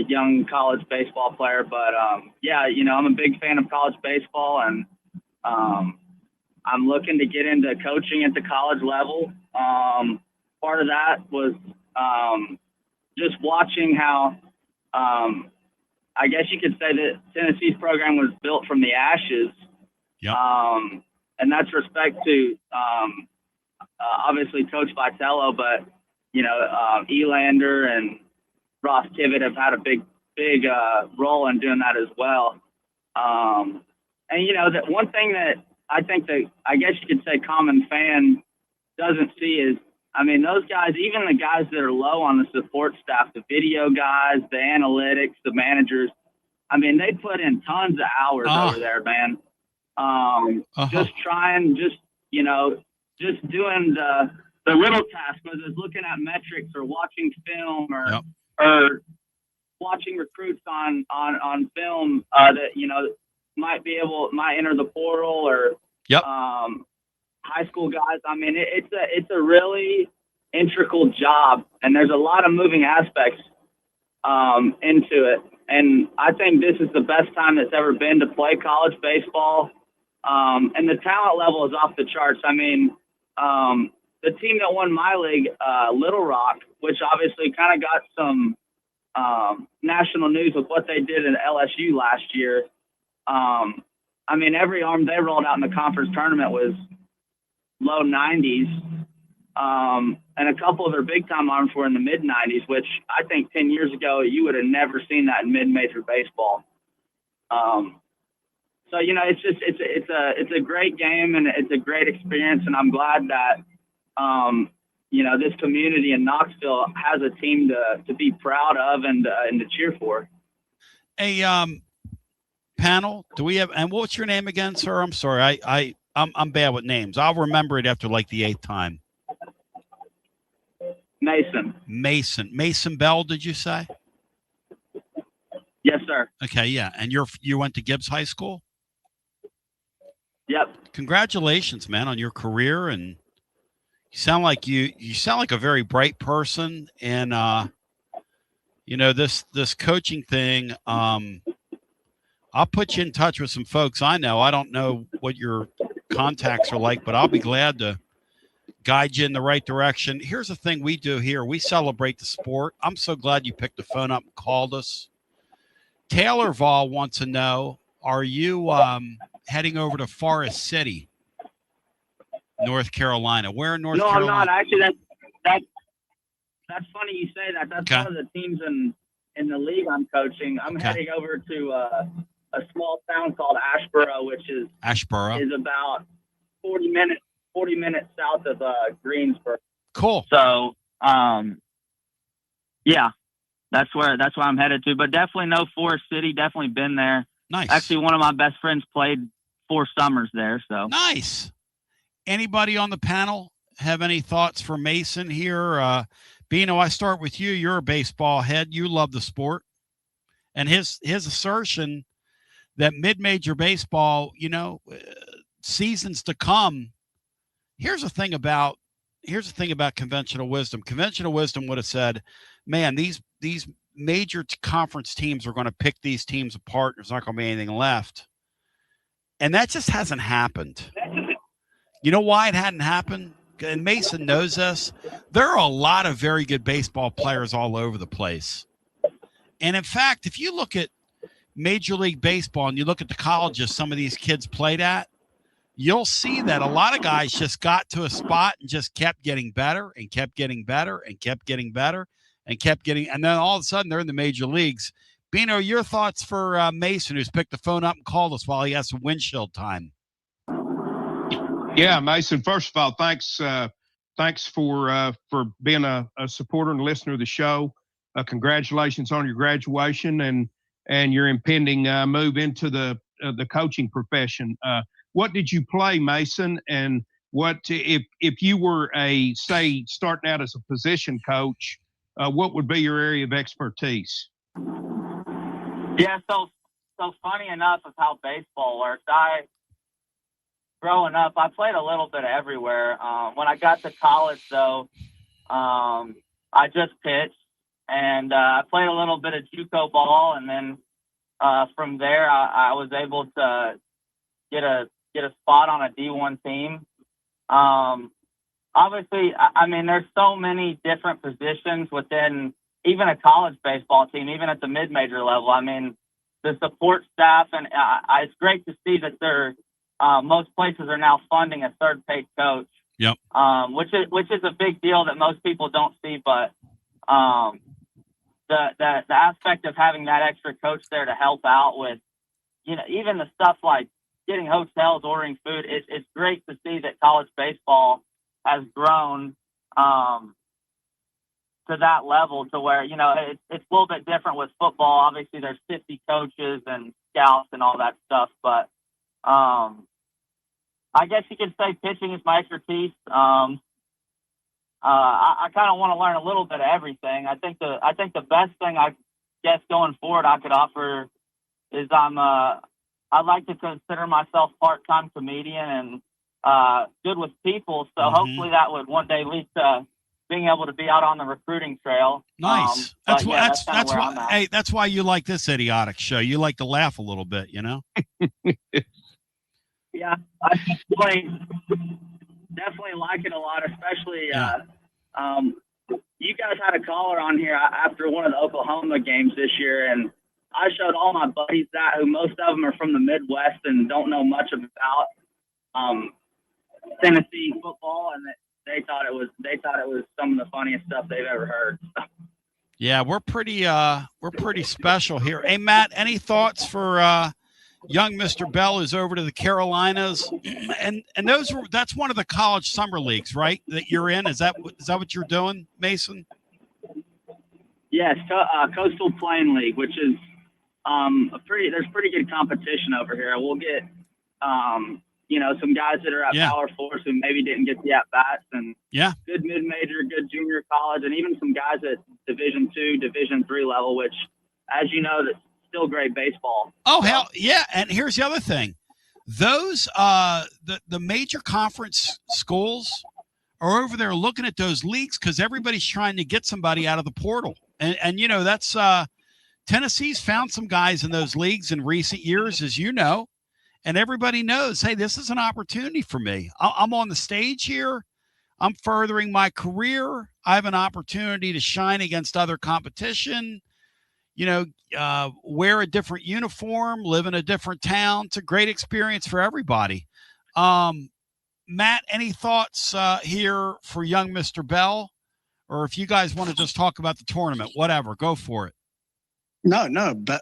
young college baseball player. But I'm a big fan of college baseball, and I'm looking to get into coaching at the college level. Part of that was just watching how I guess you could say that Tennessee's program was built from the ashes. Yep. And that's respect to obviously Coach Vitello, but Elander and Ross Kivett have had a big role in doing that as well. And that one thing that I think that I guess you could say common fan doesn't see is, those guys, even the guys that are low on the support staff, the video guys, the analytics, the managers, I mean, they put in tons of hours over there, man. Just trying, just doing the little tasks, whether it's looking at metrics or watching film or watching recruits on film that might enter the portal or high school guys. I mean, it's a really integral job, and there's a lot of moving aspects into it. And I think this is the best time that's ever been to play college baseball. And the talent level is off the charts. I mean, the team that won my league, Little Rock, which obviously kind of got some national news with what they did in LSU last year. I mean, every arm they rolled out in the conference tournament was low 90s. And a couple of their big-time arms were in the mid-90s, which I think 10 years ago you would have never seen that in mid-major baseball. So it's a great game and it's a great experience, and I'm glad that this community in Knoxville has a team to be proud of and to cheer for. Hey, panel, do we have? And what's your name again, sir? I'm sorry, I'm bad with names. I'll remember it after like the 8th time. Mason Bell, did you say? Yes, sir. Okay, yeah. And you went to Gibbs High School? Yep. Congratulations, man, on your career, and you sound like a very bright person, and this coaching thing, I'll put you in touch with some folks I know. I don't know what your contacts are like, but I'll be glad to guide you in the right direction. Here's the thing we do here. We celebrate the sport. I'm so glad you picked the phone up and called us. Taylor Vol wants to know, are you heading over to Forest City, North Carolina? Where in North Carolina? No, I'm not. Actually, that's funny you say that. That's one of the teams in the league I'm coaching. I'm heading over to a small town called Ashboro, which is about 40 minutes south of Greensboro. Cool. So, yeah, that's where I'm headed to. But definitely know Forest City. Definitely been there. Nice. Actually, one of my best friends played 4 summers there. So nice. Anybody on the panel have any thoughts for Mason here? Bino, I start with you. You're a baseball head. You love the sport, and his assertion that mid-major baseball, seasons to come. Here's the thing about conventional wisdom. Conventional wisdom would have said, man, these major conference teams are going to pick these teams apart. There's not going to be anything left. And that just hasn't happened. You know why it hadn't happened? And Mason knows this. There are a lot of very good baseball players all over the place. And in fact, if you look at Major League Baseball and you look at the colleges some of these kids played at, you'll see that a lot of guys just got to a spot and just kept getting better and kept getting better and kept getting better and kept getting, and then all of a sudden they're in the major leagues. Bino, your thoughts for Mason, who's picked the phone up and called us while he has some windshield time? Yeah, Mason, first of all, thanks for being a supporter and listener of the show. Congratulations on your graduation and your impending move into the coaching profession. What did you play, Mason? And what if you were starting out as a position coach, what would be your area of expertise? Yeah, so funny enough of how baseball works. Growing up, I played a little bit everywhere. When I got to college, though, I just pitched, and I played a little bit of JUCO ball, and then from there, I was able to get a spot on a D1 team. Obviously, I mean, there's so many different positions within even a college baseball team, even at the mid-major level. I mean, the support staff, and it's great to see that most places are now funding a third-paid coach. Yep. Which is a big deal that most people don't see, but the aspect of having that extra coach there to help out with, even the stuff like getting hotels, ordering food. It's great to see that college baseball has grown to that level to where, you know, it's a little bit different with football. Obviously, there's 50 coaches and scouts and all that stuff, but I guess you could say pitching is my expertise. I kind of want to learn a little bit of everything. I think the best thing I guess going forward I could offer is I like to consider myself part-time comedian and good with people. So hopefully that would one day lead to being able to be out on the recruiting trail. Nice. That's why. yeah, That's why. Hey, that's why you like this idiotic show. You like to laugh a little bit, you know. Yeah, I definitely like it a lot, especially. You guys had a caller on here after one of the Oklahoma games this year, and I showed all my buddies that, who most of them are from the Midwest and don't know much about Tennessee football, and they thought it was some of the funniest stuff they've ever heard. Yeah, we're pretty special here. Hey, Matt, any thoughts for young Mr. Bell who's over to the Carolinas? And that's one of the college summer leagues, right? That you're in. Is that what you're doing, Mason? Yes, Coastal Plain League, which is there's pretty good competition over here. We'll get some guys that are at Power Force who maybe didn't get the at bats, and good mid-major, good junior college, and even some guys at Division II, Division III level, which, as you know, that's still great baseball. Oh, hell yeah. And here's the other thing. Those the major conference schools are over there looking at those leagues because everybody's trying to get somebody out of the portal. And you know, that's Tennessee's found some guys in those leagues in recent years, as you know, and everybody knows, hey, this is an opportunity for me. I'm on the stage here. I'm furthering my career. I have an opportunity to shine against other competition, you know, wear a different uniform, live in a different town. It's a great experience for everybody. Matt, any thoughts here for young Mr. Bell? Or if you guys want to just talk about the tournament, whatever, go for it. No, but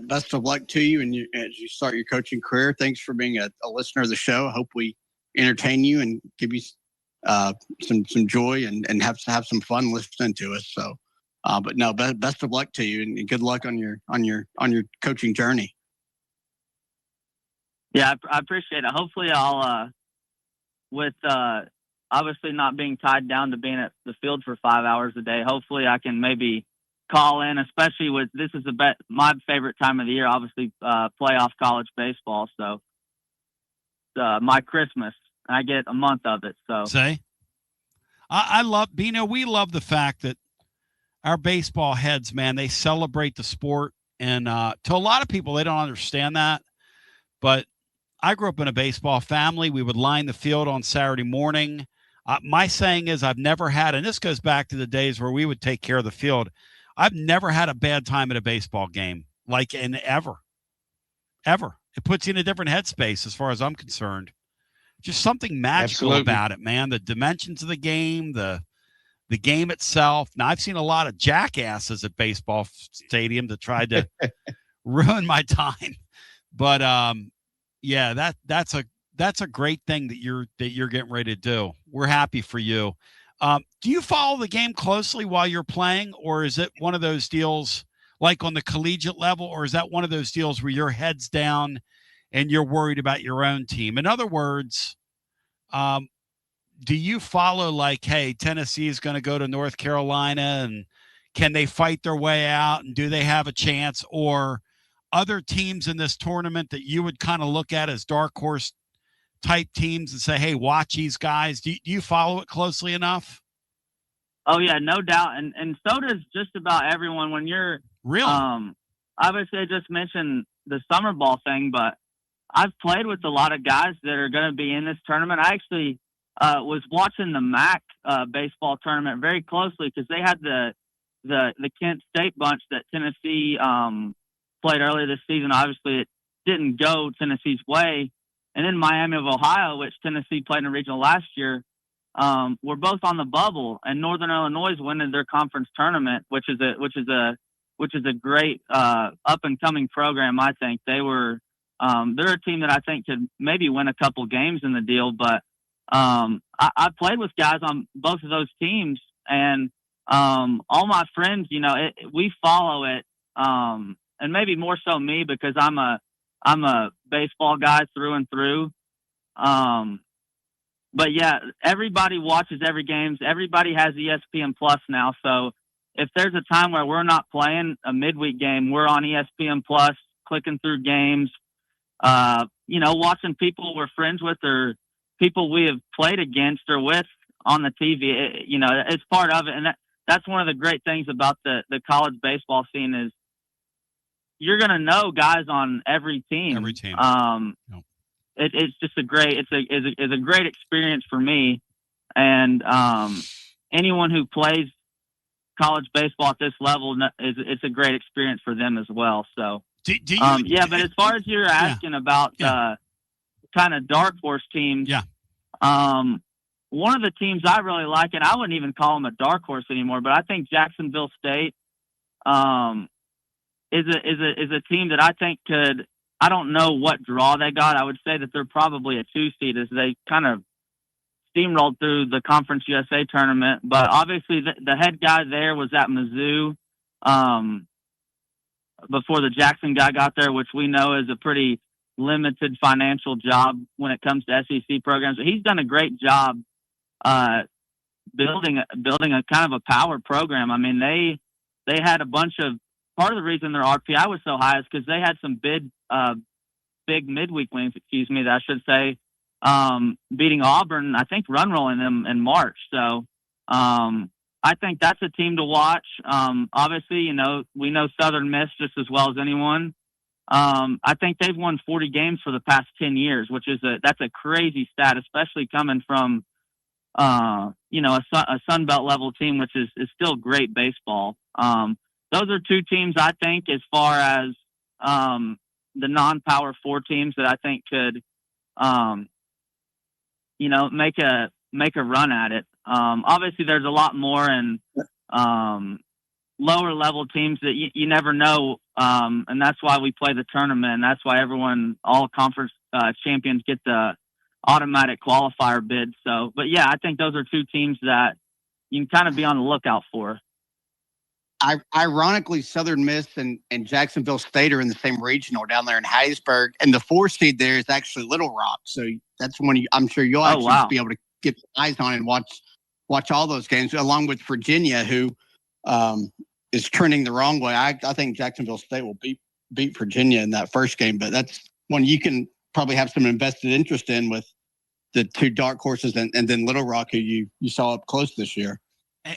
best of luck to you as you start your coaching career. Thanks for being a listener of the show. I hope we entertain you and give you some joy and have some fun listening to us. So, but no, best of luck to you and good luck on your coaching journey. Yeah, I appreciate it. Hopefully, I'll with obviously not being tied down to being at the field for 5 hours a day. Hopefully, I can maybe call in, especially with this is my favorite time of the year. Obviously, playoff college baseball. So, my Christmas, I get a month of it. So, I love Bino. We love the fact that our baseball heads, man, they celebrate the sport, and to a lot of people, they don't understand that. But I grew up in a baseball family. We would line the field on Saturday morning. My saying is I've never had, and this goes back to the days where we would take care of the field. I've never had a bad time at a baseball game, like in ever. It puts you in a different headspace as far as I'm concerned. Just something magical about it, man. The dimensions of the game, the game itself. Now, I've seen a lot of jackasses at baseball stadium that tried to ruin my time. But, yeah, that's a great thing that you're getting ready to do. We're happy for you. Do you follow the game closely while you're playing, or is it one of those deals like on the collegiate level, or is that one of those deals where your head's down and you're worried about your own team? In other words, do you follow like, hey, Tennessee is going to go to North Carolina, and can they fight their way out, and do they have a chance, or other teams in this tournament that you would kind of look at as dark horse type teams and say, hey, watch these guys? Do you follow it closely enough? Oh yeah, no doubt. And so does just about everyone. When you're really, obviously I just mentioned the summer ball thing, but I've played with a lot of guys that are going to be in this tournament. I actually was watching the MAC baseball tournament very closely because they had the Kent State bunch that Tennessee played earlier this season. Obviously, it didn't go Tennessee's way. And then Miami of Ohio, which Tennessee played in a regional last year, were both on the bubble. And Northern Illinois winning their conference tournament, which is a great up and coming program. I think they're a team that I think could maybe win a couple games in the deal. But I played with guys on both of those teams, and all my friends, we follow it, and maybe more so me because I'm a baseball guy through and through. But yeah, everybody watches every games. Everybody has ESPN Plus now, so if there's a time where we're not playing a midweek game, we're on ESPN Plus, clicking through games, watching people we're friends with or people we have played against or with on the TV. It's part of it, and that's one of the great things about the college baseball scene is you're going to know guys on every team. Every team. It's just a great experience for me, and anyone who plays college baseball at this level it's a great experience for them as well. So, do you, but as far as you're asking about kind of dark horse teams, one of the teams I really like, and I wouldn't even call them a dark horse anymore, but I think Jacksonville State is a team that I think could. I don't know what draw they got. I would say that they're probably a 2 seed as they kind of steamrolled through the Conference USA tournament. But obviously the head guy there was at Mizzou before the Jackson guy got there, which we know is a pretty limited financial job when it comes to SEC programs. But he's done a great job building a kind of a power program. I mean, they had a bunch of part of the reason their RPI was so high is because they had some big midweek wins, that I should say, beating Auburn, I think run rolling them in March. So I think that's a team to watch. Obviously, we know Southern Miss just as well as anyone. I think they've won 40 games for the past 10 years, which is that's a crazy stat, especially coming from a Sun Belt level team, which is still great baseball. Those are two teams I think, as far as the non-power 4 teams that I think could, make a run at it. Obviously, there's a lot more in lower level teams that you never know, and that's why we play the tournament. And that's why all conference champions get the automatic qualifier bid. So, but yeah, I think those are two teams that you can kind of be on the lookout for. Ironically, Southern Miss and Jacksonville State are in the same regional down there in Hattiesburg, and the 4 seed there is actually Little Rock. So that's one I'm sure you'll actually be able to get eyes on and watch all those games, along with Virginia, who is trending the wrong way. I think Jacksonville State will beat Virginia in that first game, but that's one you can probably have some invested interest in with the 2 dark horses and then Little Rock, who you saw up close this year.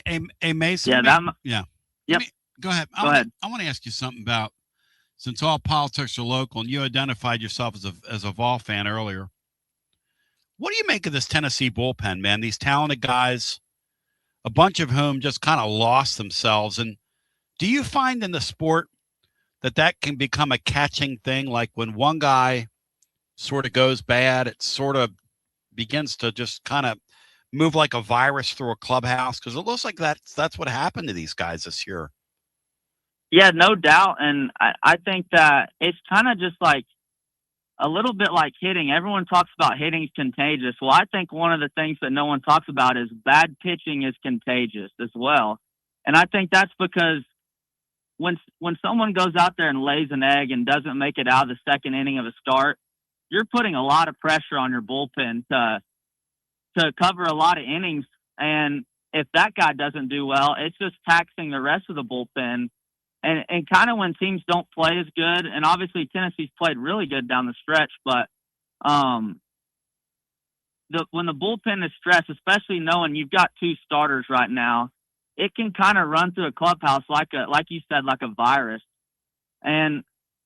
Hey Mason. Yeah. Yep. Go ahead. I want to ask you something about, since all politics are local, and you identified yourself as a Vol fan earlier. What do you make of this Tennessee bullpen, man? These talented guys, a bunch of whom just kind of lost themselves. And do you find in the sport that can become a catching thing? Like when one guy sort of goes bad, it sort of begins to just kind of move like a virus through a clubhouse? Because it looks like that's what happened to these guys this year. Yeah, no doubt. And I think that it's kind of just like a little bit like hitting. Everyone talks about hitting is contagious. Well, I think one of the things that no one talks about is bad pitching is contagious as well. And I think that's because when someone goes out there and lays an egg and doesn't make it out of the second inning of a start, you're putting a lot of pressure on your bullpen to cover a lot of innings. And if that guy doesn't do well, it's just taxing the rest of the bullpen. And kind of when teams don't play as good, and obviously Tennessee's played really good down the stretch, but when the bullpen is stressed, especially knowing you've got 2 starters right now, it can kind of run through a clubhouse like you said, like a virus. And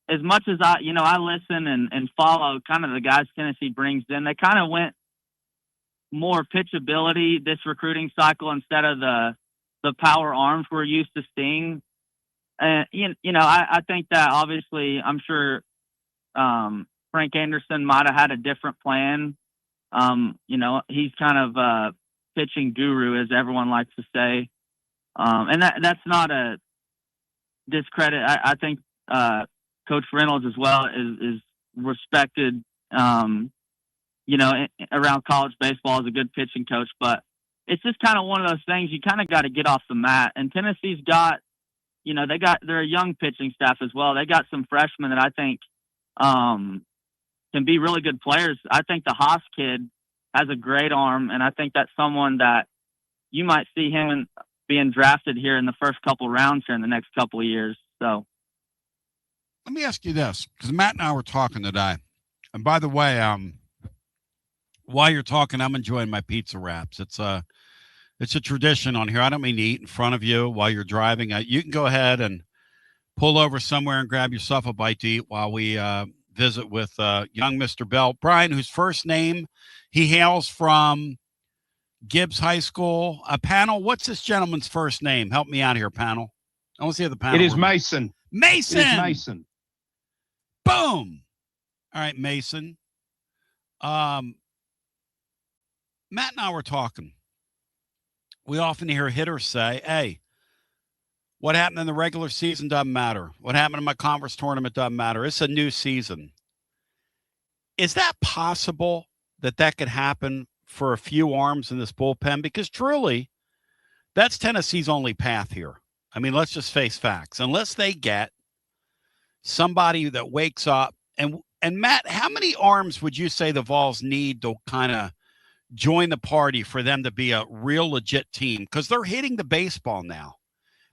as much as I listen and follow kind of the guys Tennessee brings in, they kind of went more pitchability this recruiting cycle instead of the power arms we're used to seeing. And I think that obviously I'm sure Frank Anderson might have had a different plan. He's kind of a pitching guru, as everyone likes to say, and that's not a discredit. I think Coach Reynolds as well is respected. Around college baseball as a good pitching coach, but it's just kind of one of those things you kind of got to get off the mat. And Tennessee's got, they're a young pitching staff as well. They got some freshmen that I think can be really good players. I think the Haas kid has a great arm, and I think that's someone that you might see him being drafted here in the first couple rounds here in the next couple of years. So let me ask you this, because Matt and I were talking today. And by the way, while you're talking, I'm enjoying my pizza wraps. It's a tradition on here. I don't mean to eat in front of you while you're driving. You can go ahead and pull over somewhere and grab yourself a bite to eat while we visit with young Mr. Bell. Brian, whose first name, he hails from Gibbs High School. Panel, what's this gentleman's first name? Help me out here, panel. I want to see how the panel. It is Mason. Mason. It is Mason. Boom. All right, Mason. Matt and I were talking. We often hear hitters say, hey, what happened in the regular season doesn't matter. What happened in my conference tournament doesn't matter. It's a new season. Is that possible that could happen for a few arms in this bullpen? Because truly, that's Tennessee's only path here. I mean, let's just face facts. Unless they get somebody that wakes up. And Matt, how many arms would you say the Vols need to kind of join the party for them to be a real legit team? Because they're hitting the baseball now.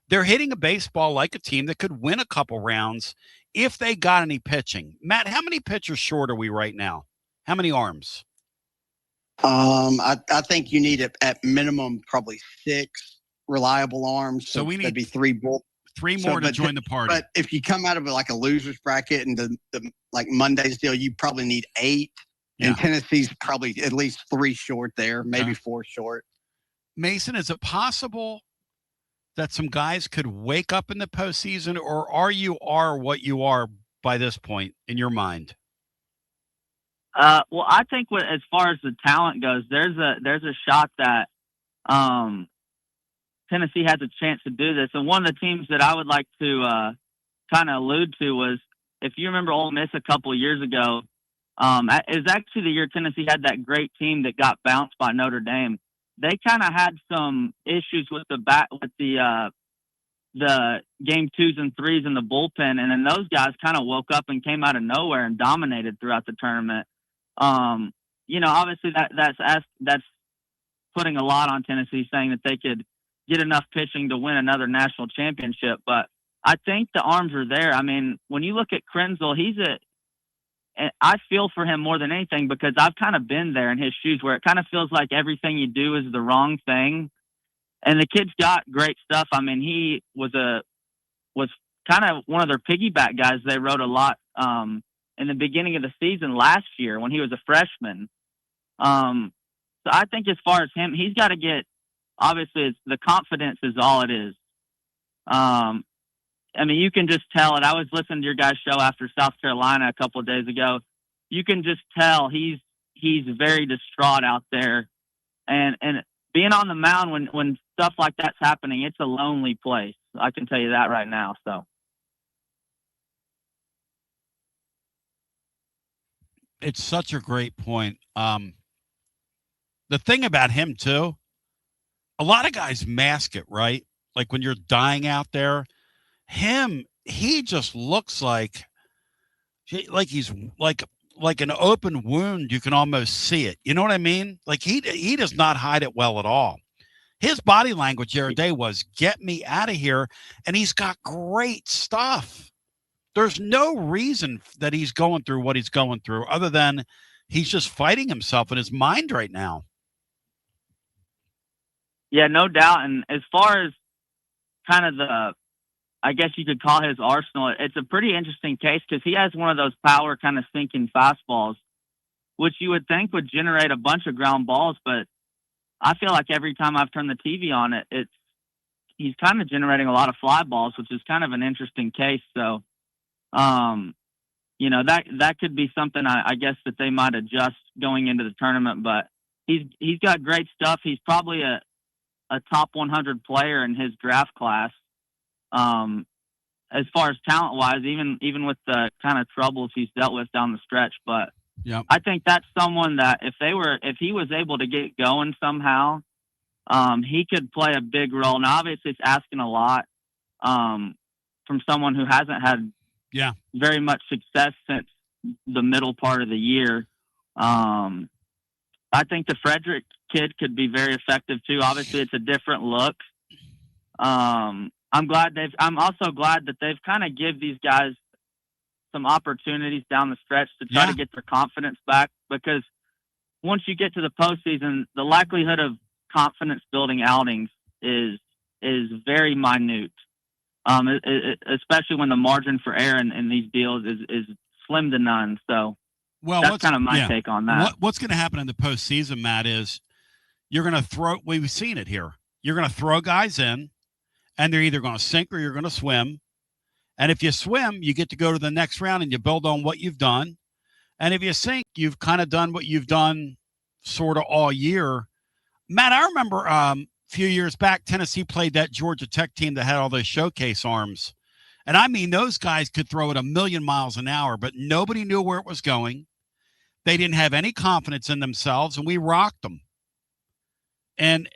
They're hitting a baseball like a team that could win a couple rounds if they got any pitching. Matt, how many pitchers short are we right now? How many arms? I think you need at minimum probably 6 reliable arms. So we need that'd be 3 three more to join the party. But if you come out of like a loser's bracket and the like Monday's deal, you probably need 8. Yeah. And Tennessee's probably at least 3 short there, maybe 4 short. Mason, is it possible that some guys could wake up in the postseason, or are what you are by this point in your mind? Well, I think as far as the talent goes, there's a shot that Tennessee has a chance to do this. And one of the teams that I would like to kind of allude to was, if you remember Ole Miss a couple of years ago, it was actually the year Tennessee had that great team that got bounced by Notre Dame. They kind of had some issues with the game 2s and 3s in the bullpen, and then those guys kind of woke up and came out of nowhere and dominated throughout the tournament. Obviously that's putting a lot on Tennessee, saying that they could get enough pitching to win another national championship. But I think the arms are there. I mean, when you look at Krenzel, I feel for him more than anything, because I've kind of been there in his shoes, where it kind of feels like everything you do is the wrong thing. And the kid's got great stuff. I mean, he was kind of one of their piggyback guys. They wrote a lot in the beginning of the season last year when he was a freshman. So I think as far as him, he's got to get, obviously the confidence is all it is. I mean, you can just tell it. I was listening to your guys' show after South Carolina a couple of days ago. You can just tell he's very distraught out there, and being on the mound when stuff like that's happening, it's a lonely place. I can tell you that right now. So it's such a great point. The thing about him too, a lot of guys mask it, right? Like when you're dying out there. He just looks like he's like an open wound. You can almost see it. You know what I mean? Like he does not hide it well at all. His body language the other day was, get me out of here. And he's got great stuff. There's no reason that he's going through what he's going through other than he's just fighting himself in his mind right now. Yeah, no doubt. And as far as kind of I guess you could call his arsenal, it's a pretty interesting case, because he has one of those power kind of sinking fastballs, which you would think would generate a bunch of ground balls. But I feel like every time I've turned the TV on he's kind of generating a lot of fly balls, which is kind of an interesting case. So, that could be something I guess that they might adjust going into the tournament. But he's got great stuff. He's probably a top 100 player in his draft class. As far as talent wise, even with the kind of troubles he's dealt with down the stretch. But yep. I think that's someone that if he was able to get going somehow, he could play a big role. Now, obviously, it's asking a lot from someone who hasn't had very much success since the middle part of the year. I think the Frederick kid could be very effective too. Obviously, it's a different look. I'm also glad that they've kind of give these guys some opportunities down the stretch to try to get their confidence back, because once you get to the postseason, the likelihood of confidence building outings is very minute. Especially when the margin for error in these deals is slim to none. So that's kind of my take on that. What's going to happen in the postseason, Matt, is you're going to throw, we've seen it here. You're going to throw guys in, and they're either going to sink or you're going to swim. And if you swim, you get to go to the next round and you build on what you've done. And if you sink, you've kind of done what you've done sort of all year. Matt, I remember a few years back, Tennessee played that Georgia Tech team that had all those showcase arms. And I mean, those guys could throw it 1,000,000 miles an hour, but nobody knew where it was going. They didn't have any confidence in themselves, and we rocked them. And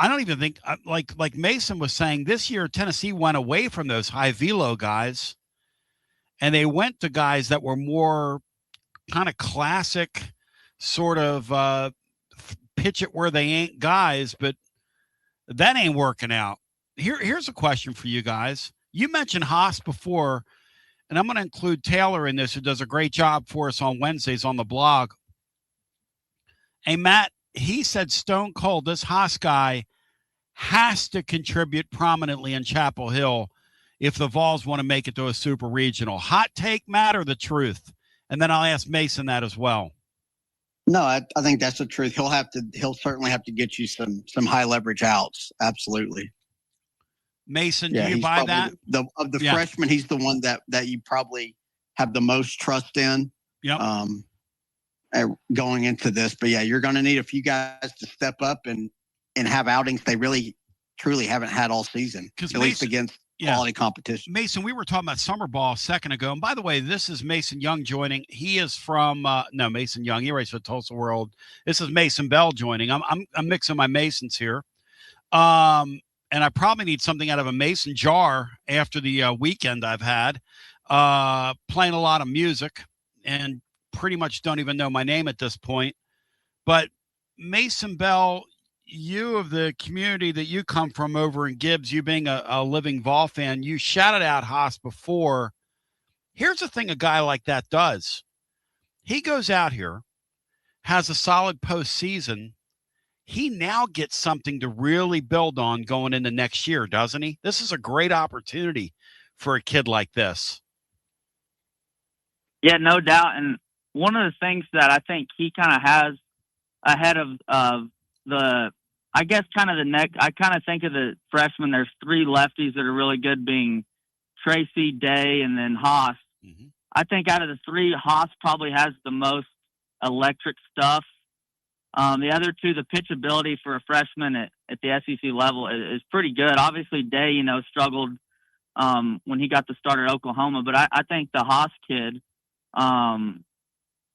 I don't even think, like Mason was saying, this year Tennessee went away from those high velo guys, and they went to guys that were more kind of classic, sort of pitch it where they ain't guys, but that ain't working out. Here's a question for you guys. You mentioned Haas before, and I'm going to include Taylor in this, who does a great job for us on Wednesdays on the blog. Hey, Matt, he said stone cold, this Haas guy has to contribute prominently in Chapel Hill if the Vols want to make it to a super regional. Hot take, Matt, or the truth? And then I'll ask Mason that as well. No, I think that's the truth. He'll certainly have to get you some high leverage outs. Absolutely. Mason, do you buy that? Of the freshmen, he's the one that you probably have the most trust in. Yep. Going into this, but yeah, you're going to need a few guys to step up and have outings they really truly haven't had all season, at least against quality competition. Mason, we were talking about summer ball a second ago, and by the way, this is Mason Young joining. He is from Mason Young. He writes for Tulsa World. This is Mason Bell joining. I'm mixing my Masons here, and I probably need something out of a Mason jar after the weekend I've had, playing a lot of music and pretty much don't even know my name at this point. But Mason Bell, you of the community that you come from over in Gibbs, you being a living Vol fan, you shouted out Haas before. Here's the thing a guy like that does. He goes out here, has a solid postseason. He now gets something to really build on going into next year, doesn't he? This is a great opportunity for a kid like this. Yeah, no doubt. And one of the things that I think he kind of has ahead of the, I guess, kind of the next, I kind of think of the freshmen, there's three lefties that are really good, being Tracy, Day, and then Haas. Mm-hmm. I think out of the three, Haas probably has the most electric stuff. The other two, the pitchability for a freshman at the SEC level is pretty good. Obviously, Day, struggled when he got the start at Oklahoma, but I think the Haas kid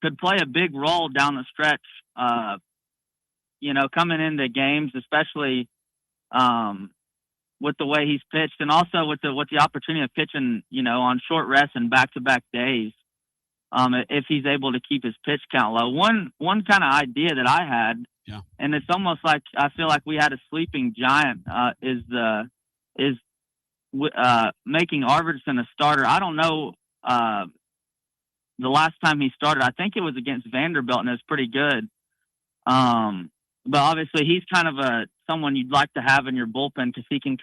could play a big role down the stretch, coming into games, especially with the way he's pitched, and also with the opportunity of pitching, on short rest and back-to-back days. If he's able to keep his pitch count low. One kind of idea that I had, and it's almost like I feel like we had a sleeping giant, is making Arvidsson a starter. I don't know the last time he started. I think it was against Vanderbilt, and it was pretty good. But obviously, he's kind of someone you'd like to have in your bullpen, because he can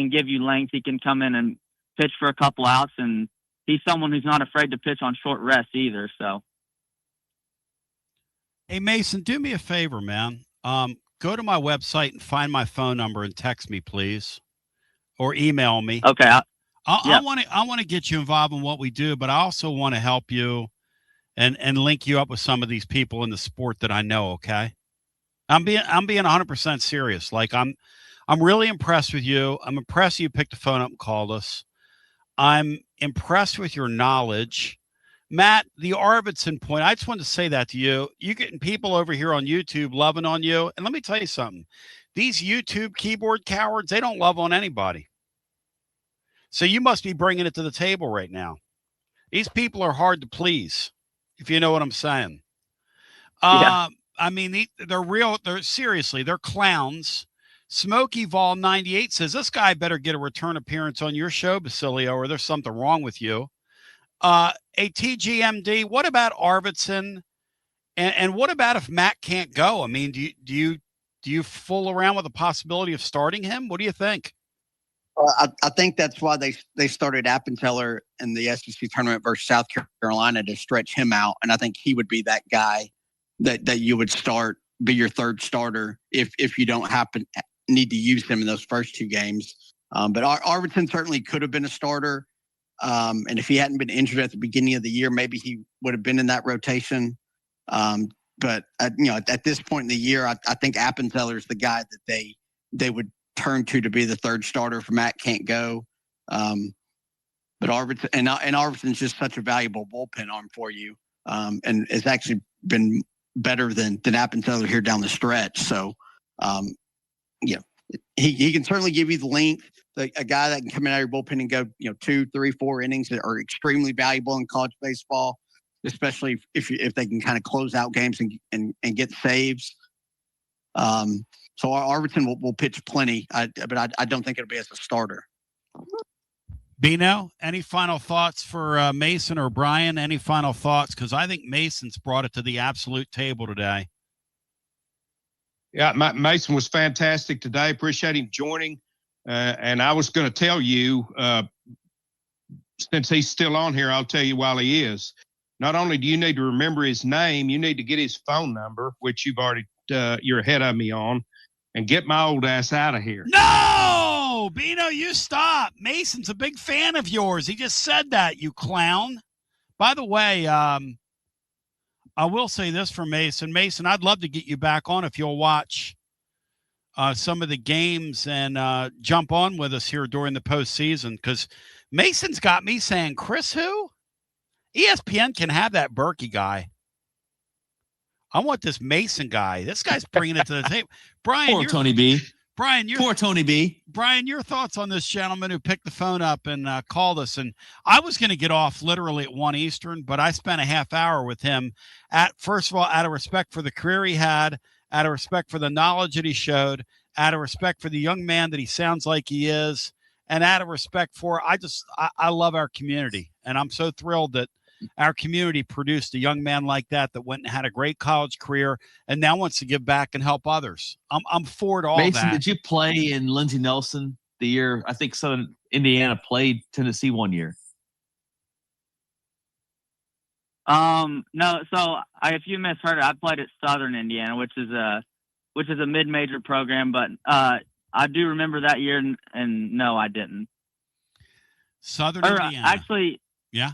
give you length. He can come in and pitch for a couple outs, and he's someone who's not afraid to pitch on short rest either. So, hey Mason, do me a favor, man. Go to my website and find my phone number and text me, please, or email me. Okay. I want to get you involved in what we do, but I also want to help you and link you up with some of these people in the sport that I know. Okay. I'm being 100% serious. Like I'm really impressed with you. I'm impressed you picked the phone up and called us. I'm impressed with your knowledge. Matt, the Arvidsson point, I just wanted to say that to you. You're getting people over here on YouTube loving on you. And let me tell you something. These YouTube keyboard cowards, they don't love on anybody. So you must be bringing it to the table right now. These people are hard to please, if you know what I'm saying. Yeah. I mean, they're real. Seriously, they're clowns. Smokey Vol 98 says, this guy better get a return appearance on your show, Basilio, or there's something wrong with you. A TGMD, what about Arvidsson? And what about if Matt can't go? I mean, do you fool around with the possibility of starting him? What do you think? I think that's why they started Appenteller in the SEC tournament versus South Carolina to stretch him out, and I think he would be that guy that you would start, be your third starter if you don't need to use him in those first two games. But Arvidsson certainly could have been a starter, and if he hadn't been injured at the beginning of the year, maybe he would have been in that rotation. But at this point in the year, I think Appenteller is the guy that they would turn to be the third starter if Matt can't go. But Arvidsson and Arvidsson's just such a valuable bullpen arm for you, and it's actually been better than Appenteller here down the stretch. So, he can certainly give you the length. A guy that can come in out of your bullpen and go 2, 3, 4 innings that are extremely valuable in college baseball, especially if they can kind of close out games and get saves. So Arvidsson will pitch plenty, but I don't think it'll be as a starter. Bino, any final thoughts for Mason or Brian? Any final thoughts? Because I think Mason's brought it to the absolute table today. Yeah, Mason was fantastic today. Appreciate him joining. And I was going to tell you, since he's still on here, I'll tell you while he is. Not only do you need to remember his name, you need to get his phone number, which you've already you're ahead of me on, and get my old ass out of here. No, Bino, you stop. Mason's a big fan of yours. He just said that, you clown. By the way, I will say this for Mason. Mason, I'd love to get you back on if you'll watch some of the games and jump on with us here during the postseason, because Mason's got me saying, Chris who? ESPN can have that Berkey guy. I want this Mason guy. This guy's bringing it to the table. Brian, poor Tony B. Brian, poor Tony B. Brian, your thoughts on this gentleman who picked the phone up and called us? And I was going to get off literally at 1 Eastern, but I spent a half hour with him. First of all, out of respect for the career he had, out of respect for the knowledge that he showed, out of respect for the young man that he sounds like he is, and out of respect for I love our community, and I'm so thrilled that our community produced a young man like that went and had a great college career and now wants to give back and help others. I'm for all Mason, that. did you play in Lindsey Nelson the year? I think Southern Indiana played Tennessee one year. No. So if you misheard it, I played at Southern Indiana, which is a mid-major program. But I do remember that year, and no, I didn't. Southern Indiana. Actually, yeah.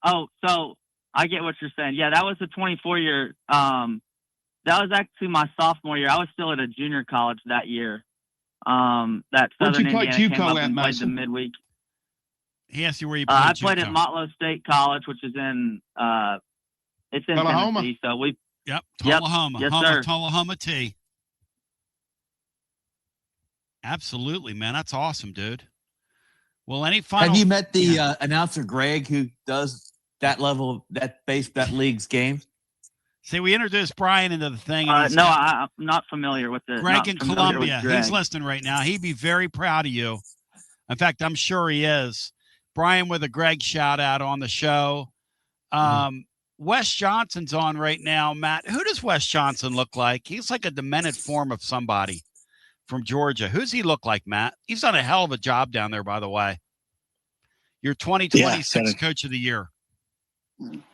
Oh, so I get what you're saying. Yeah, that was the 24-year. That was actually my sophomore year. I was still at a junior college that year. That Southern Indiana came up and played the midweek. He asked you where you played. I played at Motlow State College, which is it's in Tullahoma. Tennessee. So Tullahoma. Yes, sir. Tullahoma T. Absolutely, man. That's awesome, dude. Well, any final? Have you met the announcer Greg who does that level that league's games? See, we introduced Brian into the thing. No, I'm not familiar with it. Greg in Columbia. He's listening right now. He'd be very proud of you. In fact, I'm sure he is. Brian with a Greg shout out on the show. Wes Johnson's on right now. Matt, who does Wes Johnson look like? He's like a demented form of somebody from Georgia. Who's he look like, Matt? He's done a hell of a job down there, by the way. Your 2026 Coach of the Year.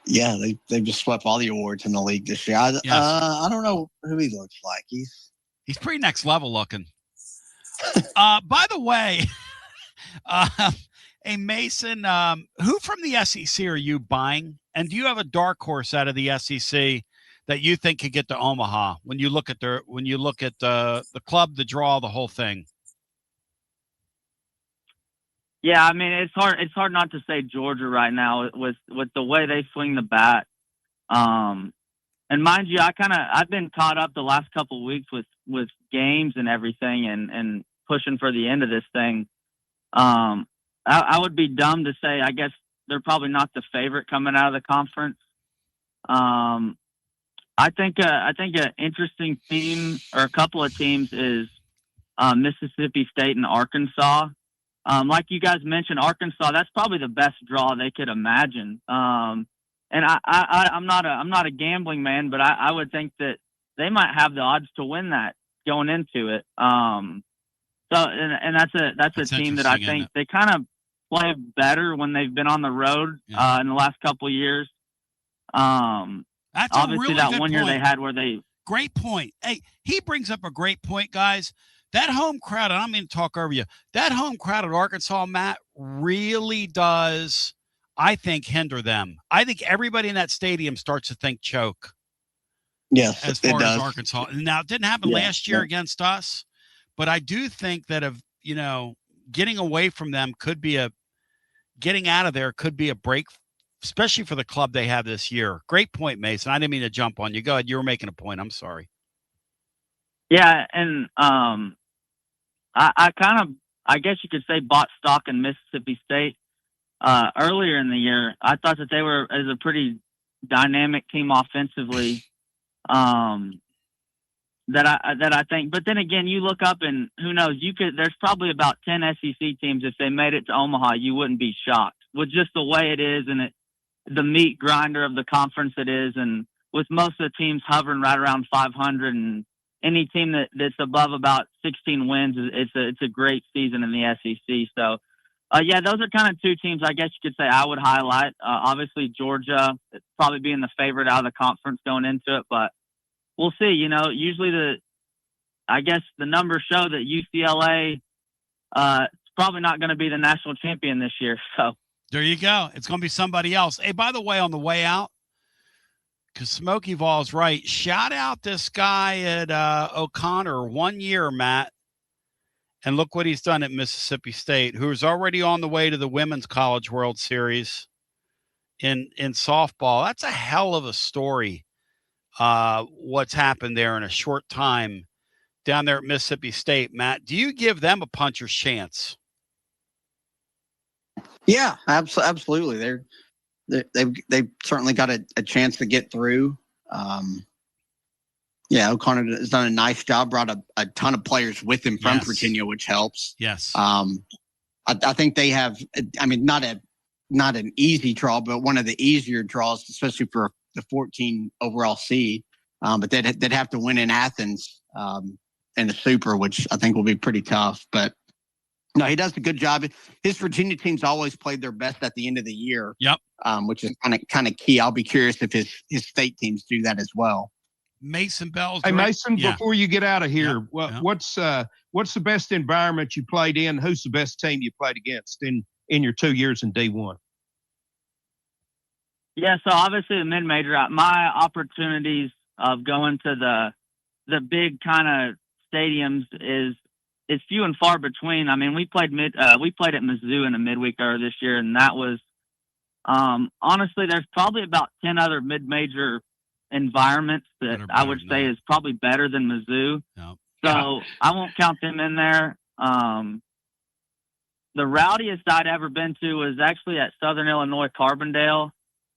Yeah, they've just swept all the awards in the league this year. I don't know who he looks like. He's pretty next level looking. By the way, hey Mason, who from the SEC are you buying? And do you have a dark horse out of the SEC that you think could get to Omaha when you look at the club, the draw, the whole thing? Yeah, I mean it's hard not to say Georgia right now with the way they swing the bat. And mind you, I've been caught up the last couple of weeks with games and everything and pushing for the end of this thing. I would be dumb to say, I guess they're probably not the favorite coming out of the conference. I think an interesting team or a couple of teams is Mississippi State and Arkansas. Like you guys mentioned, Arkansas, that's probably the best draw they could imagine. And I'm not a gambling man, but I would think that they might have the odds to win that going into it. That's a team that I think they kind of play better when they've been on the road in the last couple of years. That's obviously a really that good one year they had where they. Great point. Hey, he brings up a great point, guys. That home crowd, and I'm going to talk over you. That home crowd at Arkansas, Matt, really does, I think, hinder them. I think everybody in that stadium starts to think choke. Yes, as far as Arkansas. Now, it didn't happen last year against us, but I do think that getting away from them getting out of there could be a break, especially for the club they have this year. Great point, Mason. I didn't mean to jump on you. Go ahead. You were making a point. I'm sorry. Yeah, and I guess you could say bought stock in Mississippi State earlier in the year. I thought that they were as a pretty dynamic team offensively. That I think, but then again, you look up and who knows? There's probably about 10 SEC teams. If they made it to Omaha, you wouldn't be shocked with just the way it is and the meat grinder of the conference it is, and with most of the teams hovering right around 500 and any team that's above about 16 wins, it's a great season in the SEC. So, those are kind of two teams I guess you could say I would highlight. Obviously, Georgia probably being the favorite out of the conference going into it, but we'll see. Usually I guess the numbers show that UCLA is probably not going to be the national champion this year. So there you go. It's going to be somebody else. Hey, by the way, on the way out, because Smokey Ball's right, shout out this guy at O'Connor 1 year, Matt. And look what he's done at Mississippi State, who's already on the way to the Women's College World Series in softball. That's a hell of a story, what's happened there in a short time down there at Mississippi State. Matt, do you give them a puncher's chance? Yeah, absolutely. They've certainly got a chance to get through. O'Connor has done a nice job, brought a ton of players with him from Virginia, which helps. Yes. I think they have, not an easy draw, but one of the easier draws, especially for the 14 overall seed. But they'd have to win in Athens in the Super, which I think will be pretty tough. But no, he does a good job. His Virginia team's always played their best at the end of the year. Yep. Which is kind of key. I'll be curious if his state teams do that as well. Mason Bell's. Hey, Mason, before you get out of here, what's the best environment you played in? Who's the best team you played against in your 2 years in D1? Yeah, so obviously the mid-major, my opportunities of going to the big kind of stadiums is few and far between. I mean, we played at Mizzou in a midweek earlier this year, and that was honestly, there's probably about 10 other mid-major environments that I would say is probably better than Mizzou. Yep. So I won't count them in there. The rowdiest I'd ever been to was actually at Southern Illinois Carbondale.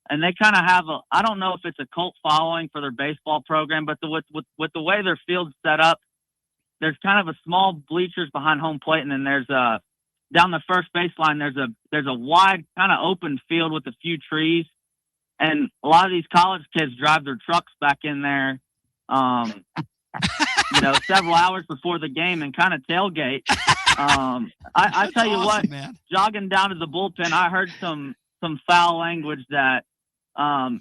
And they kind of have I don't know if it's a cult following for their baseball program, but with the way their field's set up, there's kind of a small bleachers behind home plate, and then there's down the first baseline, there's a wide kind of open field with a few trees. And a lot of these college kids drive their trucks back in there, several hours before the game and kind of tailgate. I tell you what, man. Jogging down to the bullpen, I heard some foul language that I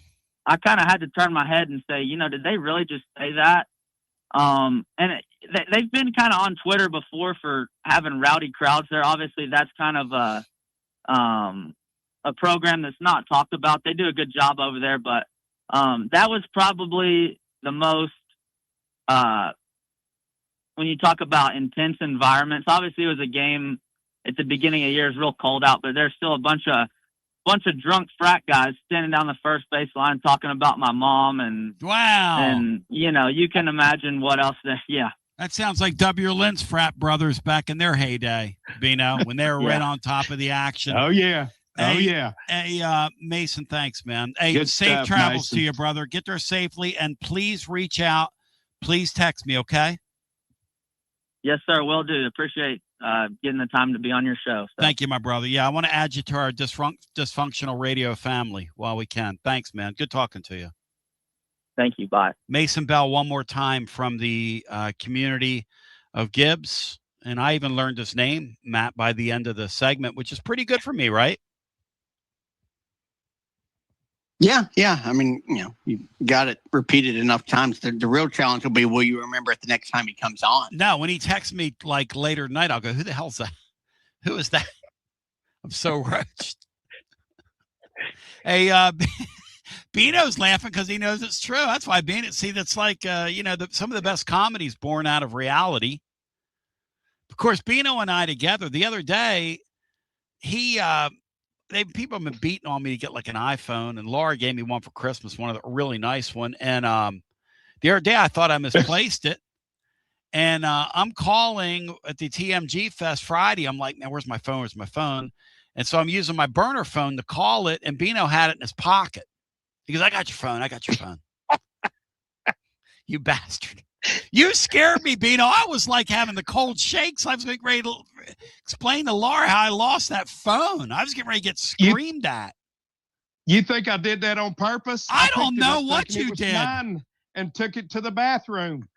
kind of had to turn my head and say, did they really just say that? They've been kind of on Twitter before for having rowdy crowds there. Obviously, that's kind of a program that's not talked about. They do a good job over there, but that was probably the most when you talk about intense environments. Obviously, it was a game at the beginning of the year. It's real cold out, but there's still a bunch of drunk frat guys standing down the first base line talking about my mom and wow, and you can imagine what else. Yeah. That sounds like W. Lynn's frat brothers back in their heyday, Bino, when they were right on top of the action. Oh, yeah. Hey, Mason, thanks, man. Hey, Good safe stuff, travels Mason. to you, brother. Get there safely, and please reach out. Please text me, okay? Yes, sir. Will do. Appreciate getting the time to be on your show. So. Thank you, my brother. Yeah, I want to add you to our dysfunctional radio family while we can. Thanks, man. Good talking to you. Thank you. Bye. Mason Bell, one more time from the community of Gibbs. And I even learned his name, Matt, by the end of the segment, which is pretty good for me, right? Yeah. I mean, you got it repeated enough times. The real challenge will be, will you remember it the next time he comes on? No, when he texts me like later tonight, I'll go, who the hell's that? Who is that? I'm so roached. Hey, Bino's laughing because he knows it's true. That's why Bino, see, that's like, some of the best comedies born out of reality. Of course, Bino and I together the other day, people have been beating on me to get like an iPhone, and Laura gave me one for Christmas, a really nice one. And the other day I thought I misplaced it. And I'm calling at the TMG Fest Friday. I'm like, man, where's my phone? Where's my phone? And so I'm using my burner phone to call it, and Bino had it in his pocket. He goes, I got your phone. You bastard. You scared me, Bino. I was like having the cold shakes. I was getting ready to explain to Laura how I lost that phone. I was getting ready to get screamed at. You think I did that on purpose? I don't know what you did. And took it to the bathroom.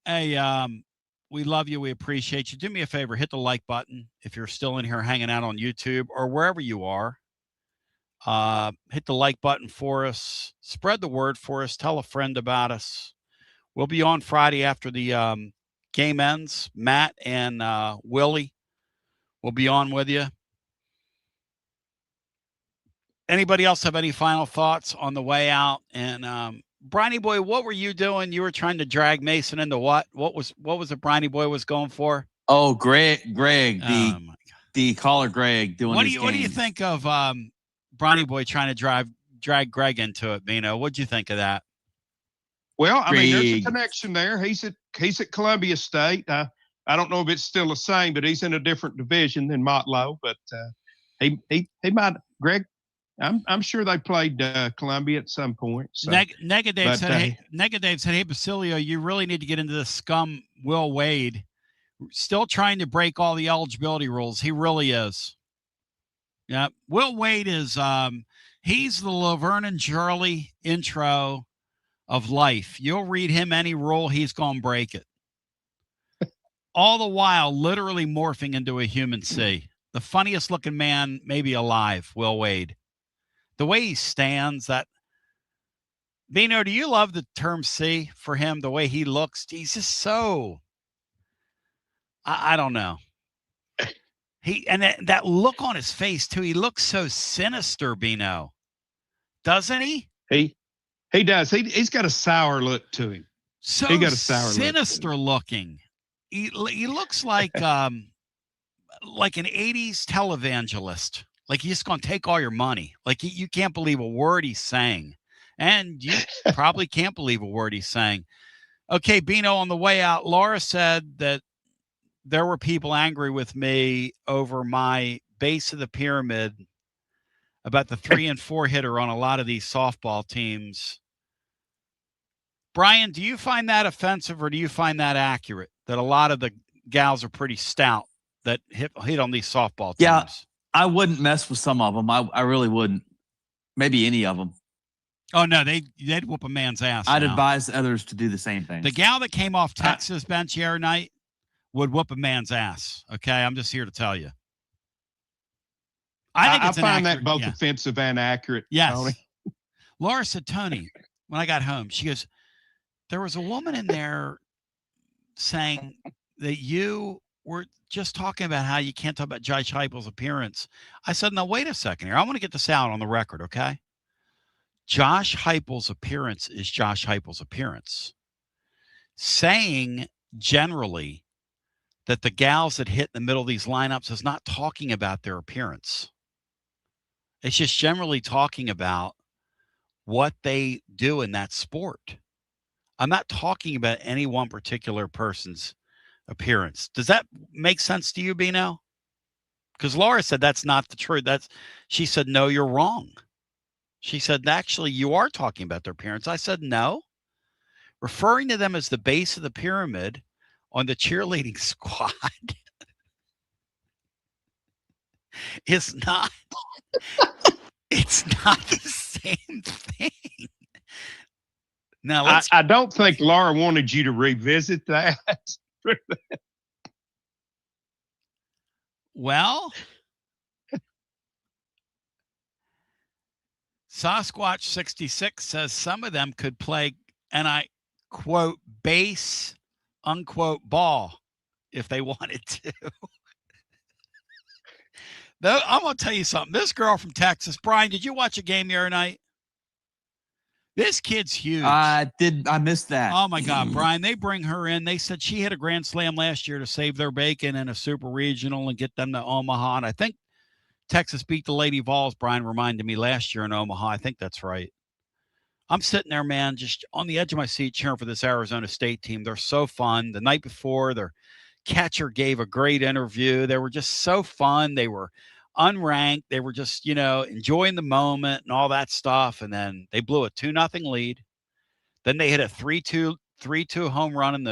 Hey, we love you. We appreciate you. Do me a favor. Hit the like button if you're still in here hanging out on YouTube or wherever you are. Hit the like button for us. Spread the word for us. Tell a friend about us. We'll be on Friday after the game ends. Matt and Willie will be on with you. Anybody else have any final thoughts on the way out? And Briny Boy, what were you doing? You were trying to drag Mason into what? What was the Briny Boy was going for? Oh, Greg, the caller Greg doing what do you think of Briny Boy trying to drag Greg into it, Bino? What'd you think of that? Well, I mean, there's a connection there. He's at Columbia State. I don't know if it's still the same, but he's in a different division than Motlow. But he might, Greg. I'm sure they played Columbia at some point. So. Negative said, hey, Basilio, you really need to get into this scum Will Wade. Still trying to break all the eligibility rules. He really is. Yeah, Will Wade is he's the Laverne and Shirley intro of life. You'll read him any rule, he's going to break it. All the while, literally morphing into a human C. The funniest looking man maybe alive, Will Wade. The way he stands, that Bino, do you love the term C for him? The way he looks, he's just so, I don't know. That look on his face too. He looks so sinister, Bino, doesn't he? He does. He's got a sour look to him. So he got a sour sinister looking. He looks like an 80s televangelist. Like he's just going to take all your money. Like you can't believe a word he's saying. And you probably can't believe a word he's saying. Okay, Bino, on the way out, Laura said that there were people angry with me over my base of the pyramid about the 3 and 4 hitter on a lot of these softball teams. Brian, do you find that offensive or do you find that accurate? That a lot of the gals are pretty stout that hit on these softball teams? Yeah. I wouldn't mess with some of them. I really wouldn't. Maybe any of them. Oh, no, they'd whoop a man's ass. I'd advise others to do the same thing. The gal that came off Texas bench the other night would whoop a man's ass. Okay, I'm just here to tell you. I find that both offensive and accurate. Yes. Tony. Laura said, Tony, when I got home, she goes, there was a woman in there saying that you were just talking about how you can't talk about Josh Heupel's appearance. I said, no, wait a second here. I want to get this out on the record, okay? Josh Heupel's appearance is Josh Heupel's appearance. Saying generally that the gals that hit in the middle of these lineups is not talking about their appearance. It's just generally talking about what they do in that sport. I'm not talking about any one particular person's appearance. Does that make sense to you, Bino? Because Laura said that's not the truth. She said, no, you're wrong. She said, actually, you are talking about their appearance. I said, no. Referring to them as the base of the pyramid on the cheerleading squad is not, it's not the same thing. Now, I don't think Laura wanted you to revisit that. Well, Sasquatch 66 says some of them could play, and I quote, base, unquote, ball if they wanted to. Though, I'm going to tell you something. This girl from Texas, Brian, did you watch a game the other night? This kid's huge. I missed that. Oh, my God, Brian, they bring her in. They said she hit a grand slam last year to save their bacon in a super regional and get them to Omaha. And I think Texas beat the Lady Vols, Brian reminded me, last year in Omaha. I think that's right. I'm sitting there, man, just on the edge of my seat cheering for this Arizona State team. They're so fun. The night before, their catcher gave a great interview. They were just so fun. They were unranked. They were just, enjoying the moment and all that stuff. And then they blew a 2-0 lead. Then they hit a 3-2 home run in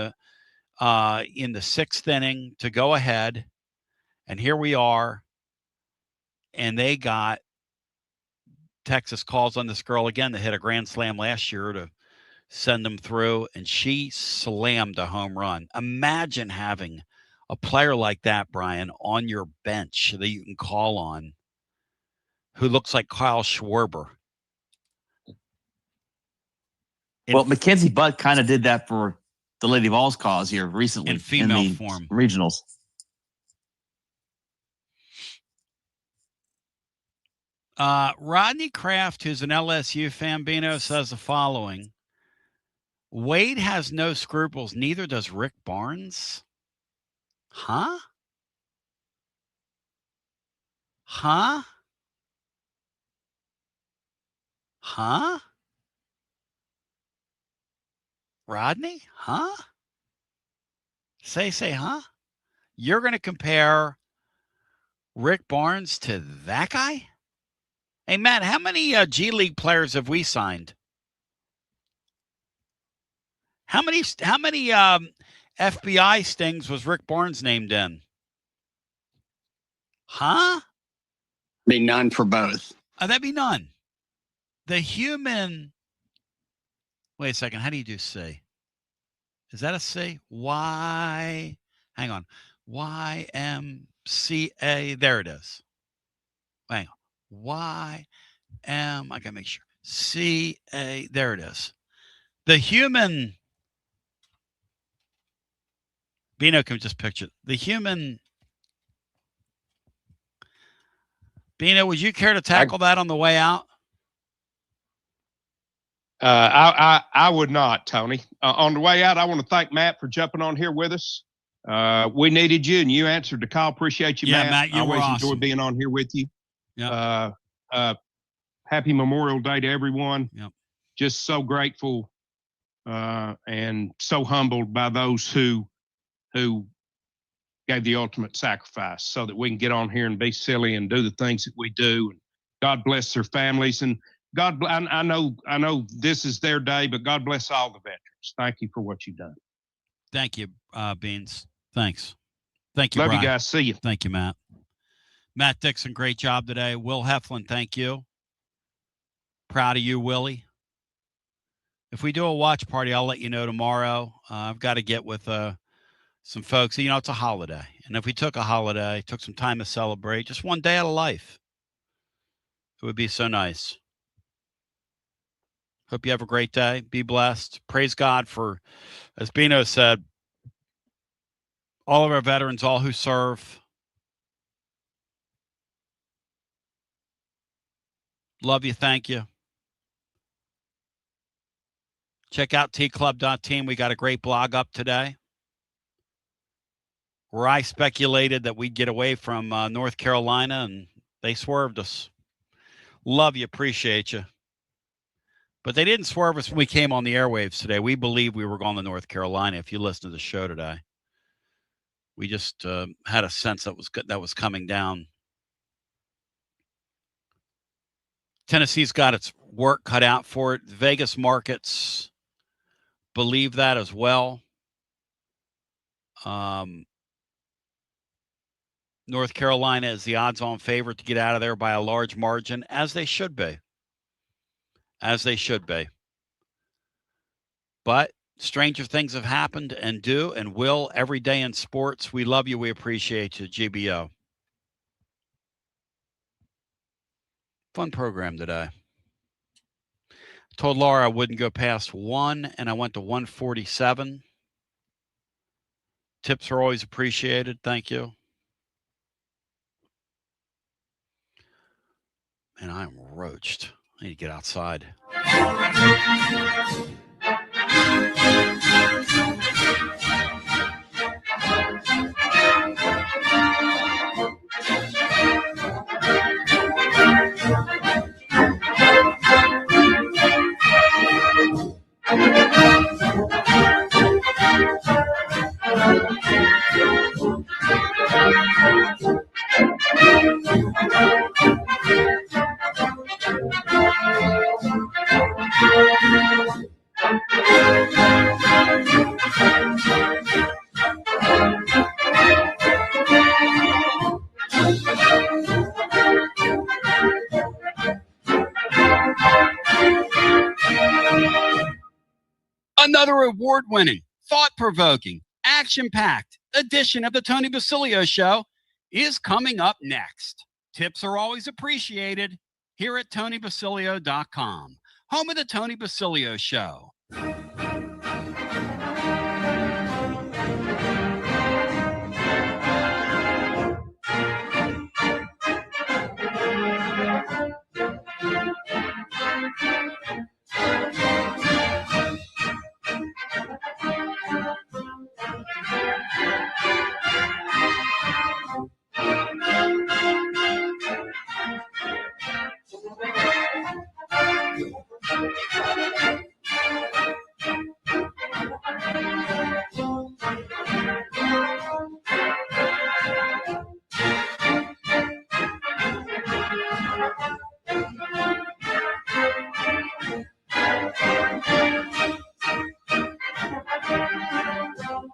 the sixth inning to go ahead. And here we are. And they got Texas calls on this girl again that hit a grand slam last year to send them through, and she slammed a home run. Imagine having a player like that, Brian, on your bench that you can call on who looks like Kyle Schwarber. Well, Mackenzie Buck kind of did that for the Lady Vols cause here recently in female the form. Regionals. Rodney Kraft, who's an LSU fan, Bino, says the following. Wade has no scruples. Neither does Rick Barnes. Huh? Huh? Huh? Rodney? Huh? Say, huh? You're going to compare Rick Barnes to that guy? Hey, Matt, how many G League players have we signed? How many FBI stings was Rick Barnes named in? Huh? Be none for both. That'd be none. The human. Wait a second. How do you do C? Is that a C? Y. Hang on. YMCA. There it is. Hang on. I gotta make sure. CA. There it is. The human. Bino can just picture it. The human. Bino, would you care to tackle that on the way out? I would not, Tony. On the way out, I want to thank Matt for jumping on here with us. We needed you, and you answered the call. Appreciate you, Matt. Matt. You always were enjoy awesome. being on here with you. Yep. Happy Memorial Day to everyone. Yep. Just so grateful and so humbled by those who gave the ultimate sacrifice so that we can get on here and be silly and do the things that we do. And God bless their families. And God, I know this is their day, but God bless all the veterans. Thank you for what you've done. Thank you, Beans. Thanks. Thank you, Love Brian. you guys. See you. Thank you, Matt. Matt Dixon, great job today. Will Heflin, thank you. Proud of you, Willie. If we do a watch party, I'll let you know tomorrow. I've got to get with some folks. It's a holiday. And if we took a holiday, took some time to celebrate, just one day out of life, it would be so nice. Hope you have a great day. Be blessed. Praise God for, as Bino said, all of our veterans, all who serve. Love you. Thank you. Check out tclub.team. We got a great blog up today where I speculated that we'd get away from North Carolina, and they swerved us. Love you. Appreciate you. But they didn't swerve us when we came on the airwaves today. We believed we were going to North Carolina. If you listen to the show today, we just had a sense that was coming down. Tennessee's got its work cut out for it. Vegas markets believe that as well. North Carolina is the odds-on favorite to get out of there by a large margin, as they should be. As they should be. But stranger things have happened and do and will every day in sports. We love you. We appreciate you, GBO. Fun program today. Told Laura I wouldn't go past 1, and I went to 147. Tips are always appreciated. Thank you. Man, I'm roached. I need to get outside. Another award-winning, thought-provoking, action-packed edition of the Tony Basilio Show is coming up next. Tips are always appreciated here at TonyBasilio.com, home of the Tony Basilio Show.